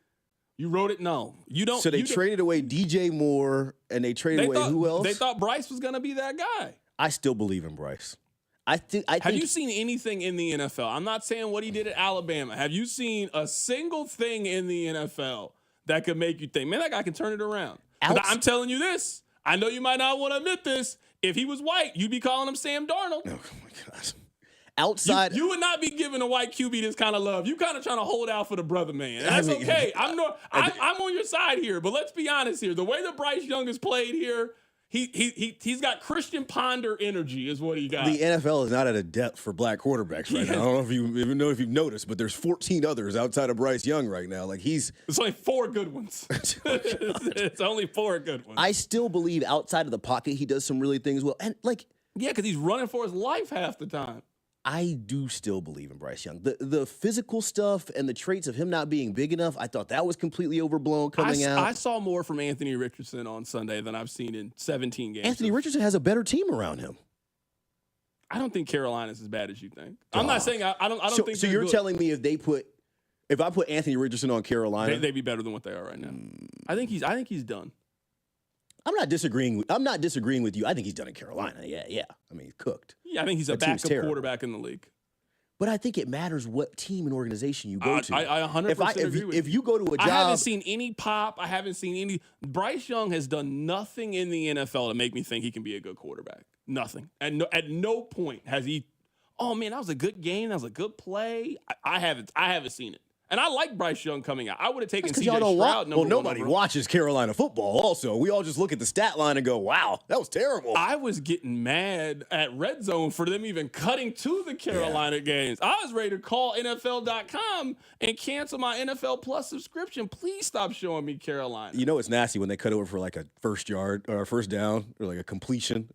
Speaker 1: You wrote it? No. You don't.
Speaker 31: So they traded away DJ Moore and they traded away who else?
Speaker 1: They thought Bryce was going to be that guy.
Speaker 31: I still believe in Bryce. I think.
Speaker 1: Have you seen anything in the NFL? I'm not saying what he did at Alabama. Have you seen a single thing in the NFL that could make you think, man, that guy can turn it around? I'm telling you this. I know you might not want to admit this. If he was white, you'd be calling him Sam Darnold.
Speaker 31: Oh, my gosh. Outside.
Speaker 1: You would not be giving a white QB this kind of love. You kind of trying to hold out for the brother man. And that's okay. I'm on your side here, but let's be honest here. The way that Bryce Young has played here, he's got Christian Ponder energy is what he got.
Speaker 31: The NFL is not at a depth for black quarterbacks right now. I don't know if you've noticed, but there's 14 others outside of Bryce Young right now. Like it's
Speaker 1: only 4 good ones. It's only 4 good ones.
Speaker 31: I still believe outside of the pocket he does some really things well. And
Speaker 1: because he's running for his life half the time.
Speaker 31: I do still believe in Bryce Young. The physical stuff and the traits of him not being big enough, I thought that was completely overblown coming out.
Speaker 1: I saw more from Anthony Richardson on Sunday than I've seen in 17 games.
Speaker 31: Anthony Richardson has a better team around him.
Speaker 1: I don't think Carolina's as bad as you think. I'm not saying I don't think.
Speaker 31: So you're telling me if I put Anthony Richardson on Carolina,
Speaker 1: they'd be better than what they are right now. I think he's done.
Speaker 31: I'm not disagreeing with you. I think he's done in Carolina. Yeah. I mean, he's cooked.
Speaker 1: Yeah, I think he's a backup quarterback in the league.
Speaker 31: But I think it matters what team and organization you go to.
Speaker 1: I 100% agree with you.
Speaker 31: If you go to a job,
Speaker 1: I haven't seen any pop. I haven't seen any. Bryce Young has done nothing in the NFL to make me think he can be a good quarterback. Nothing. At no point has he. Oh man, that was a good game. That was a good play. I haven't seen it. And I like Bryce Young coming out. I would have taken C.J. Stroud.
Speaker 31: Nobody watches Carolina football. Also, we all just look at the stat line and go, "Wow, that was terrible."
Speaker 1: I was getting mad at Red Zone for them even cutting to the Carolina games. I was ready to call NFL.com and cancel my NFL Plus subscription. Please stop showing me Carolina.
Speaker 31: You know it's nasty when they cut over for like a first down, or like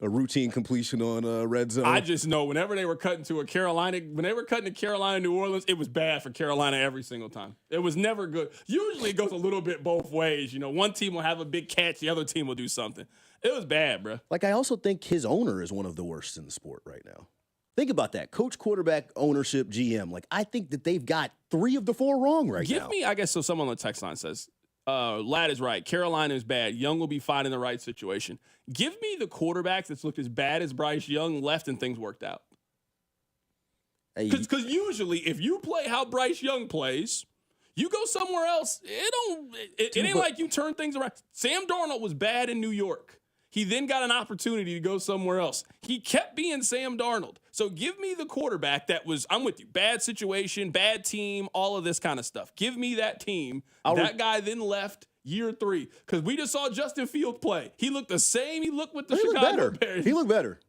Speaker 31: a routine completion on Red Zone.
Speaker 1: I just know whenever they were cutting to Carolina, New Orleans, it was bad for Carolina every single time. It was never good. Usually it goes a little bit both ways. You know, one team will have a big catch, the other team will do something. It was bad, bro.
Speaker 31: Like, I also think his owner is one of the worst in the sport right now. Think about that. Coach, quarterback, ownership, GM. Like, I think that they've got 3 of the 4 wrong right now.
Speaker 1: Give me, I guess, so someone on the text line says, Lad is right. Carolina is bad. Young will be fine in the right situation. Give me the quarterbacks that's looked as bad as Bryce Young left and things worked out. Because usually, if you play how Bryce Young plays, you go somewhere else. It ain't like you turn things around. Sam Darnold was bad in New York. He then got an opportunity to go somewhere else. He kept being Sam Darnold. So give me the quarterback that was, I'm with you, bad situation, bad team, all of this kind of stuff. Give me that team. That guy then left year 3. Because we just saw Justin Fields play. He looked the same. He looked with the Chicago Bears.
Speaker 31: He looked better.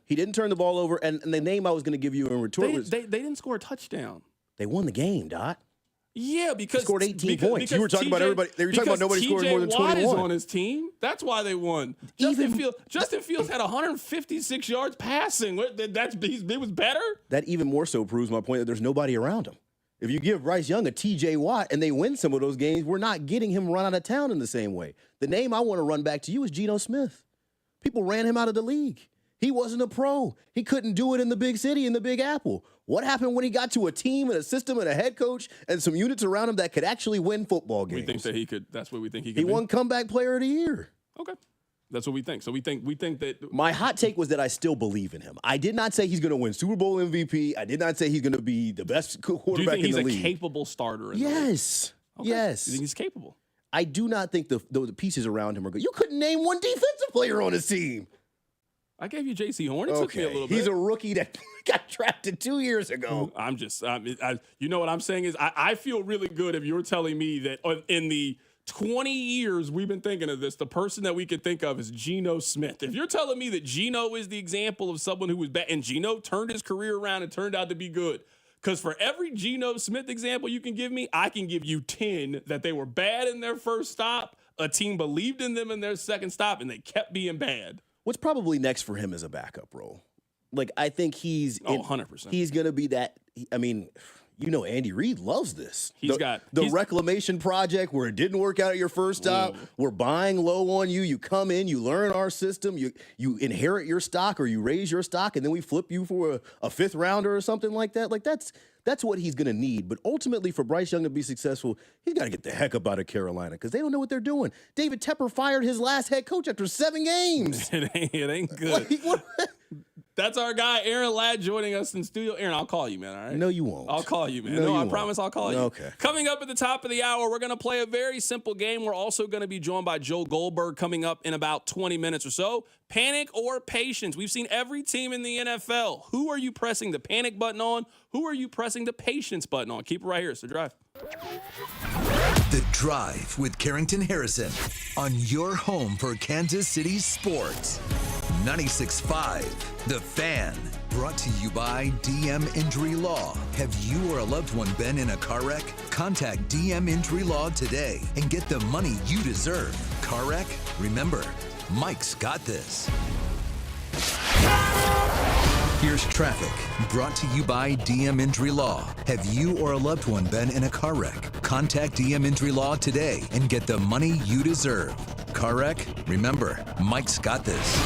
Speaker 31: He didn't turn the ball over. And the name I was going to give you in retort was...
Speaker 1: They didn't score a touchdown.
Speaker 31: They won the game, Dot.
Speaker 1: Yeah, because...
Speaker 31: They scored 18 points. You were talking about everybody... They were talking about nobody scoring more than 21.
Speaker 1: TJ Watt is on his team. That's why they won. Justin Fields had 156 yards passing. It was better?
Speaker 31: That even more so proves my point that there's nobody around him. If you give Bryce Young a TJ Watt and they win some of those games, we're not getting him run out of town in the same way. The name I want to run back to you is Geno Smith. People ran him out of the league. He wasn't a pro. He couldn't do it in the big city, in the Big Apple. What happened when he got to a team and a system and a head coach and some units around him that could actually win football games?
Speaker 1: We think that he could. That's what we think he could.
Speaker 31: He
Speaker 1: be.
Speaker 31: won comeback player of the year.
Speaker 1: Okay. That's what we think. So we think that.
Speaker 31: My hot take was that I still believe in him. I did not say he's going to win Super Bowl MVP. I did not say he's going to be the best quarterback in the league.
Speaker 1: Do you think he's a capable starter?
Speaker 31: Yes.
Speaker 1: Okay.
Speaker 31: Yes.
Speaker 1: You think he's capable?
Speaker 31: I do not think the pieces around him are good. You couldn't name one defensive player on his team.
Speaker 1: I gave you J.C. Horn. It took me a little bit.
Speaker 31: He's a rookie that got drafted 2 years ago.
Speaker 1: You know what I'm saying is I feel really good if you're telling me that in the 20 years we've been thinking of this, the person that we could think of is Geno Smith. If you're telling me that Geno is the example of someone who was bad, and Geno turned his career around and turned out to be good, because for every Geno Smith example you can give me, I can give you 10 that they were bad in their first stop, a team believed in them in their second stop, and they kept being bad.
Speaker 31: What's probably next for him is a backup role. Like, I think he's
Speaker 1: 100%.
Speaker 31: He's going to be that. I mean, Andy Reid loves this.
Speaker 1: He's
Speaker 31: the reclamation project where it didn't work out at your first stop. We're buying low on you. You come in, you learn our system, you inherit your stock or you raise your stock, and then we flip you for a fifth rounder or something like that. Like, that's what he's going to need. But ultimately, for Bryce Young to be successful, he's got to get the heck up out of Carolina because they don't know what they're doing. David Tepper fired his last head coach after 7 games.
Speaker 1: It ain't good. That's our guy, Aaron Ladd, joining us in studio. Aaron, I'll call you, man, all right?
Speaker 31: No, you won't.
Speaker 1: I'll call you, man.
Speaker 31: No,
Speaker 1: I
Speaker 31: won't.
Speaker 1: promise I'll call you.
Speaker 31: Okay.
Speaker 1: Coming up at the top of the hour, we're going to play a very simple game. We're also going to be joined by Joe Goldberg coming up in about 20 minutes or so. Panic or patience? We've seen every team in the NFL. Who are you pressing the panic button on? Who are you pressing the patience button on? Keep it right here. It's The Drive.
Speaker 3: The Drive with Carrington Harrison on your home for Kansas City sports. 96.5 The Fan. Brought to you by DM Injury Law. Have you or a loved one been in a car wreck? Contact DM Injury Law today and get the money you deserve. Car wreck? Remember, Mike's got this. Here's traffic, brought to you by DM Injury Law. Have you or a loved one been in a car wreck? Contact DM Injury Law today and get the money you deserve. Car wreck? Remember, Mike's got this.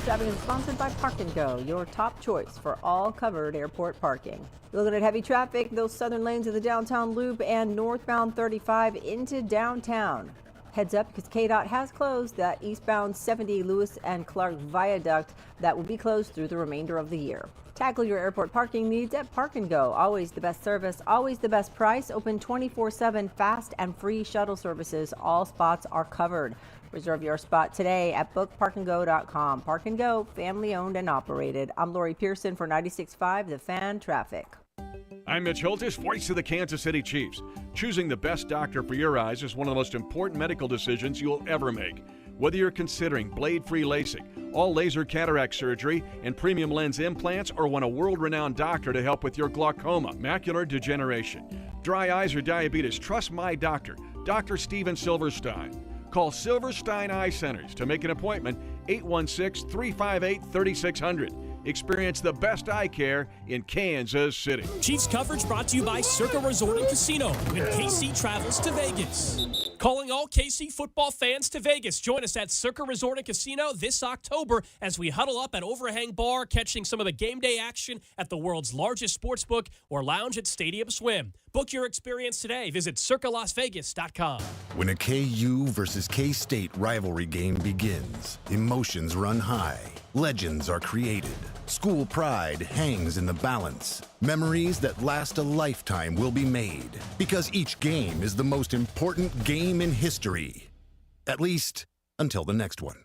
Speaker 26: Driving is sponsored by Park & Go, your top choice for all covered airport parking. You're looking at heavy traffic, those southern lanes of the downtown loop and northbound 35 into downtown. Heads up because KDOT has closed that eastbound 70 Lewis and Clark viaduct that will be closed through the remainder of the year. Tackle your airport parking needs at Park & Go. Always the best service, always the best price. Open 24/7, fast and free shuttle services. All spots are covered. Reserve your spot today at bookparkandgo.com. Park & Go, family owned and operated. I'm Lori Pearson for 96.5 The Fan Traffic.
Speaker 21: I'm Mitch Holtis, voice of the Kansas City Chiefs. Choosing the best doctor for your eyes is one of the most important medical decisions you'll ever make. Whether you're considering blade-free LASIK, all laser cataract surgery, and premium lens implants, or want a world-renowned doctor to help with your glaucoma, macular degeneration, dry eyes, or diabetes, trust my doctor, Dr. Steven Silverstein. Call Silverstein Eye Centers to make an appointment, 816-358-3600. Experience the best eye care in Kansas City.
Speaker 6: Chiefs coverage brought to you by Circa Resort and Casino when KC travels to Vegas. Calling all KC football fans to Vegas. Join us at Circa Resort and Casino this October as we huddle up at Overhang Bar, catching some of the game day action at the world's largest sportsbook or lounge at Stadium Swim. Book your experience today. Visit CircaLasVegas.com.
Speaker 7: When a KU versus K-State rivalry game begins, emotions run high, legends are created, school pride hangs in the balance. Memories that last a lifetime will be made, because each game is the most important game in history. At least, until the next one.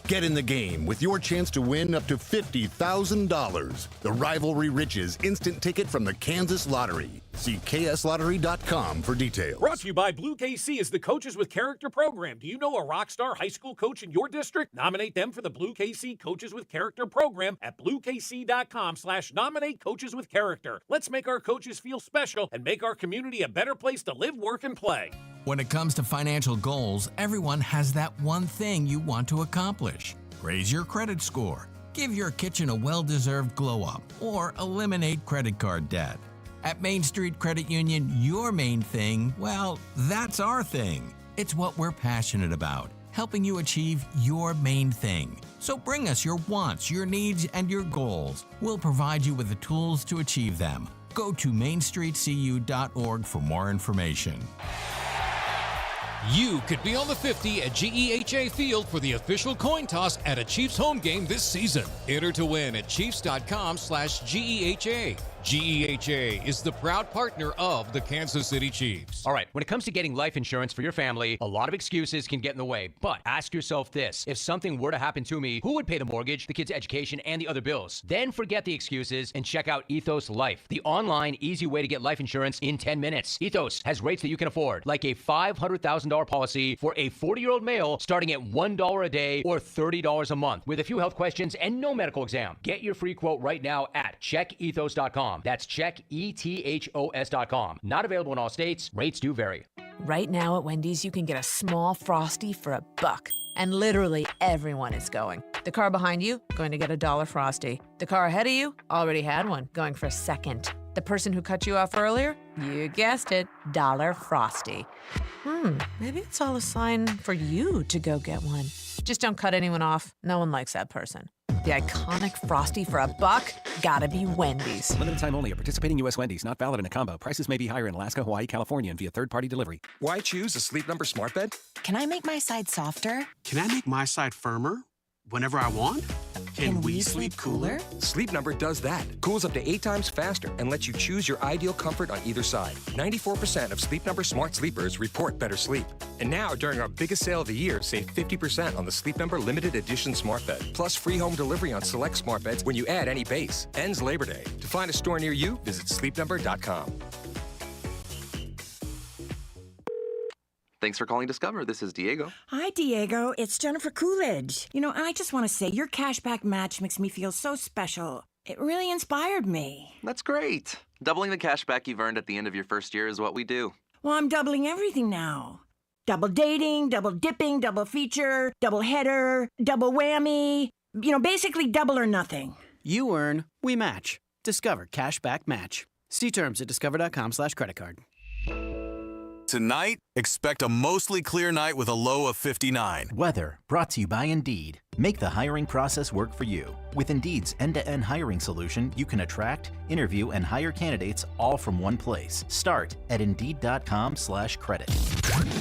Speaker 7: Get in the game with your chance to win up to $50,000. The Rivalry Riches instant ticket from the Kansas Lottery. See kslottery.com for details.
Speaker 15: Brought to you by Blue KC is the Coaches with Character program. Do you know a rock star high school coach in your district? Nominate them for the Blue KC Coaches with Character program at bluekc.com/nominate coaches with character. Let's make our coaches feel special and make our community a better place to live, work, and play.
Speaker 22: When it comes to financial goals, everyone has that one thing you want to accomplish. Raise your credit score, give your kitchen a well-deserved glow-up, or eliminate credit card debt. At Main Street Credit Union, your main thing, well, that's our thing. It's what we're passionate about, helping you achieve your main thing. So bring us your wants, your needs, and your goals. We'll provide you with the tools to achieve them. Go to mainstreetcu.org for more information.
Speaker 8: You could be on the 50 at GEHA Field for the official coin toss at a Chiefs home game this season. Enter to win at Chiefs.com/GEHA. GEHA is the proud partner of the Kansas City Chiefs.
Speaker 9: All right, when it comes to getting life insurance for your family, a lot of excuses can get in the way. But ask yourself this: if something were to happen to me, who would pay the mortgage, the kids' education, and the other bills? Then forget the excuses and check out Ethos Life, the online, easy way to get life insurance in 10 minutes. Ethos has rates that you can afford, like a $500,000 policy for a 40-year-old male starting at $1 a day or $30 a month, with a few health questions and no medical exam. Get your free quote right now at checkethos.com. That's checkethos.com. Not available in all states. Rates do vary.
Speaker 10: Right now at Wendy's, you can get a small Frosty for $1. And literally everyone is going. The car behind you, going to get a $1 Frosty. The car ahead of you, already had one, going for a second. The person who cut you off earlier, you guessed it, $1 Frosty. Maybe it's all a sign for you to go get one. Just don't cut anyone off. No one likes that person. The iconic Frosty for $1, gotta be Wendy's.
Speaker 11: Limited time only at participating U.S. Wendy's. Not valid in a combo. Prices may be higher in Alaska, Hawaii, California, and via third-party delivery.
Speaker 23: Why choose a Sleep Number smart bed?
Speaker 24: Can I make my side softer?
Speaker 23: Can I make my side firmer whenever I want?
Speaker 24: Can we sleep cooler?
Speaker 23: Sleep Number does that. Cools up to 8 times faster and lets you choose your ideal comfort on either side. 94% of Sleep Number smart sleepers report better sleep. And now, during our biggest sale of the year, save 50% on the Sleep Number limited edition smart bed. Plus free home delivery on select smart beds when you add any base. Ends Labor Day. To find a store near you, visit sleepnumber.com.
Speaker 25: Thanks for calling Discover. This is Diego.
Speaker 27: Hi, Diego. It's Jennifer Coolidge. You know, I just want to say your cashback match makes me feel so special. It really inspired me.
Speaker 25: That's great. Doubling the cashback you've earned at the end of your first year is what we do.
Speaker 27: Well, I'm doubling everything now. Double dating, double dipping, double feature, double header, double whammy. You know, basically double or nothing.
Speaker 31: You earn, we match. Discover Cashback Match. See terms at discover.com/creditcard.
Speaker 28: Tonight, expect a mostly clear night with a low of 59.
Speaker 29: Weather, brought to you by Indeed. Make the hiring process work for you. With Indeed's end-to-end hiring solution, you can attract, interview, and hire candidates all from one place. Start at Indeed.com/credit.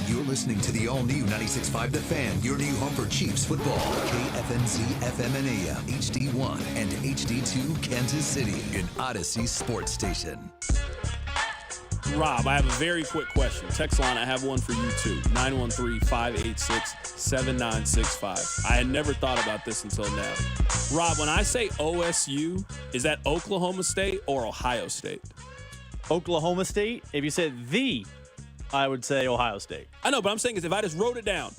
Speaker 3: You're listening to the all-new 96.5 The Fan, your new home for Chiefs football. KFNZ FM and AM, HD1 and HD2 Kansas City, an Odyssey sports station.
Speaker 1: Rob, I have a very quick question. Text line, I have one for you too. 913-586-7965. I had never thought about this until now. Rob, when I say OSU, is that Oklahoma State or Ohio State?
Speaker 2: Oklahoma State. If you said I would say Ohio State.
Speaker 1: I know, but I'm saying is if I just wrote it down,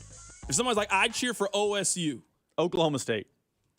Speaker 1: if someone's like, I cheer for OSU.
Speaker 2: Oklahoma State.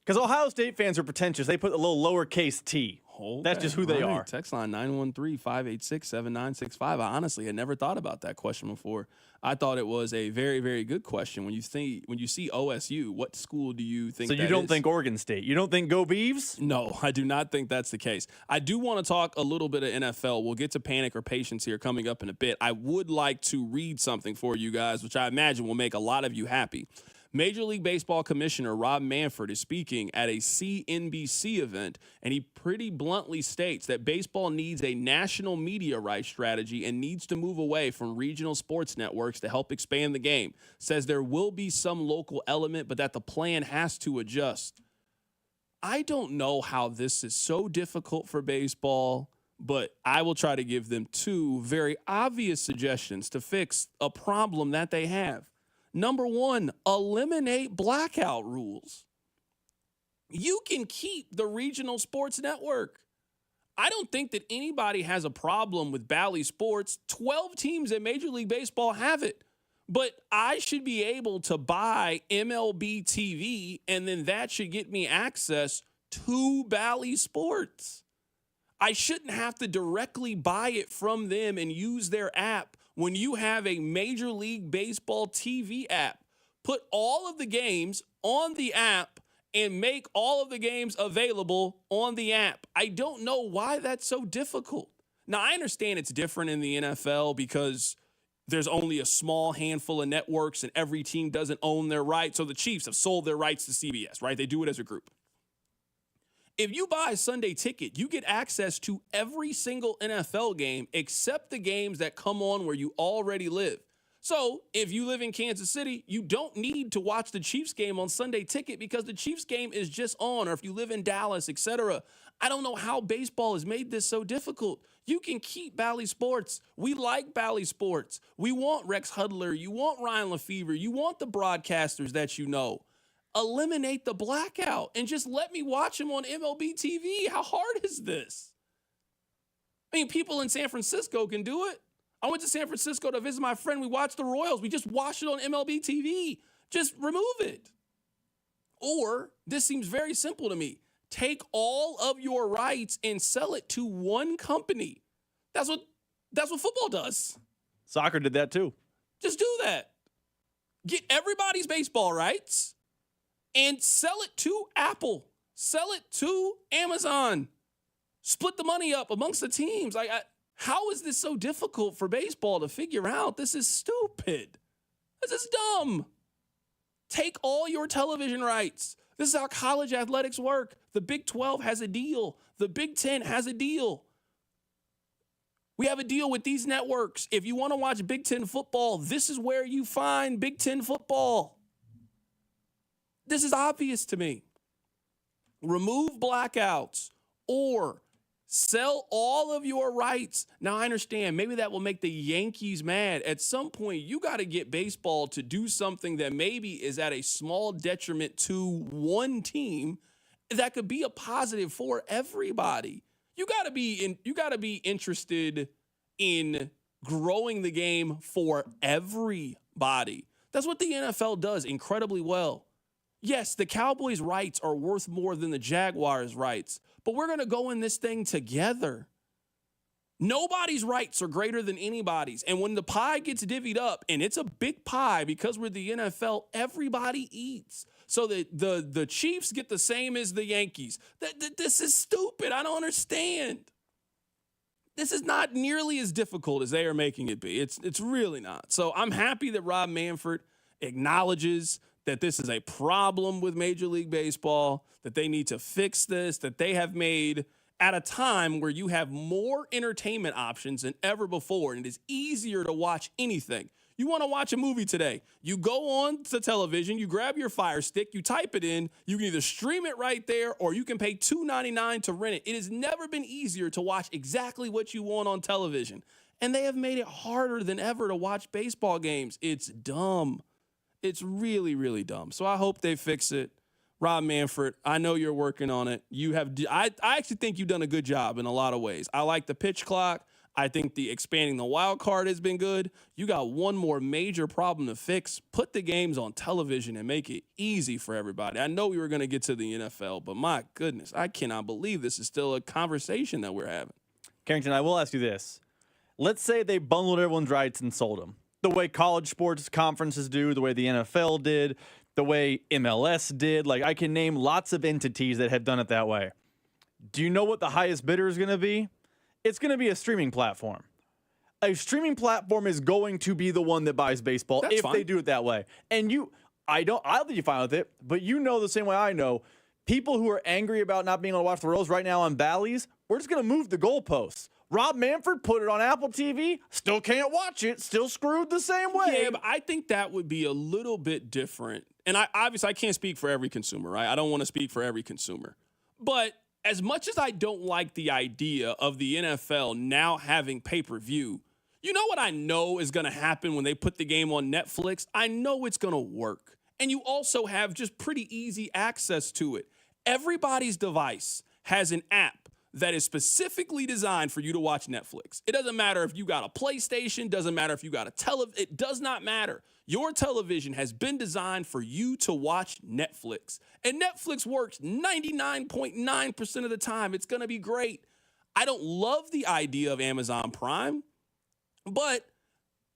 Speaker 2: Because Ohio State fans are pretentious. They put a little lowercase t. That's just who they are.
Speaker 1: Text line 913-586-7965. I honestly had never thought about that question before. I thought it was a very, very good question. When you see OSU, what school do you think?
Speaker 2: So you don't think Oregon State? You don't think Go Beavs?
Speaker 1: No, I do not think that's the case. I do want to talk a little bit of NFL. We'll get to panic or patience here coming up in a bit. I would like to read something for you guys, which I imagine will make a lot of you happy. Major League Baseball Commissioner Rob Manfred is speaking at a CNBC event, and he pretty bluntly states that baseball needs a national media rights strategy and needs to move away from regional sports networks to help expand the game. Says there will be some local element, but that the plan has to adjust. I don't know how this is so difficult for baseball, but I will try to give them two very obvious suggestions to fix a problem that they have. Number one, eliminate blackout rules. You can keep the regional sports network. I don't think that anybody has a problem with Bally Sports. 12 teams in Major League Baseball have it. But I should be able to buy MLB TV, and then that should get me access to Bally Sports. I shouldn't have to directly buy it from them and use their app when you have a Major League Baseball TV app. Put all of the games on the app and make all of the games available on the app. I don't know why that's so difficult. Now, I understand it's different in the NFL because there's only a small handful of networks and every team doesn't own their rights. So the Chiefs have sold their rights to CBS, right? They do it as a group. If you buy a Sunday ticket, you get access to every single NFL game except the games that come on where you already live. So if you live in Kansas City, you don't need to watch the Chiefs game on Sunday ticket because the Chiefs game is just on, or if you live in Dallas, etc. I don't know how baseball has made this so difficult. You can keep Bally Sports. We like Bally Sports. We want Rex Hudler. You want Ryan Lefevre. You want the broadcasters that you know. Eliminate the blackout and just let me watch them on MLB TV. How hard is this? I mean, people in San Francisco can do it. I went to San Francisco to visit my friend. We watched the Royals. We just watched it on MLB TV. Just remove it. Or, this seems very simple to me. Take all of your rights and sell it to one company. That's what football does.
Speaker 2: Soccer did that too.
Speaker 1: Just do that. Get everybody's baseball rights and sell it to Apple. Sell it to Amazon. Split the money up amongst the teams. How is this so difficult for baseball to figure out? This is stupid. This is dumb. Take all your television rights. This is how college athletics work. The Big 12 has a deal. The Big 10 has a deal. We have a deal with these networks. If you want to watch Big 10 football, this is where you find Big 10 football. This is obvious to me. Remove blackouts or sell all of your rights. Now, I understand maybe that will make the Yankees mad. At some point, you got to get baseball to do something that maybe is at a small detriment to one team that could be a positive for everybody. You got to be interested in growing the game for everybody. That's what the NFL does incredibly well. Yes, the Cowboys' rights are worth more than the Jaguars' rights, but we're going to go in this thing together. Nobody's rights are greater than anybody's. And when the pie gets divvied up, and it's a big pie because we're the NFL, everybody eats. So the Chiefs get the same as the Yankees. This is stupid. I don't understand. This is not nearly as difficult as they are making it be. It's really not. So I'm happy that Rob Manfred acknowledges that this is a problem with Major League Baseball, that they need to fix this, that they have made at a time where you have more entertainment options than ever before, and it is easier to watch anything. You want to watch a movie today, you go on to television, you grab your Fire Stick, you type it in, you can either stream it right there or you can pay $2.99 to rent it. It has never been easier to watch exactly what you want on television, and they have made it harder than ever to watch baseball games. It's dumb. It's really, really dumb. So I hope they fix it. Rob Manfred, I know you're working on it. I actually think you've done a good job in a lot of ways. I like the pitch clock. I think the expanding the wild card has been good. You got one more major problem to fix. Put the games on television and make it easy for everybody. I know we were going to get to the NFL, but my goodness, I cannot believe this is still a conversation that we're having.
Speaker 2: Carrington, I will ask you this. Let's say they bundled everyone's rights and sold them. The way college sports conferences do, the way the NFL did, the way MLS did. Like, I can name lots of entities that have done it that way. Do you know what the highest bidder is going to be? It's going to be a streaming platform. A streaming platform is going to be the one that buys baseball. That's if fine. They do it that way. And I'll be fine with it, but you know the same way I know. People who are angry about not being able to watch the Royals right now on Bally's, we're just going to move the goalposts. Rob Manfred put it on Apple TV, still can't watch it, still screwed the same way.
Speaker 1: Yeah, but I think that would be a little bit different. And I can't speak for every consumer, right? I don't want to speak for every consumer. But as much as I don't like the idea of the NFL now having pay-per-view, you know what I know is going to happen when they put the game on Netflix? I know it's going to work. And you also have just pretty easy access to it. Everybody's device has an app that is specifically designed for you to watch Netflix. It doesn't matter if you got a PlayStation, doesn't matter if you got it does not matter. Your television has been designed for you to watch Netflix. And Netflix works 99.9% of the time. It's going to be great. I don't love the idea of Amazon Prime, but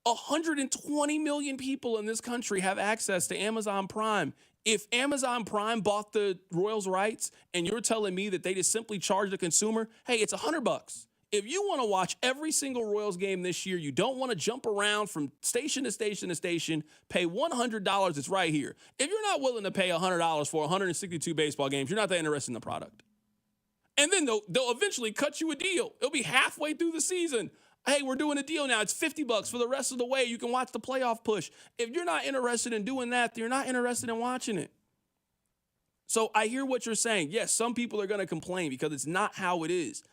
Speaker 1: 120 million people in this country have access to Amazon Prime. If Amazon Prime bought the Royals rights and you're telling me that they just simply charge the consumer, hey, it's $100. If you want to watch every single Royals game this year, you don't want to jump around from station to station to station, pay $100. It's right here. If you're not willing to pay $100 for 162 baseball games, you're not that interested in the product. And then they'll eventually cut you a deal. It'll be halfway through the season. Hey, we're doing a deal now. It's $50 for the rest of the way. You can watch the playoff push. If you're not interested in doing that, then you're not interested in watching it. So I hear what you're saying. Yes, some people are going to complain because it's not how it is.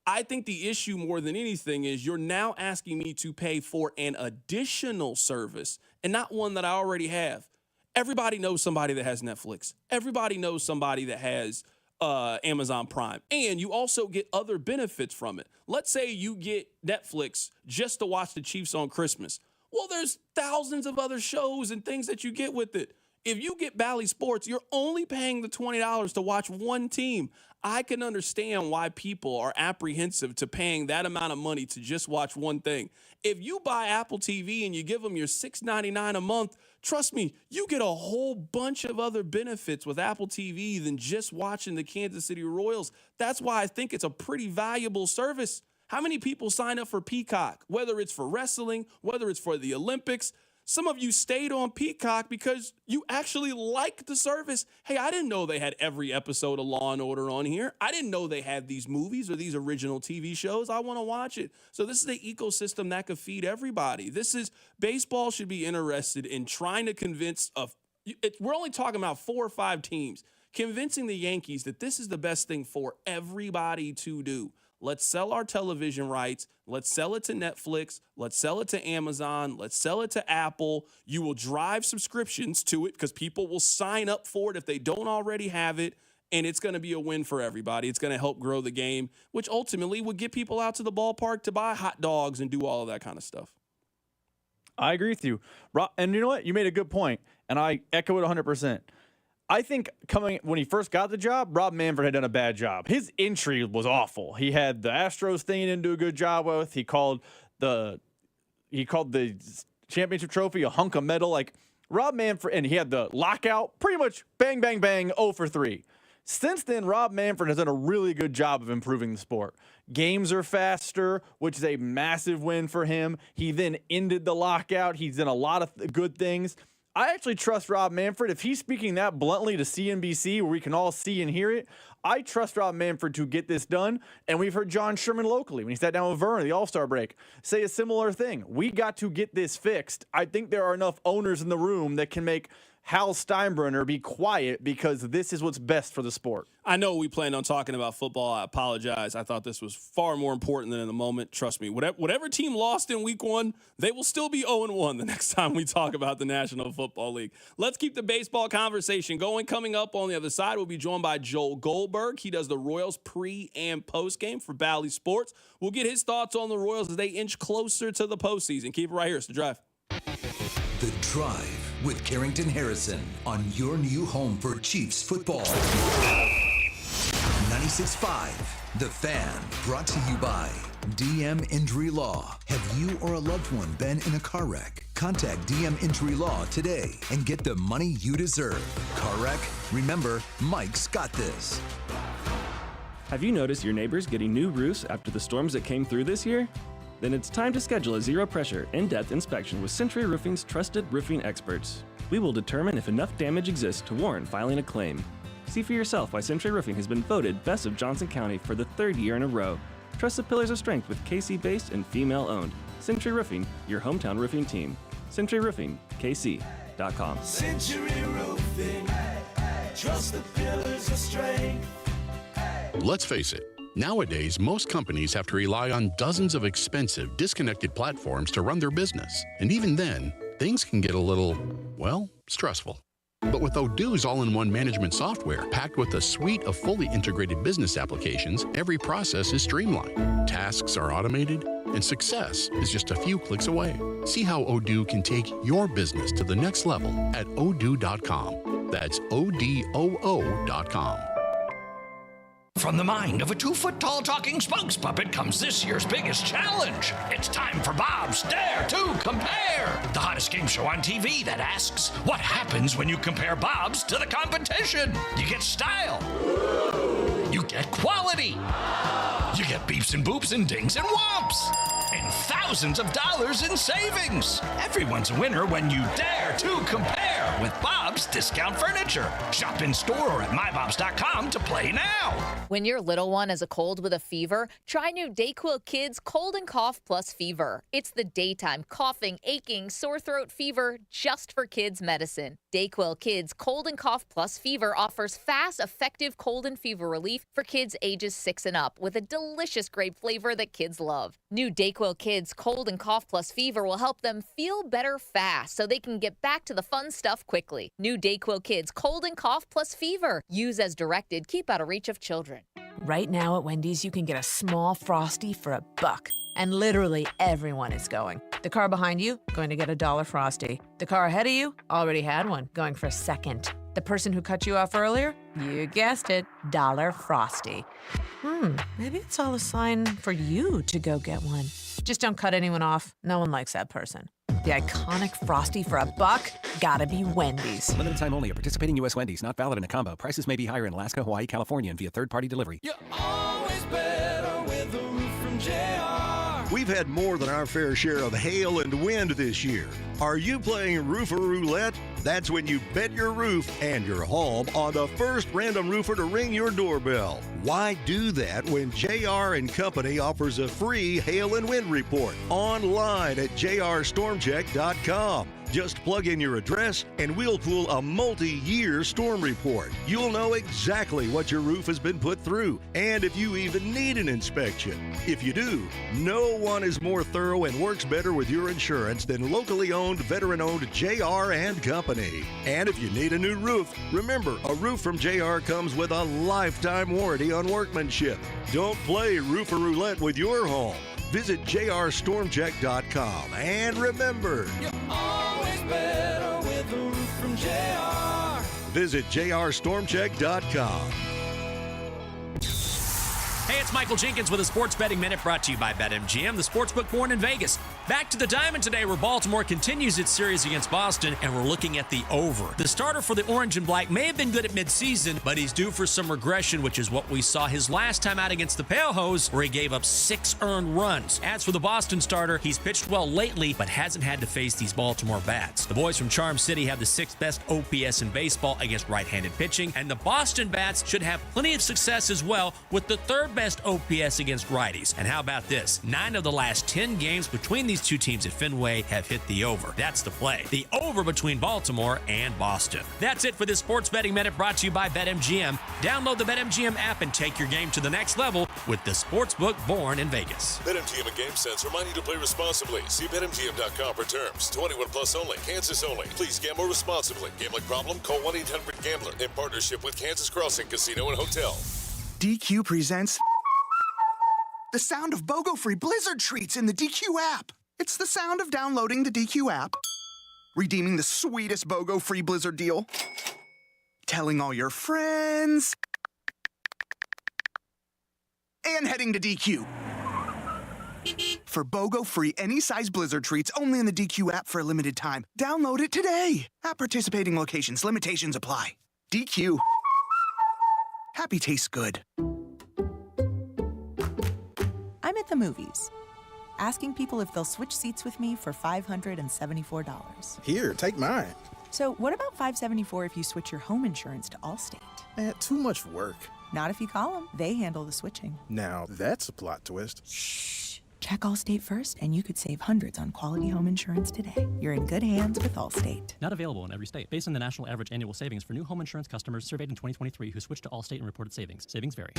Speaker 1: I think the issue more than anything is you're now asking me to pay for an additional service and not one that I already have. Everybody knows somebody that has Netflix. Everybody knows somebody that has Amazon Prime. And you also get other benefits from it. Let's say you get Netflix just to watch the Chiefs on Christmas. Well, there's thousands of other shows and things that you get with it. If you get Bally Sports, you're only paying the $20 to watch one team. I can understand why people are apprehensive to paying that amount of money to just watch one thing. If you buy Apple TV and you give them your $6.99 a month, trust me, you get a whole bunch of other benefits with Apple TV than just watching the Kansas City Royals. That's why I think it's a pretty valuable service. How many people sign up for Peacock, whether it's for wrestling, whether it's for the Olympics? Some of you stayed on Peacock because you actually like the service. Hey, I didn't know they had every episode of Law & Order on here. I didn't know they had these movies or these original TV shows. I want to watch it. So this is the ecosystem that could feed everybody. Baseball should be interested in trying to convince we're only talking about 4 or 5 teams, convincing the Yankees that this is the best thing for everybody to do. Let's sell our television rights. Let's sell it to Netflix. Let's sell it to Amazon. Let's sell it to Apple. You will drive subscriptions to it because people will sign up for it if they don't already have it. And it's going to be a win for everybody. It's going to help grow the game, which ultimately would get people out to the ballpark to buy hot dogs and do all of that kind of stuff.
Speaker 2: I agree with you. And you know what? You made a good point, and I echo it 100%. I think when he first got the job, Rob Manfred had done a bad job. His entry was awful. He had the Astros thing he didn't do a good job with. He called the championship trophy a hunk of metal. Like Rob Manfred, and he had the lockout, pretty much bang, bang, bang, 0 for 3. Since then, Rob Manfred has done a really good job of improving the sport. Games are faster, which is a massive win for him. He then ended the lockout. He's done a lot of good things. I actually trust Rob Manfred. If he's speaking that bluntly to CNBC where we can all see and hear it, I trust Rob Manfred to get this done. And we've heard John Sherman locally, when he sat down with Vern at the All-Star break, say a similar thing. We got to get this fixed. I think there are enough owners in the room that can make Hal Steinbrenner be quiet because this is what's best for the sport.
Speaker 1: I know we planned on talking about football. I apologize. I thought this was far more important than in the moment. Trust me, whatever team lost in week 1, they will still be 0-1 the next time we talk about the National Football League. Let's keep the baseball conversation going. Coming up on the other side, we'll be joined by Joel Goldberg. He does the Royals pre- and post-game for Bally Sports. We'll get his thoughts on the Royals as they inch closer to the postseason. Keep it right here. It's The Drive.
Speaker 3: The Drive with Carrington Harrison on your new home for Chiefs football. 96.5, The Fan, brought to you by DM Injury Law. Have you or a loved one been in a car wreck? Contact DM Injury Law today and get the money you deserve. Car wreck? Remember, Mike's got this.
Speaker 4: Have you noticed your neighbors getting new roofs after the storms that came through this year? Then it's time to schedule a zero-pressure, in-depth inspection with Century Roofing's trusted roofing experts. We will determine if enough damage exists to warrant filing a claim. See for yourself why Century Roofing has been voted Best of Johnson County for the 3rd year in a row. Trust the pillars of strength with KC-based and female-owned. Century Roofing, your hometown roofing team. CenturyRoofingKC.com.
Speaker 5: Century Roofing, trust the pillars of strength.
Speaker 12: Let's face it. Nowadays, most companies have to rely on dozens of expensive, disconnected platforms to run their business. And even then, things can get a little, stressful. But with Odoo's all-in-one management software, packed with a suite of fully integrated business applications, every process is streamlined. Tasks are automated, and success is just a few clicks away. See how Odoo can take your business to the next level at odoo.com. That's ODOO.com.
Speaker 13: From the mind of a 2-foot-tall talking spokes puppet comes this year's biggest challenge. It's time for Bob's Dare to Compare, the hottest game show on TV that asks, what happens when you compare Bob's to the competition? You get style. You get quality. You get beeps and boops and dings and whomps. And thousands of dollars in savings. Everyone's a winner when you dare to compare with Bob's Discount Furniture. Shop in store or at mybobs.com to play now.
Speaker 6: When your little one has a cold with a fever, try new Dayquil Kids Cold and Cough Plus Fever. It's the daytime coughing, aching, sore throat fever just for kids medicine. Dayquil Kids Cold and Cough Plus Fever offers fast, effective cold and fever relief for kids ages 6 and up with a delicious grape flavor that kids love. New Dayquil Kids Cold and Cough Plus Fever will help them feel better fast so they can get back to the fun stuff quickly. New Dayquil Kids Cold and Cough Plus Fever. Use as directed. Keep out of reach of children.
Speaker 10: Right now at Wendy's, you can get a small Frosty for $1. And literally everyone is going. The car behind you, going to get a $1 Frosty. The car ahead of you, already had one, going for a second. The person who cut you off earlier, you guessed it, $1 Frosty. Maybe it's all a sign for you to go get one. Just don't cut anyone off. No one likes that person. The iconic Frosty for $1, gotta be Wendy's.
Speaker 11: Limited time only at participating U.S. Wendy's. Not valid in a combo. Prices may be higher in Alaska, Hawaii, California, and via third-party delivery.
Speaker 5: You're always better with a roof from JR.
Speaker 7: We've had more than our fair share of hail and wind this year. Are you playing Roofer Roulette? That's when you bet your roof and your home on the first random roofer to ring your doorbell. Why do that when JR and Company offers a free hail and wind report online at jrstormcheck.com? Just plug in your address and we'll pull a multi-year storm report. You'll know exactly what your roof has been put through and if you even need an inspection. If you do, no one is more thorough and works better with your insurance than locally owned, veteran-owned JR and Company. And if you need a new roof, remember, a roof from JR comes with a lifetime warranty on workmanship. Don't play Roofer Roulette with your home. Visit jrstormcheck.com. And remember,
Speaker 5: you're always better with a roof from JR.
Speaker 7: Visit jrstormcheck.com.
Speaker 14: Hey, it's Michael Jenkins with a Sports Betting Minute brought to you by BetMGM, the sportsbook born in Vegas. Back to the diamond today where Baltimore continues its series against Boston, and we're looking at the over. The starter for the Orange and Black may have been good at midseason, but he's due for some regression, which is what we saw his last time out against the Pale Hose, where he gave up 6 earned runs. As for the Boston starter, he's pitched well lately, but hasn't had to face these Baltimore bats. The boys from Charm City have the 6th best OPS in baseball against right-handed pitching, and the Boston bats should have plenty of success as well with the 3rd best OPS against righties. And how about this? 9 of the last 10 games between these two teams at Fenway have hit the over. That's the play. The over between Baltimore and Boston. That's it for this Sports Betting Minute brought to you by BetMGM. Download the BetMGM app and take your game to the next level with the sportsbook born in Vegas.
Speaker 16: BetMGM and GameSense remind you to play responsibly. See BetMGM.com for terms. 21 plus only. Kansas only. Please gamble responsibly. Gambling problem? Call 1-800-GAMBLER. In partnership with Kansas Crossing Casino and Hotel.
Speaker 17: DQ presents the sound of BOGO-free Blizzard treats in the DQ app. It's the sound of downloading the DQ app, redeeming the sweetest BOGO-free Blizzard deal, telling all your friends, and heading to DQ. For BOGO-free any-size Blizzard treats only in the DQ app for a limited time. Download it today. At participating locations, limitations apply. DQ. Happy tastes good.
Speaker 18: I'm at the movies, asking people if they'll switch seats with me for $574.
Speaker 19: Here, take mine.
Speaker 18: So what about $574 if you switch your home insurance to Allstate?
Speaker 19: Too much work.
Speaker 18: Not if you call them. They handle the switching.
Speaker 19: Now, that's a plot twist.
Speaker 18: Shh. Check Allstate first, and you could save hundreds on quality home insurance today. You're in good hands with Allstate.
Speaker 20: Not available in every state. Based on the national average annual savings for new home insurance customers surveyed in 2023 who switched to Allstate and reported savings. Savings vary.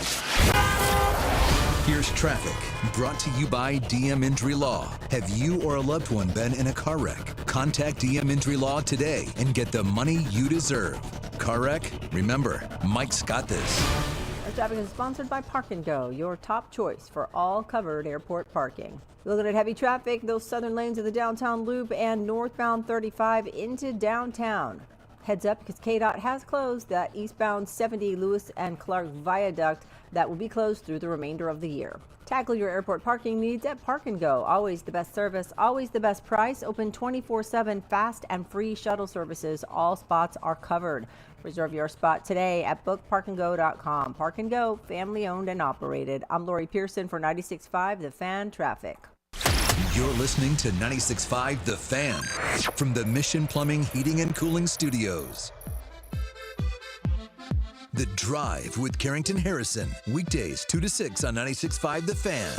Speaker 3: Here's traffic, brought to you by DM Injury Law. Have you or a loved one been in a car wreck? Contact DM Injury Law today and get the money you deserve. Car wreck? Remember, Mike's got this.
Speaker 21: Our traffic is sponsored by Park & Go, your top choice for all covered airport parking. Looking at heavy traffic, those southern lanes of the downtown loop and northbound 35 into downtown. Heads up because KDOT has closed that eastbound 70 Lewis and Clark viaduct that will be closed through the remainder of the year. Tackle your airport parking needs at Park & Go. Always the best service, always the best price. Open 24/7, fast and free shuttle services. All spots are covered. Reserve your spot today at bookparkandgo.com. Park & Go, family owned and operated. I'm Lori Pearson for 96.5 The Fan Traffic.
Speaker 3: You're listening to 96.5 The Fan from the Mission Plumbing, Heating, and Cooling Studios. The Drive with Carrington Harrison. Weekdays 2 to 6 on 96.5 The Fan.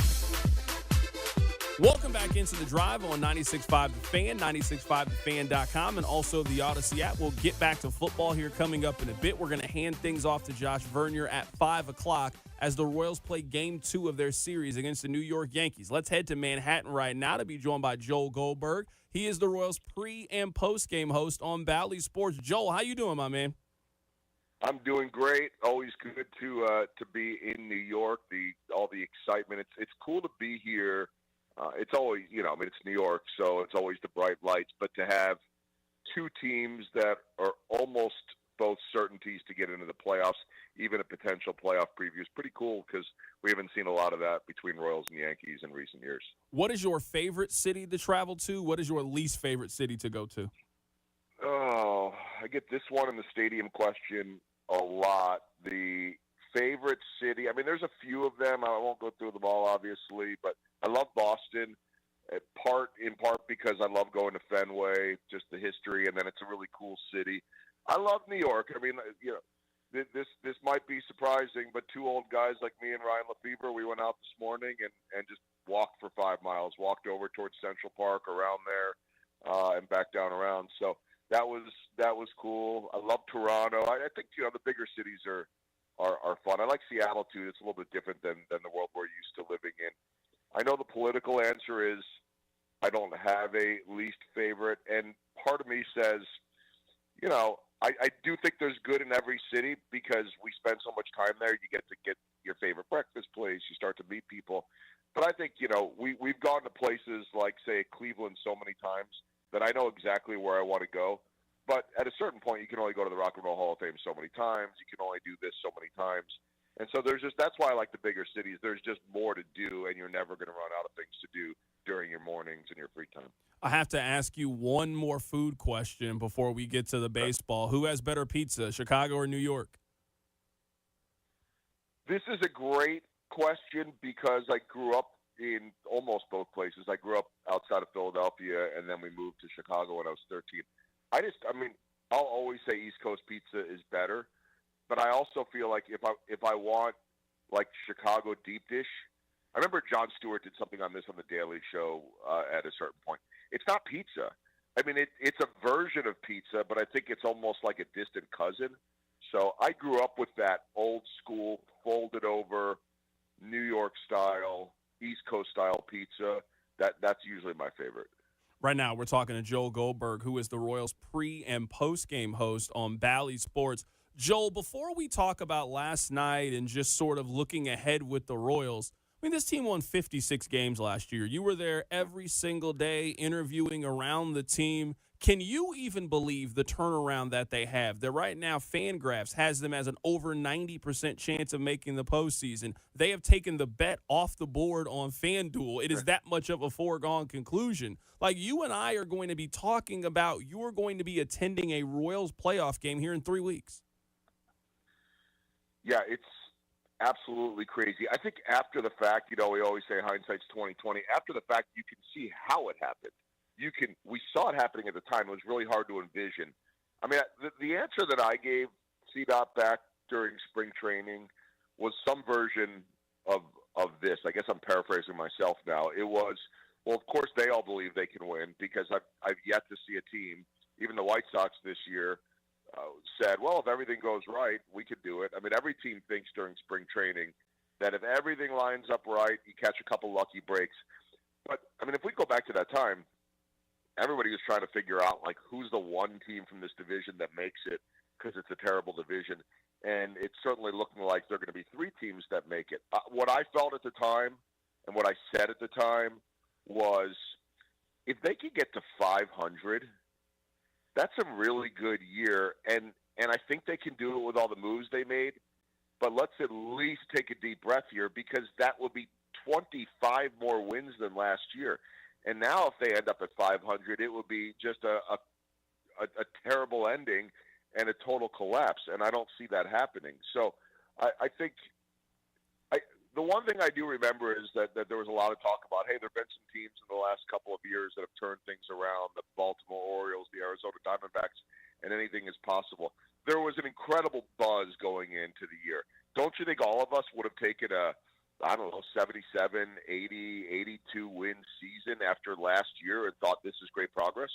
Speaker 1: Welcome back into The Drive on 96.5 The Fan, 96.5thefan.com, and also the Odyssey app. We'll get back to football here coming up in a bit. We're going to hand things off to Josh Vernier at 5 o'clock as the Royals play Game 2 of their series against the New York Yankees. Let's head to Manhattan right now to be joined by Joel Goldberg. He is the Royals pre- and post-game host on Bally Sports. Joel, how you doing, my man?
Speaker 8: I'm doing great. Always good to be in New York. All the excitement. It's cool to be here. It's always, it's New York, so it's always the bright lights. But to have two teams that are almost both certainties to get into the playoffs, even a potential playoff preview, is pretty cool because we haven't seen a lot of that between Royals and Yankees in recent years.
Speaker 1: What is your favorite city to travel to? What is your least favorite city to go to?
Speaker 8: Oh, I get this one in the stadium question a lot. The favorite city, there's a few of them. I won't go through them all, obviously, but I love Boston, in part because I love going to Fenway, just the history, and then it's a really cool city. I love New York. This might be surprising, but two old guys like me and Ryan Lefebvre, we went out this morning and just walked for 5 miles, walked over towards Central Park, around there, and back down around. So that was cool. I love Toronto. I think the bigger cities are fun. I like Seattle too. It's a little bit different than the world we're used to living in. I know the political answer is I don't have a least favorite, and part of me says, I do think there's good in every city because we spend so much time there. You get to get your favorite breakfast place. You start to meet people. But I think, we've gone to places like, say, Cleveland so many times that I know exactly where I want to go. But at a certain point, you can only go to the Rock and Roll Hall of Fame so many times. You can only do this so many times. And so that's why I like the bigger cities. There's just more to do, and you're never going to run out of things to do during your mornings and your free time.
Speaker 1: I have to ask you one more food question before we get to the baseball. Who has better pizza, Chicago or New York?
Speaker 8: This is a great question because I grew up in almost both places. I grew up outside of Philadelphia, and then we moved to Chicago when I was 13. I'll always say East Coast pizza is better, but I also feel like if I want like Chicago deep dish, I remember Jon Stewart did something on this on the Daily Show at a certain point. It's not pizza. It's a version of pizza, but I think it's almost like a distant cousin. So I grew up with that old school, folded over, New York style, East Coast style pizza. That's usually my favorite.
Speaker 1: Right now, we're talking to Joel Goldberg, who is the Royals pre- and post-game host on Bally Sports. Joel, before we talk about last night and just sort of looking ahead with the Royals, this team won 56 games last year. You were there every single day interviewing around the team. Can you even believe the turnaround that they have? That right now, Fangraphs has them as an over 90% chance of making the postseason. They have taken the bet off the board on FanDuel. It is that much of a foregone conclusion. Like, you and I are going to be talking about you're going to be attending a Royals playoff game here in 3 weeks.
Speaker 8: Yeah, it's absolutely crazy. I think after the fact, we always say hindsight's 20/20. After the fact, you can see how it happened. We saw it happening at the time. It was really hard to envision. The answer that I gave CDOT back during spring training was some version of this. I guess I'm paraphrasing myself now. It was, well, of course they all believe they can win because I've yet to see a team, even the White Sox this year, said, well, if everything goes right, we could do it. Every team thinks during spring training that if everything lines up right, you catch a couple lucky breaks. But, if we go back to that time, everybody was trying to figure out, who's the one team from this division that makes it because it's a terrible division. And it's certainly looking like there are going to be 3 teams that make it. What I felt at the time and what I said at the time was if they could get to 500, that's a really good year. And I think they can do it with all the moves they made. But let's at least take a deep breath here, because that will be 25 more wins than last year. And now if they end up at 500, it will be just a terrible ending and a total collapse. And I don't see that happening. So I think the one thing I do remember is that there was a lot of talk about, hey, there have been some teams in the last couple of years that have turned things around, the Baltimore Orioles, the Arizona Diamondbacks, and anything is possible. There was an incredible buzz going into the year. Don't you think all of us would have taken a, 77, 80, 82 win season after last year and thought this is great progress?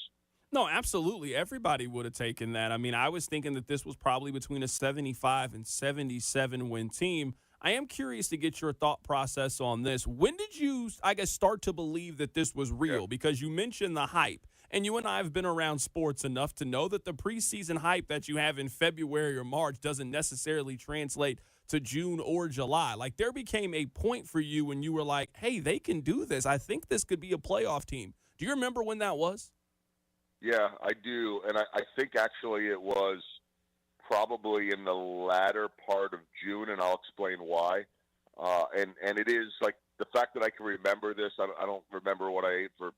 Speaker 1: No, absolutely. Everybody would have taken that. I mean, I was thinking that this was probably between a 75 and 77 win team. I am curious to get your thought process on this. When did you, I guess, start to believe that this was real? Yeah. Because you mentioned the hype, and you and I have been around sports enough to know that the preseason hype that you have in February or March doesn't necessarily translate to June or July. Like, there became a point for you when you were like, hey, they can do this. I think this could be a playoff team. Do you remember when that was?
Speaker 8: Yeah, I do. And I think actually it was probably in the latter part of June, and I'll explain why. And it is like the fact that I can remember this. I don't remember what I ate for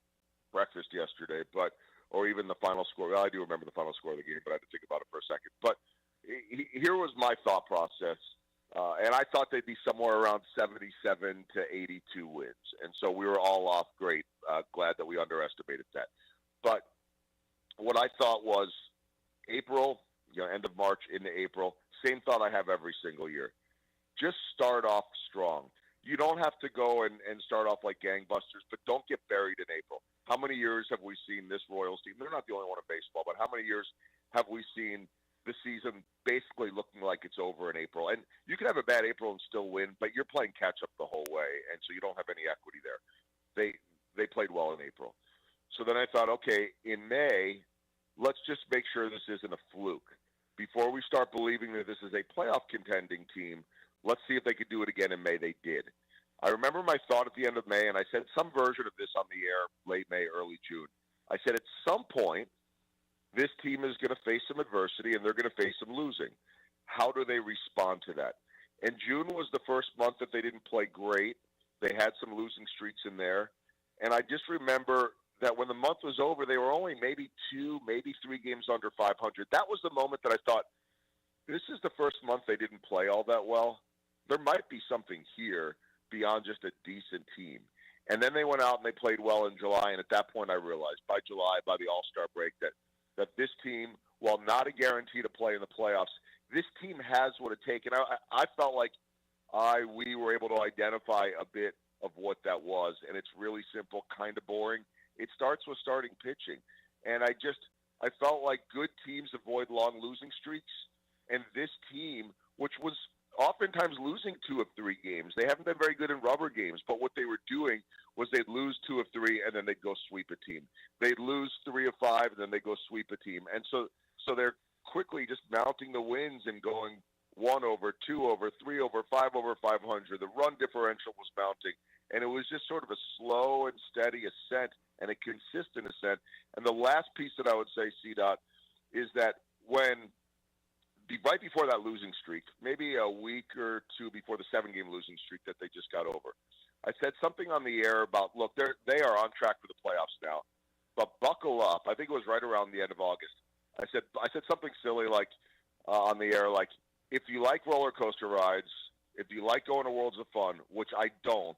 Speaker 8: breakfast yesterday, or even the final score. Well, I do remember the final score of the game, but I had to think about it for a second. But here was my thought process, and I thought they'd be somewhere around 77 to 82 wins, and so we were all off great. Glad that we underestimated that. But what I thought was April, end of March into April, same thought I have every single year. Just start off strong. You don't have to go and start off like gangbusters, but don't get buried in April. How many years have we seen this Royals team? They're not the only one in baseball, but how many years have we seen the season basically looking like it's over in April? And you can have a bad April and still win, but you're playing catch-up the whole way, and so you don't have any equity there. They played well in April. So then I thought, okay, in May, let's just make sure this isn't a fluke. Before we start believing that this is a playoff contending team, let's see if they could do it again in May. They did. I remember my thought at the end of May, and I said some version of this on the air late May, early June. I said at some point, this team is going to face some adversity, and they're going to face some losing. How do they respond to that? And June was the first month that they didn't play great. They had some losing streaks in there. And I just remember that when the month was over, they were only maybe 2, maybe 3 games under 500. That was the moment that I thought, this is the first month they didn't play all that well. There might be something here beyond just a decent team. And then they went out and they played well in July, and at that point I realized by July, by the All-Star break, that this team, while not a guarantee to play in the playoffs, this team has what it takes. And I felt like we were able to identify a bit of what that was, and it's really simple, kind of boring. It starts with starting pitching. And I felt like good teams avoid long losing streaks. And this team, which was oftentimes losing 2 of 3 games, they haven't been very good in rubber games, but what they were doing was they'd lose 2 of 3 and then they'd go sweep a team. They'd lose 3 of 5 and then they'd go sweep a team. And so they're quickly just mounting the wins and going 1 over, 2 over, 3 over, 5 over 500. The run differential was mounting. And it was just sort of a slow and steady ascent and a consistent ascent. And the last piece that I would say, C-Dot, is that right before that losing streak, maybe a week or 2 before the 7-game losing streak that they just got over, I said something on the air about, look, they are on track for the playoffs now, but buckle up. I think it was right around the end of August. I said something silly like on the air, like, if you like roller coaster rides, if you like going to Worlds of Fun, which I don't,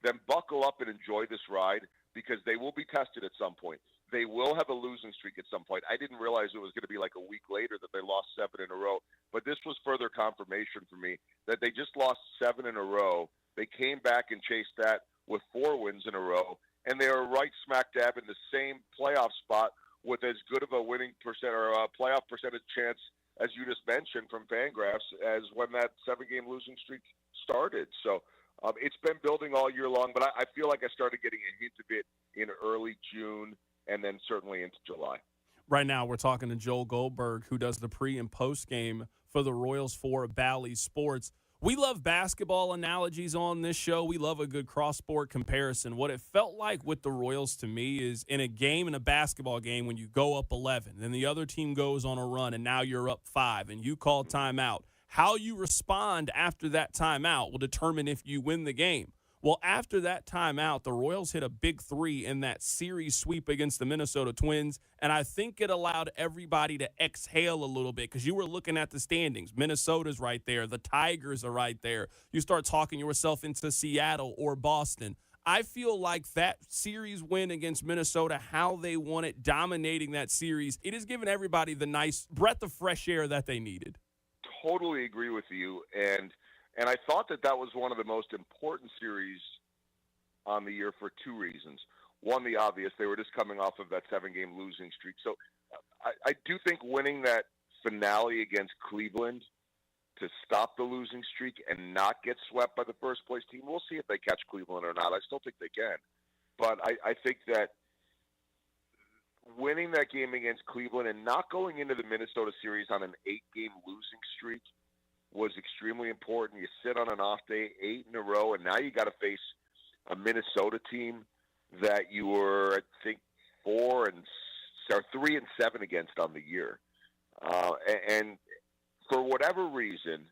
Speaker 8: then buckle up and enjoy this ride, because they will be tested at some point. They will have a losing streak at some point. I didn't realize it was going to be like a week later that they lost 7 in a row, but this was further confirmation for me that they just lost 7 in a row. They came back and chased that with 4 wins in a row, and they are right smack dab in the same playoff spot with as good of a winning percent or a playoff percentage chance as you just mentioned from Fangraphs as when that 7-game losing streak started. So it's been building all year long, but I feel like I started getting a hint of it in early June and then certainly into July.
Speaker 1: Right now we're talking to Joel Goldberg, who does the pre- and post-game for the Royals for Bally Sports. We love basketball analogies on this show. We love a good cross-sport comparison. What it felt like with the Royals to me is in a basketball game, when you go up 11, then the other team goes on a run, and now you're up 5, and you call timeout. How you respond after that timeout will determine if you win the game. Well, after that timeout, the Royals hit a big 3 in that series sweep against the Minnesota Twins, and I think it allowed everybody to exhale a little bit because you were looking at the standings. Minnesota's right there. The Tigers are right there. You start talking yourself into Seattle or Boston. I feel like that series win against Minnesota, how they won it, dominating that series, it has given everybody the nice breath of fresh air that they needed.
Speaker 8: Totally agree with you, and I thought that was one of the most important series on the year for 2 reasons. One, the obvious, they were just coming off of that 7-game losing streak. So I do think winning that finale against Cleveland to stop the losing streak and not get swept by the first-place team, we'll see if they catch Cleveland or not. I still think they can. But I think that winning that game against Cleveland and not going into the Minnesota series on an 8-game losing streak was extremely important. You sit on an off day, 8 in a row, and now you got to face a Minnesota team that you were, I think, 3 and 7 against on the year. And for whatever reason,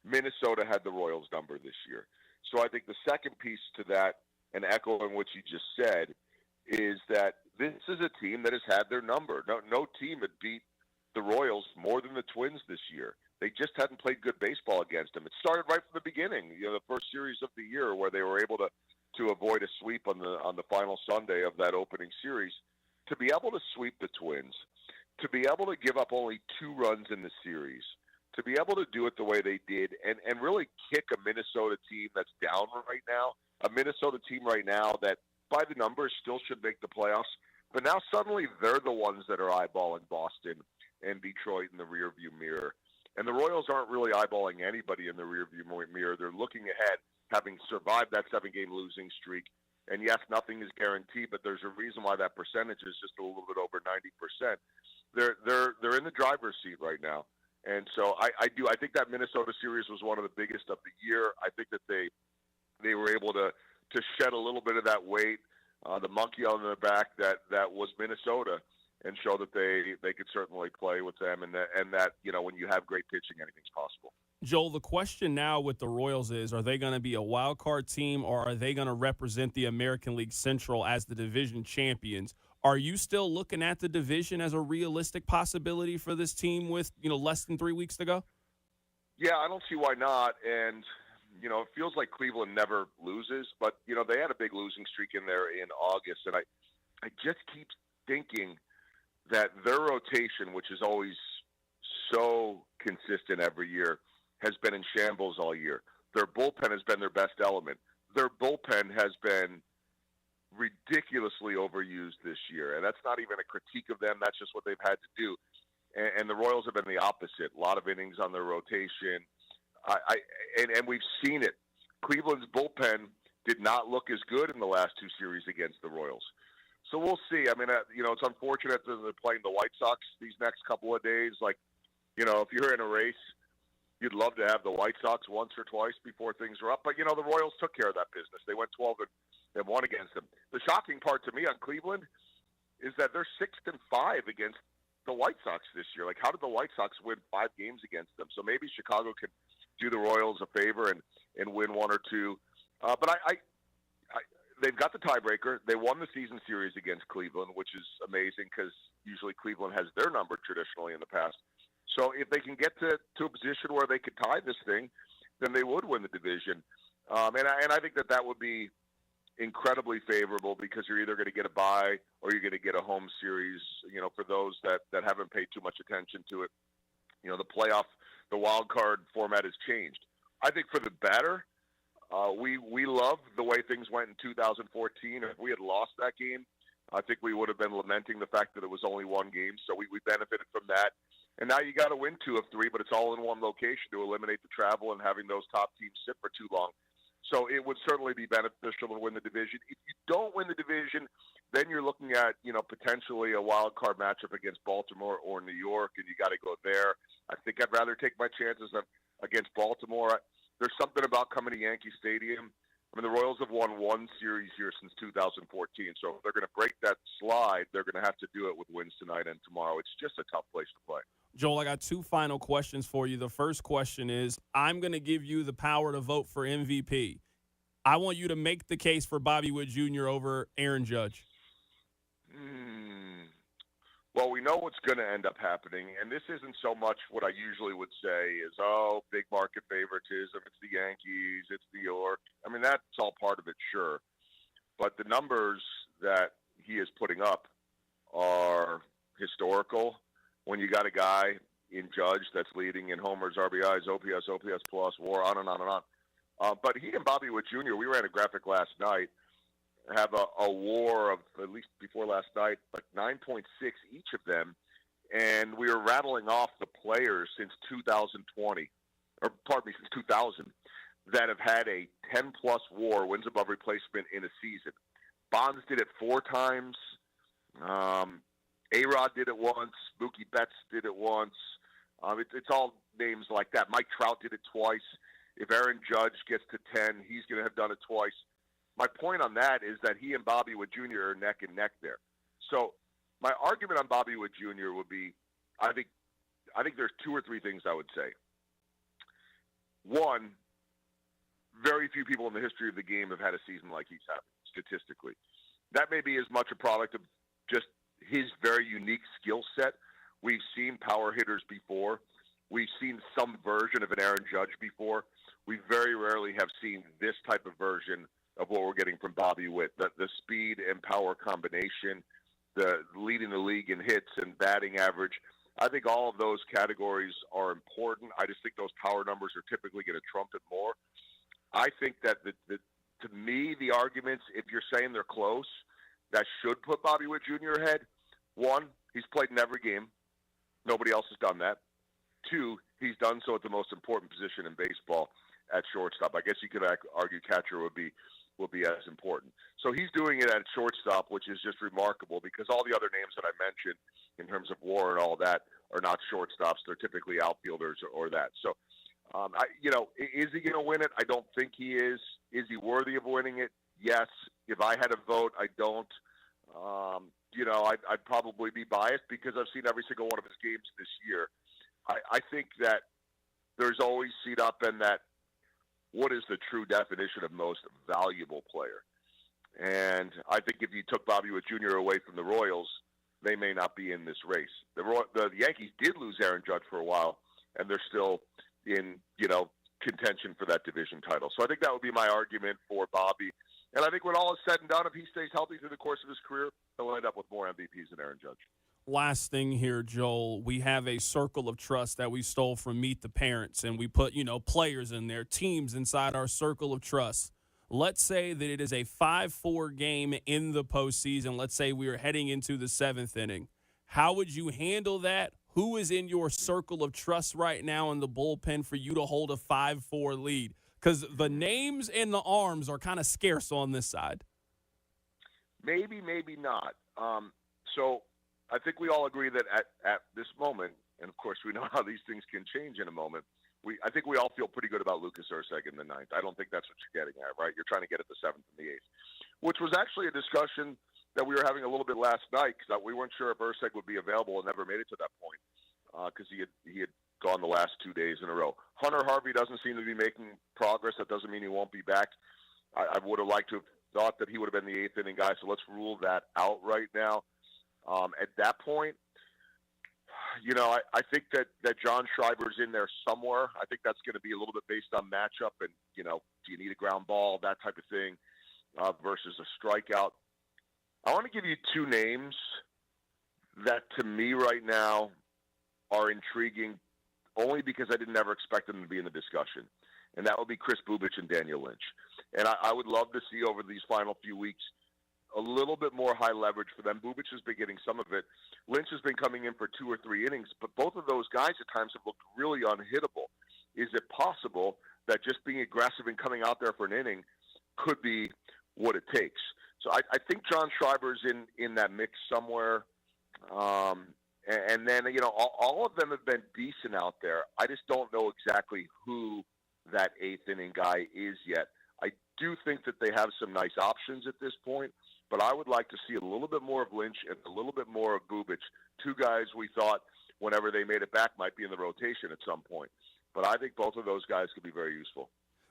Speaker 8: Minnesota had the Royals number this year. So I think the second piece to that, and echoing what you just said, is that this is a team that has had their number. No team had beat the Royals more than the Twins this year. They just hadn't played good baseball against them. It started right from the beginning, the first series of the year, where they were able to avoid a sweep on the final Sunday of that opening series. To be able to sweep the Twins, to be able to give up only 2 runs in the series, to be able to do it the way they did, and really kick a Minnesota team that's down right now, a Minnesota team right now that by the numbers still should make the playoffs, but now suddenly they're the ones that are eyeballing Boston and Detroit in the rearview mirror. And the Royals aren't really eyeballing anybody in the rearview mirror. They're looking ahead, having survived that 7-game losing streak. And yes, nothing is guaranteed, but there's a reason why that percentage is just a little bit over 90%. They're in the driver's seat right now. And so I think that Minnesota series was one of the biggest of the year. I think that they were able to shed a little bit of that weight, the monkey on their back that was Minnesota, and show that they could certainly play with them, and that when you have great pitching, anything's possible.
Speaker 1: Joel, the question now with the Royals is, are they going to be a wild card team, or are they going to represent the American League Central as the division champions? Are you still looking at the division as a realistic possibility for this team with less than 3 weeks to go?
Speaker 8: Yeah, I don't see why not. And it feels like Cleveland never loses, but they had a big losing streak in there in August, and I just keep thinking that their rotation, which is always so consistent every year, has been in shambles all year. Their bullpen has been their best element. Their bullpen has been ridiculously overused this year, and that's not even a critique of them. That's just what they've had to do. And the Royals have been the opposite. A lot of innings on their rotation. And we've seen it. Cleveland's bullpen did not look as good in the last 2 series against the Royals. So we'll see. I mean, it's unfortunate that they're playing the White Sox these next couple of days. Like, if you're in a race, you'd love to have the White Sox once or twice before things are up. But, the Royals took care of that business. They went 12-1 against them. The shocking part to me on Cleveland is that they're 6-5 against the White Sox this year. Like, how did the White Sox win 5 games against them? So maybe Chicago can do the Royals a favor and win 1 or 2. But they've got the tiebreaker. They won the season series against Cleveland, which is amazing because usually Cleveland has their number traditionally in the past. So if they can get to a position where they could tie this thing, then they would win the division. And I think that would be incredibly favorable because you're either going to get a bye or you're going to get a home series, for those that haven't paid too much attention to it. The playoff, the wild card format has changed. I think for the better. We love the way things went in 2014. If we had lost that game, I think we would have been lamenting the fact that it was only 1 game. So we benefited from that. And now you got to win 2 of 3, but it's all in one location to eliminate the travel and having those top teams sit for too long. So it would certainly be beneficial to win the division. If you don't win the division, then you're looking at, potentially a wild card matchup against Baltimore or New York, and you got to go there. I think I'd rather take my chances against Baltimore. there's something about coming to Yankee Stadium. I mean, the Royals have won one series here since 2014. So if they're going to break that slide, they're going to have to do it with wins tonight and tomorrow. It's just a tough place to play.
Speaker 1: Joel, I got two final questions for you. The first question is, I'm going to give you the power to vote for MVP. I want you to make the case for Bobby Witt Jr. over Aaron Judge.
Speaker 8: Well, we know what's going to end up happening, and this isn't so much what I usually would say is, big market favoritism, it's the Yankees, it's New York. I mean, that's all part of it, sure. But the numbers that he is putting up are historical. When you got a guy in Judge that's leading in homers, RBIs, OPS plus, WAR, on and on and on. But he and Bobby Witt Jr., we ran a graphic last night, have a WAR of, at least before last night, like 9.6 each of them. And we were rattling off the players since 2020, or pardon me, since 2000, that have had a 10-plus WAR, wins above replacement, in a season. Bonds did it 4 times. A-Rod did it once. Mookie Betts did it once. It's all names like that. Mike Trout did it twice. If Aaron Judge gets to 10, he's going to have done it twice. My point on that is that he and Bobby Witt Jr. are neck and neck there. So my argument on Bobby Witt Jr. would be, I think there's 2 or 3 things I would say. One, very few people in the history of the game have had a season like he's had, statistically. That may be as much a product of just his very unique skill set. We've seen power hitters before. We've seen some version of an Aaron Judge before. We very rarely have seen this type of version of what we're getting from Bobby Witt. The speed and power combination, the leading the league in hits and batting average. I think all of those categories are important. I just think those power numbers are typically going to trump it more. I think that, to me, the arguments, if you're saying they're close, that should put Bobby Witt Jr. ahead. 1, he's played in every game. Nobody else has done that. 2, he's done so at the most important position in baseball, at shortstop. I guess you could argue catcher would be as important. So he's doing it at shortstop, which is just remarkable because all the other names that I mentioned in terms of WAR and all that are not shortstops. They're typically outfielders or that. So, is he going to win it? I don't think he is. Is he worthy of winning it? Yes. If I had a vote, I don't. I'd probably be biased because I've seen every single one of his games this year. I think that there's always seen up in that, what is the true definition of most valuable player? And I think if you took Bobby Witt Jr. away from the Royals, they may not be in this race. The Yankees did lose Aaron Judge for a while, and they're still in, contention for that division title. So I think that would be my argument for Bobby. And I think when all is said and done, if he stays healthy through the course of his career, he'll end up with more MVPs than Aaron Judge.
Speaker 1: Last thing here, Joel, we have a circle of trust that we stole from Meet the Parents, and we put, players in there, teams inside our circle of trust. Let's say that it is a 5-4 game in the postseason. Let's say we are heading into the 7th inning. How would you handle that? Who is in your circle of trust right now in the bullpen for you to hold a 5-4 lead? Because the names and the arms are kind of scarce on this side.
Speaker 8: Maybe, maybe not. So I think we all agree that at this moment, and of course we know how these things can change in a moment, I think we all feel pretty good about Lucas Erceg in the 9th. I don't think that's what you're getting at, right? You're trying to get at the 7th and the 8th, which was actually a discussion that we were having a little bit last night because we weren't sure if Erceg would be available and never made it to that point because he had gone the last 2 days in a row. Hunter Harvey doesn't seem to be making progress. That doesn't mean he won't be back. I would have liked to have thought that he would have been the 8th inning guy, so let's rule that out right now. At that point, I think that John Schreiber's in there somewhere. I think that's going to be a little bit based on matchup and, do you need a ground ball, that type of thing, versus a strikeout. I want to give you 2 names that to me right now are intriguing only because I didn't ever expect them to be in the discussion. And that would be Chris Bubich and Daniel Lynch. And I would love to see over these final few weeks a little bit more high leverage for them. Bubich has been getting some of it. Lynch has been coming in for 2 or 3 innings, but both of those guys at times have looked really unhittable. Is it possible that just being aggressive and coming out there for an inning could be what it takes? So I think John Schreiber's in that mix somewhere. And then, all of them have been decent out there. I just don't know exactly who that eighth inning guy is yet. I do think that they have some nice options at this point, but I would like to see a little bit more of Lynch and a little bit more of Bubic, two guys we thought whenever they made it back might be in the rotation at some point. But I think both of those guys could be very useful.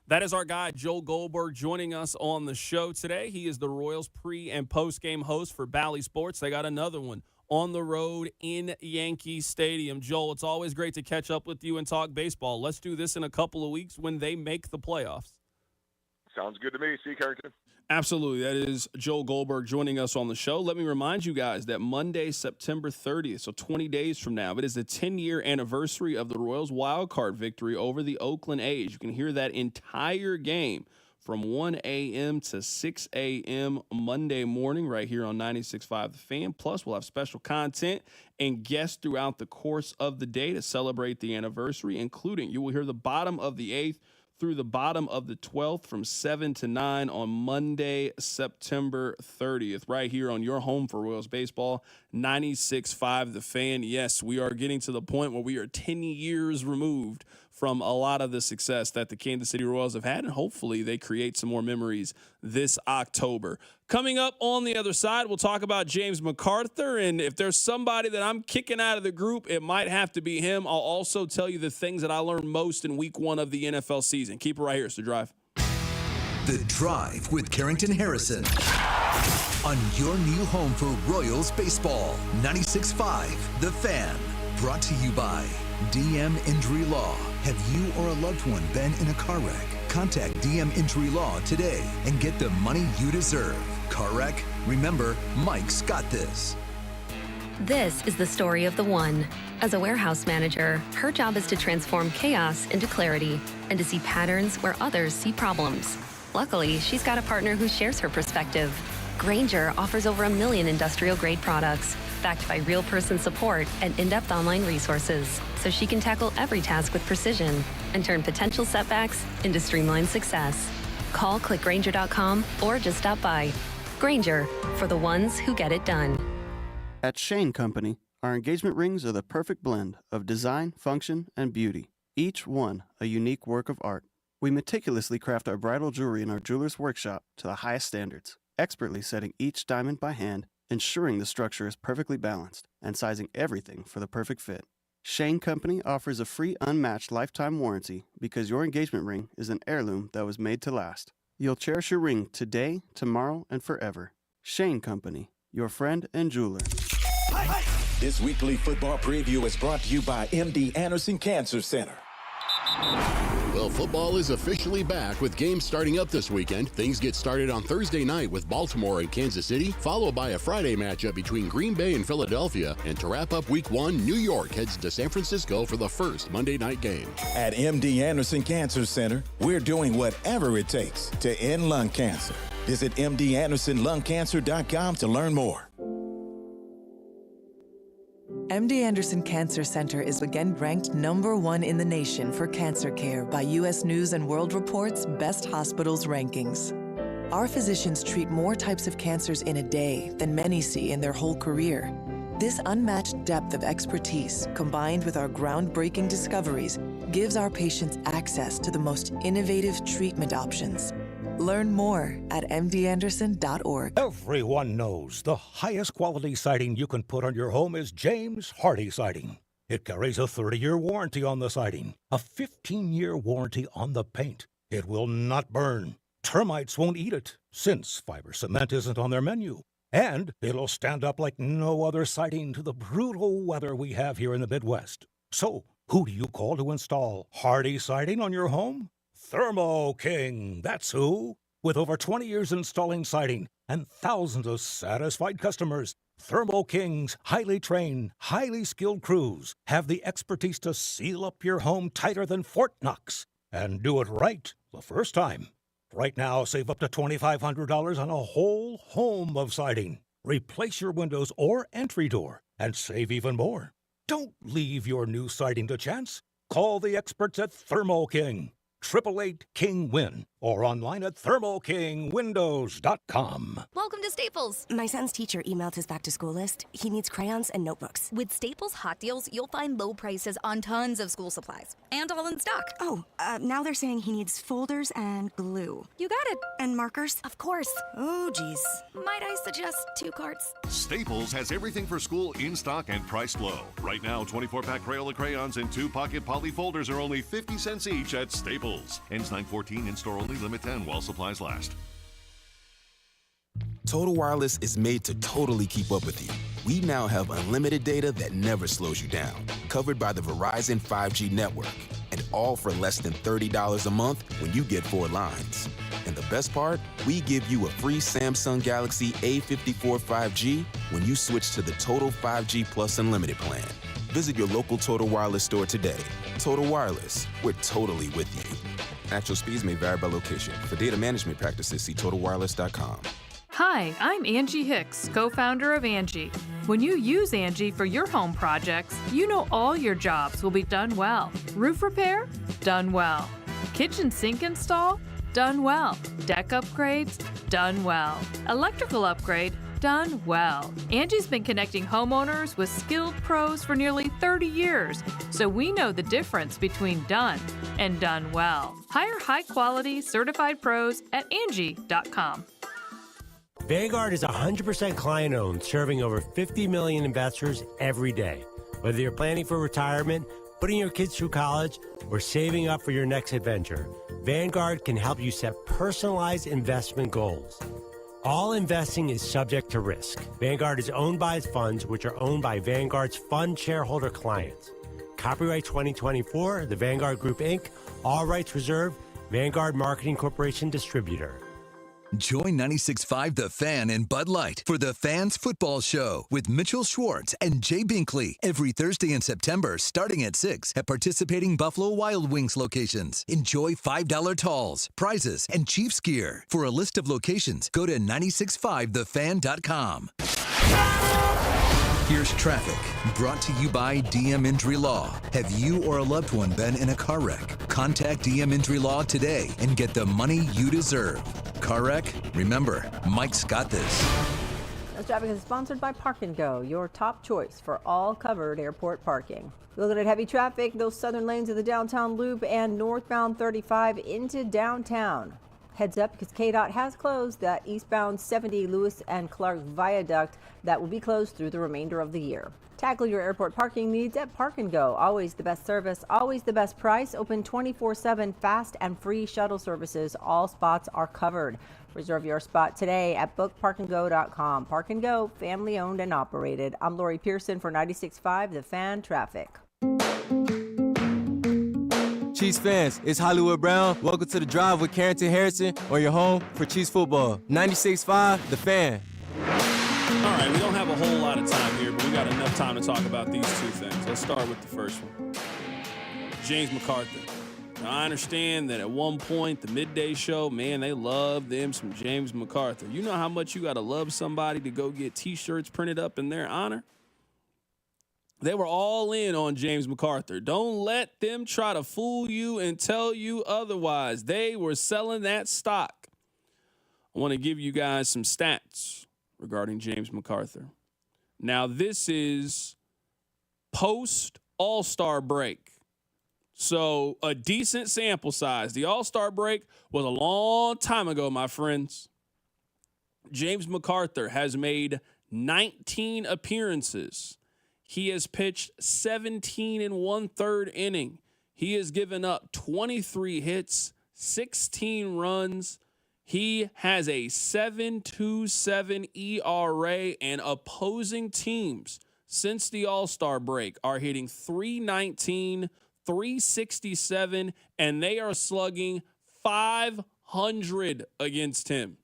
Speaker 1: That is our guy, Joel Goldberg, joining us on the show today. He is the Royals pre- and post-game host for Bally Sports. They got another one on the road in Yankee Stadium. Joel, it's always great to catch up with you and talk baseball. Let's do this in a couple of weeks when they make the playoffs.
Speaker 8: Sounds good to me. See you, Carrington.
Speaker 1: Absolutely. That is Joel Goldberg joining us on the show. Let me remind you guys that Monday, September 30th, so 20 days from now, it is the 10-year anniversary of the Royals' wildcard victory over the Oakland A's. You can hear that entire game from 1 a.m. to 6 a.m. Monday morning right here on 96.5 The Fan. Plus, we'll have special content and guests throughout the course of the day to celebrate the anniversary, including you will hear the bottom of the 8th through the bottom of the 12th from 7 to 9 on Monday, September 30th, right here on your home for Royals baseball, 96.5 The Fan. Yes, we are getting to the point where we are 10 years removed from a lot of the success that the Kansas City Royals have had, and hopefully they create some more memories this October. Coming up on the other side, we'll talk about James MacArthur, and if there's somebody that I'm kicking out of the group, it might have to be him. I'll also tell you the things that I learned most in week 1 of the NFL season. Keep it right here. It's The Drive.
Speaker 3: The Drive with Carrington Harrison on your new home for Royals baseball. 96.5 The Fan. Brought to you by DM Injury Law. Have you or a loved one been in a car wreck? Contact DM Injury Law today and get the money you deserve. Car wreck? Remember, Mike's got this.
Speaker 9: This is the story of the one. As a warehouse manager, her job is to transform chaos into clarity and to see patterns where others see problems. Luckily, she's got a partner who shares her perspective. Grainger offers over 1 million industrial-grade products, backed by real person support and in-depth online resources, so she can tackle every task with precision and turn potential setbacks into streamlined success. Call clickgrainger.com or just stop by. Grainger, for the ones who get it done.
Speaker 15: At Shane Company, our engagement rings are the perfect blend of design, function, and beauty, each one a unique work of art. We meticulously craft our bridal jewelry in our jeweler's workshop to the highest standards, expertly setting each diamond by hand, ensuring the structure is perfectly balanced, and sizing everything for the perfect fit. Shane Company offers a free unmatched lifetime warranty because your engagement ring is an heirloom that was made to last. You'll cherish your ring today, tomorrow, and forever. Shane Company, your friend and jeweler.
Speaker 22: This weekly football preview is brought to you by MD Anderson Cancer Center.
Speaker 12: Well, football is officially back with games starting up this weekend. Things get started on Thursday night with Baltimore and Kansas City, followed by a Friday matchup between Green Bay and Philadelphia. And to wrap up week 1, New York heads to San Francisco for the first Monday night game.
Speaker 22: At MD Anderson Cancer Center, we're doing whatever it takes to end lung cancer. Visit mdandersonlungcancer.com to learn more.
Speaker 23: MD Anderson Cancer Center is again ranked #1 in the nation for cancer care by U.S. News & World Report's Best Hospitals rankings. Our physicians treat more types of cancers in a day than many see in their whole career. This unmatched depth of expertise, combined with our groundbreaking discoveries, gives our patients access to the most innovative treatment options. Learn more at mdanderson.org.
Speaker 24: Everyone knows the highest quality siding you can put on your home is James Hardie Siding. It carries a 30-year warranty on the siding, a 15-year warranty on the paint. It will not burn. Termites won't eat it, since fiber cement isn't on their menu. And it'll stand up like no other siding to the brutal weather we have here in the Midwest. So, who do you call to install Hardie Siding on your home? Thermo King, that's who. With over 20 years installing siding and thousands of satisfied customers, Thermo King's highly trained, highly skilled crews have the expertise to seal up your home tighter than Fort Knox and do it right the first time. Right now, save up to $2,500 on a whole home of siding. Replace your windows or entry door and save even more. Don't leave your new siding to chance. Call the experts at Thermo King. 888-KING-WIN or online at thermokingwindows.com.
Speaker 2: Welcome to Staples.
Speaker 4: My son's teacher emailed his back-to-school list. He needs crayons and notebooks.
Speaker 2: With Staples Hot Deals, you'll find low prices on tons of school supplies. And all in stock.
Speaker 4: Oh, now they're saying he needs folders and glue.
Speaker 2: You got it.
Speaker 4: And markers?
Speaker 2: Of course.
Speaker 4: Oh, geez.
Speaker 2: Might I suggest 2 carts?
Speaker 6: Staples has everything for school in stock and priced low. Right now, 24-pack Crayola crayons and 2-pocket poly folders are only 50 cents each at Staples. Ends 9/14, in-store only, limit 10 while supplies last.
Speaker 13: Total Wireless is made to totally keep up with you. We now have unlimited data that never slows you down, covered by the Verizon 5G network, and all for less than $30 a month when you get 4 lines. And the best part? We give you a free Samsung Galaxy A54 5G when you switch to the Total 5G Plus Unlimited plan. Visit your local Total Wireless store today. Total Wireless, we're totally with you. Actual speeds may vary by location. For data management practices, see TotalWireless.com.
Speaker 25: Hi, I'm Angie Hicks, co-founder of Angie. When you use Angie for your home projects, you know all your jobs will be done well. Roof repair? Done well. Kitchen sink install? Done well. Deck upgrades? Done well. Electrical upgrade? Done well. Angie's been connecting homeowners with skilled pros for nearly 30 years, so we know the difference between done and done well. Hire high-quality, certified pros at Angie.com.
Speaker 26: Vanguard is 100% client-owned, serving over 50 million investors every day. Whether you're planning for retirement, putting your kids through college, or saving up for your next adventure, Vanguard can help you set personalized investment goals. All investing is subject to risk. Vanguard is owned by its funds, which are owned by Vanguard's fund shareholder clients. Copyright 2024, The Vanguard Group, Inc., all rights reserved, Vanguard Marketing Corporation Distributor.
Speaker 3: Join 96.5 The Fan and Bud Light for the Fans Football Show with Mitchell Schwartz and Jay Binkley every Thursday in September starting at 6 at participating Buffalo Wild Wings locations. Enjoy $5 talls, prizes, and Chiefs gear. For a list of locations, go to 965thefan.com. Here's traffic, brought to you by DM Injury Law. Have you or a loved one been in a car wreck? Contact DM Injury Law today and get the money you deserve. Car wreck? Remember, Mike's got this.
Speaker 21: This traffic is sponsored by Park & Go, your top choice for all covered airport parking. Looking at heavy traffic, those southern lanes of the downtown loop and northbound 35 into downtown. Heads up because KDOT has closed that eastbound 70 Lewis and Clark viaduct that will be closed through the remainder of the year. Tackle your airport parking needs at Park & Go. Always the best service, always the best price. Open 24/7, fast and free shuttle services. All spots are covered. Reserve your spot today at bookparkandgo.com. Park & Go, family owned and operated. I'm Lori Pearson for 96.5 The Fan Traffic.
Speaker 27: Chiefs fans, it's Hollywood Brown. Welcome to The Drive with Carrington Harrison on your home for Chiefs football. 96.5 The Fan.
Speaker 1: All right, we don't have a whole lot of time here, but we got enough time to talk about these two things. Let's start with the first one. James McCarthy. Now, I understand that at one point, the midday show, man, they love them some James McCarthy. You know how much you got to love somebody to go get T-shirts printed up in their honor? They were all in on James McCarthy. Don't let them try to fool you and tell you otherwise. They were selling that stock. I want to give you guys some stats regarding James McCarthy. Now, this is post-All-Star break. So a decent sample size. The All-Star break was a long time ago, my friends. James McCarthy has made 19 appearances. He has pitched 17 1/3 inning. He has given up 23 hits, 16 runs. He has a 7.27 ERA, and opposing teams since the All-Star break are hitting .319, .367, and they are slugging .500 against him.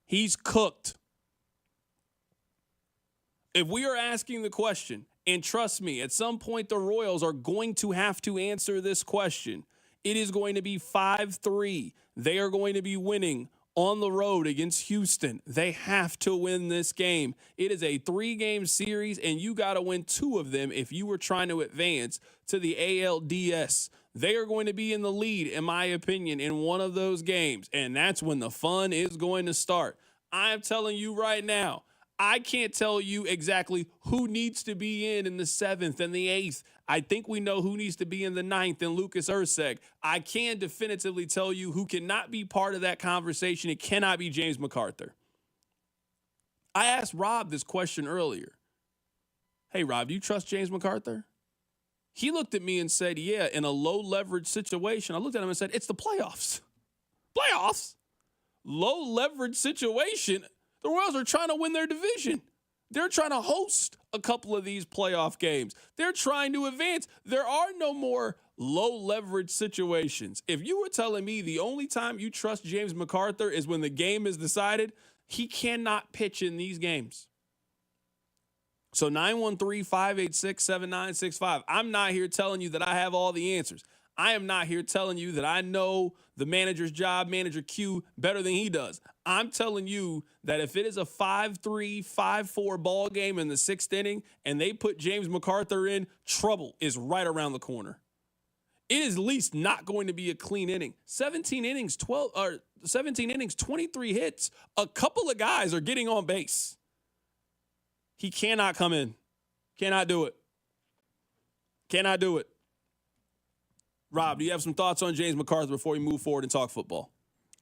Speaker 1: He's cooked. If we are asking the question, and trust me, at some point the Royals are going to have to answer this question, it is going to be 5-3. They are going to be winning on the road against Houston. They have to win this game. It is a 3-game series, and you got to win 2 of them if you were trying to advance to the ALDS. They are going to be in the lead, in my opinion, in one of those games, and that's when the fun is going to start. I'm telling you right now, I can't tell you exactly who needs to be in the 7th and the 8th. I think we know who needs to be in the 9th and Lucas Erceg. I can definitively tell you who cannot be part of that conversation. It cannot be James McArthur. I asked Rob this question earlier. Hey, Rob, do you trust James McArthur? He looked at me and said, yeah, in a low-leverage situation. I looked at him and said, it's the playoffs. Playoffs? Low-leverage situation? The Royals are trying to win their division. They're trying to host a couple of these playoff games. They're trying to advance. There are no more low-leverage situations. If you were telling me the only time you trust James McArthur is when the game is decided, he cannot pitch in these games. So 913-586-7965. I'm not here telling you that I have all the answers. I am not here telling you that I know the manager's job, Manager Q, better than he does. I'm telling you that if it is a 5-3, 5-4 ball game in the 6th inning and they put James McArthur in, trouble is right around the corner. It is at least not going to be a clean inning. 17 innings, 23 hits. A couple of guys are getting on base. He cannot come in. Cannot do it. Cannot do it. Rob, do you have some thoughts on James McArthur before we move forward and talk football?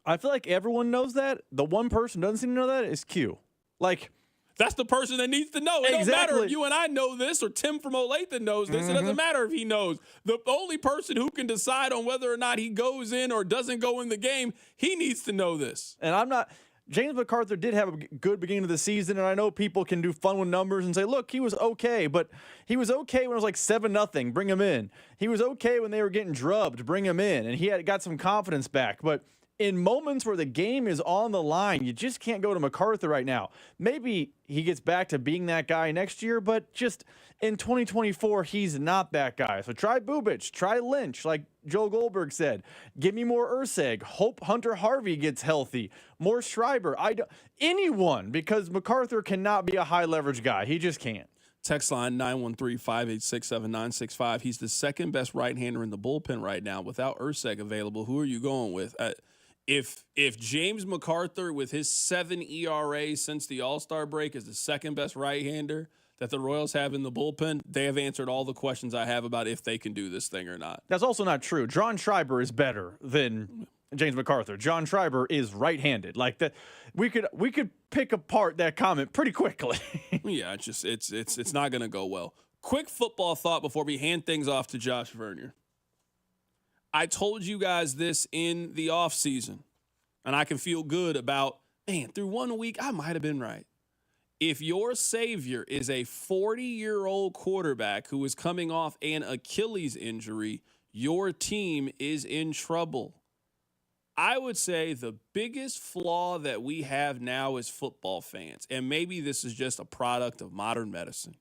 Speaker 5: I feel like everyone knows that. The one person who doesn't seem to know that is Q. Like,
Speaker 1: that's the person that needs to know. It don't matter if you and I know this or Tim from Olathe knows this. It doesn't matter if he knows. The only person who can decide on whether or not he goes in or doesn't go in the game, he needs to know this.
Speaker 5: And I'm not... James McArthur did have a good beginning of the season, and I know people can do fun with numbers and say, look, he was okay, but he was okay when it was like 7-0, bring him in. He was okay when they were getting drubbed, bring him in, and he had got some confidence back. But in moments where the game is on the line, you just can't go to McArthur right now. Maybe he gets back to being that guy next year, but just in 2024, he's not that guy. So try Bubich, try Lynch, like Joe Goldberg said. Give me more Erceg. Hope Hunter Harvey gets healthy. More Schreiber. Anyone, because McArthur cannot be a high-leverage guy. He just can't.
Speaker 1: Text line 913-586-7965. He's the second best right-hander in the bullpen right now without Erceg available. Who are you going with? If James McArthur, with his 7 ERA since the All-Star break, is the second best right-hander that the Royals have in the bullpen, they have answered all the questions I have about if they can do this thing or not.
Speaker 5: That's also not true. John Schreiber is better than James McArthur. John Schreiber is right-handed. Like that, we could pick apart that comment pretty quickly.
Speaker 1: Yeah, it's not going to go well. Quick football thought before we hand things off to Josh Vernier. I told you guys this in the offseason, and I can feel good about, through 1 week, I might have been right. If your savior is a 40-year-old quarterback who is coming off an Achilles injury, your team is in trouble. I would say the biggest flaw that we have now as football fans, and maybe this is just a product of modern medicine,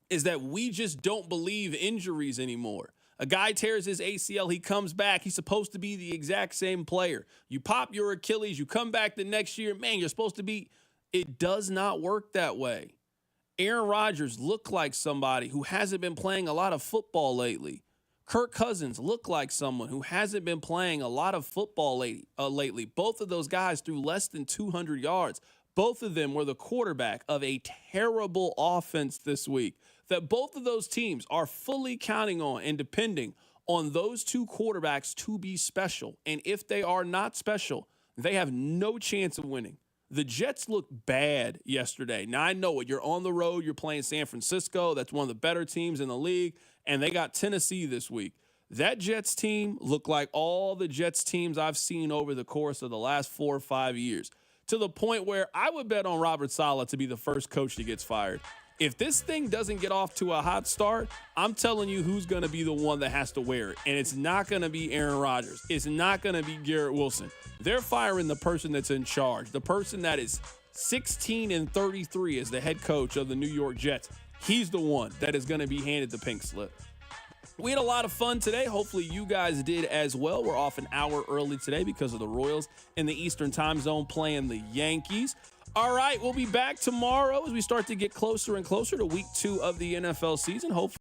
Speaker 1: is that we just don't believe injuries anymore. A guy tears his ACL, he comes back, he's supposed to be the exact same player. You pop your Achilles, you come back the next year, you're supposed to be... It does not work that way. Aaron Rodgers looked like somebody who hasn't been playing a lot of football lately. Kirk Cousins looked like someone who hasn't been playing a lot of football lately. Both of those guys threw less than 200 yards. Both of them were the quarterback of a terrible offense this week. That both of those teams are fully counting on and depending on those two quarterbacks to be special. And if they are not special, they have no chance of winning. The Jets looked bad yesterday. Now, I know it. You're on the road. You're playing San Francisco. That's one of the better teams in the league. And they got Tennessee this week. That Jets team looked like all the Jets teams I've seen over the course of the last 4 or 5 years, to the point where I would bet on Robert Saleh to be the first coach that gets fired. If this thing doesn't get off to a hot start, I'm telling you who's going to be the one that has to wear it. And it's not going to be Aaron Rodgers. It's not going to be Garrett Wilson. They're firing the person that's in charge, the person that is 16-33 as the head coach of the New York Jets. He's the one that is going to be handed the pink slip. We had a lot of fun today. Hopefully you guys did as well. We're off an hour early today because of the Royals in the Eastern time zone playing the Yankees. All right, we'll be back tomorrow as we start to get closer and closer to week 2 of the NFL season. Hopefully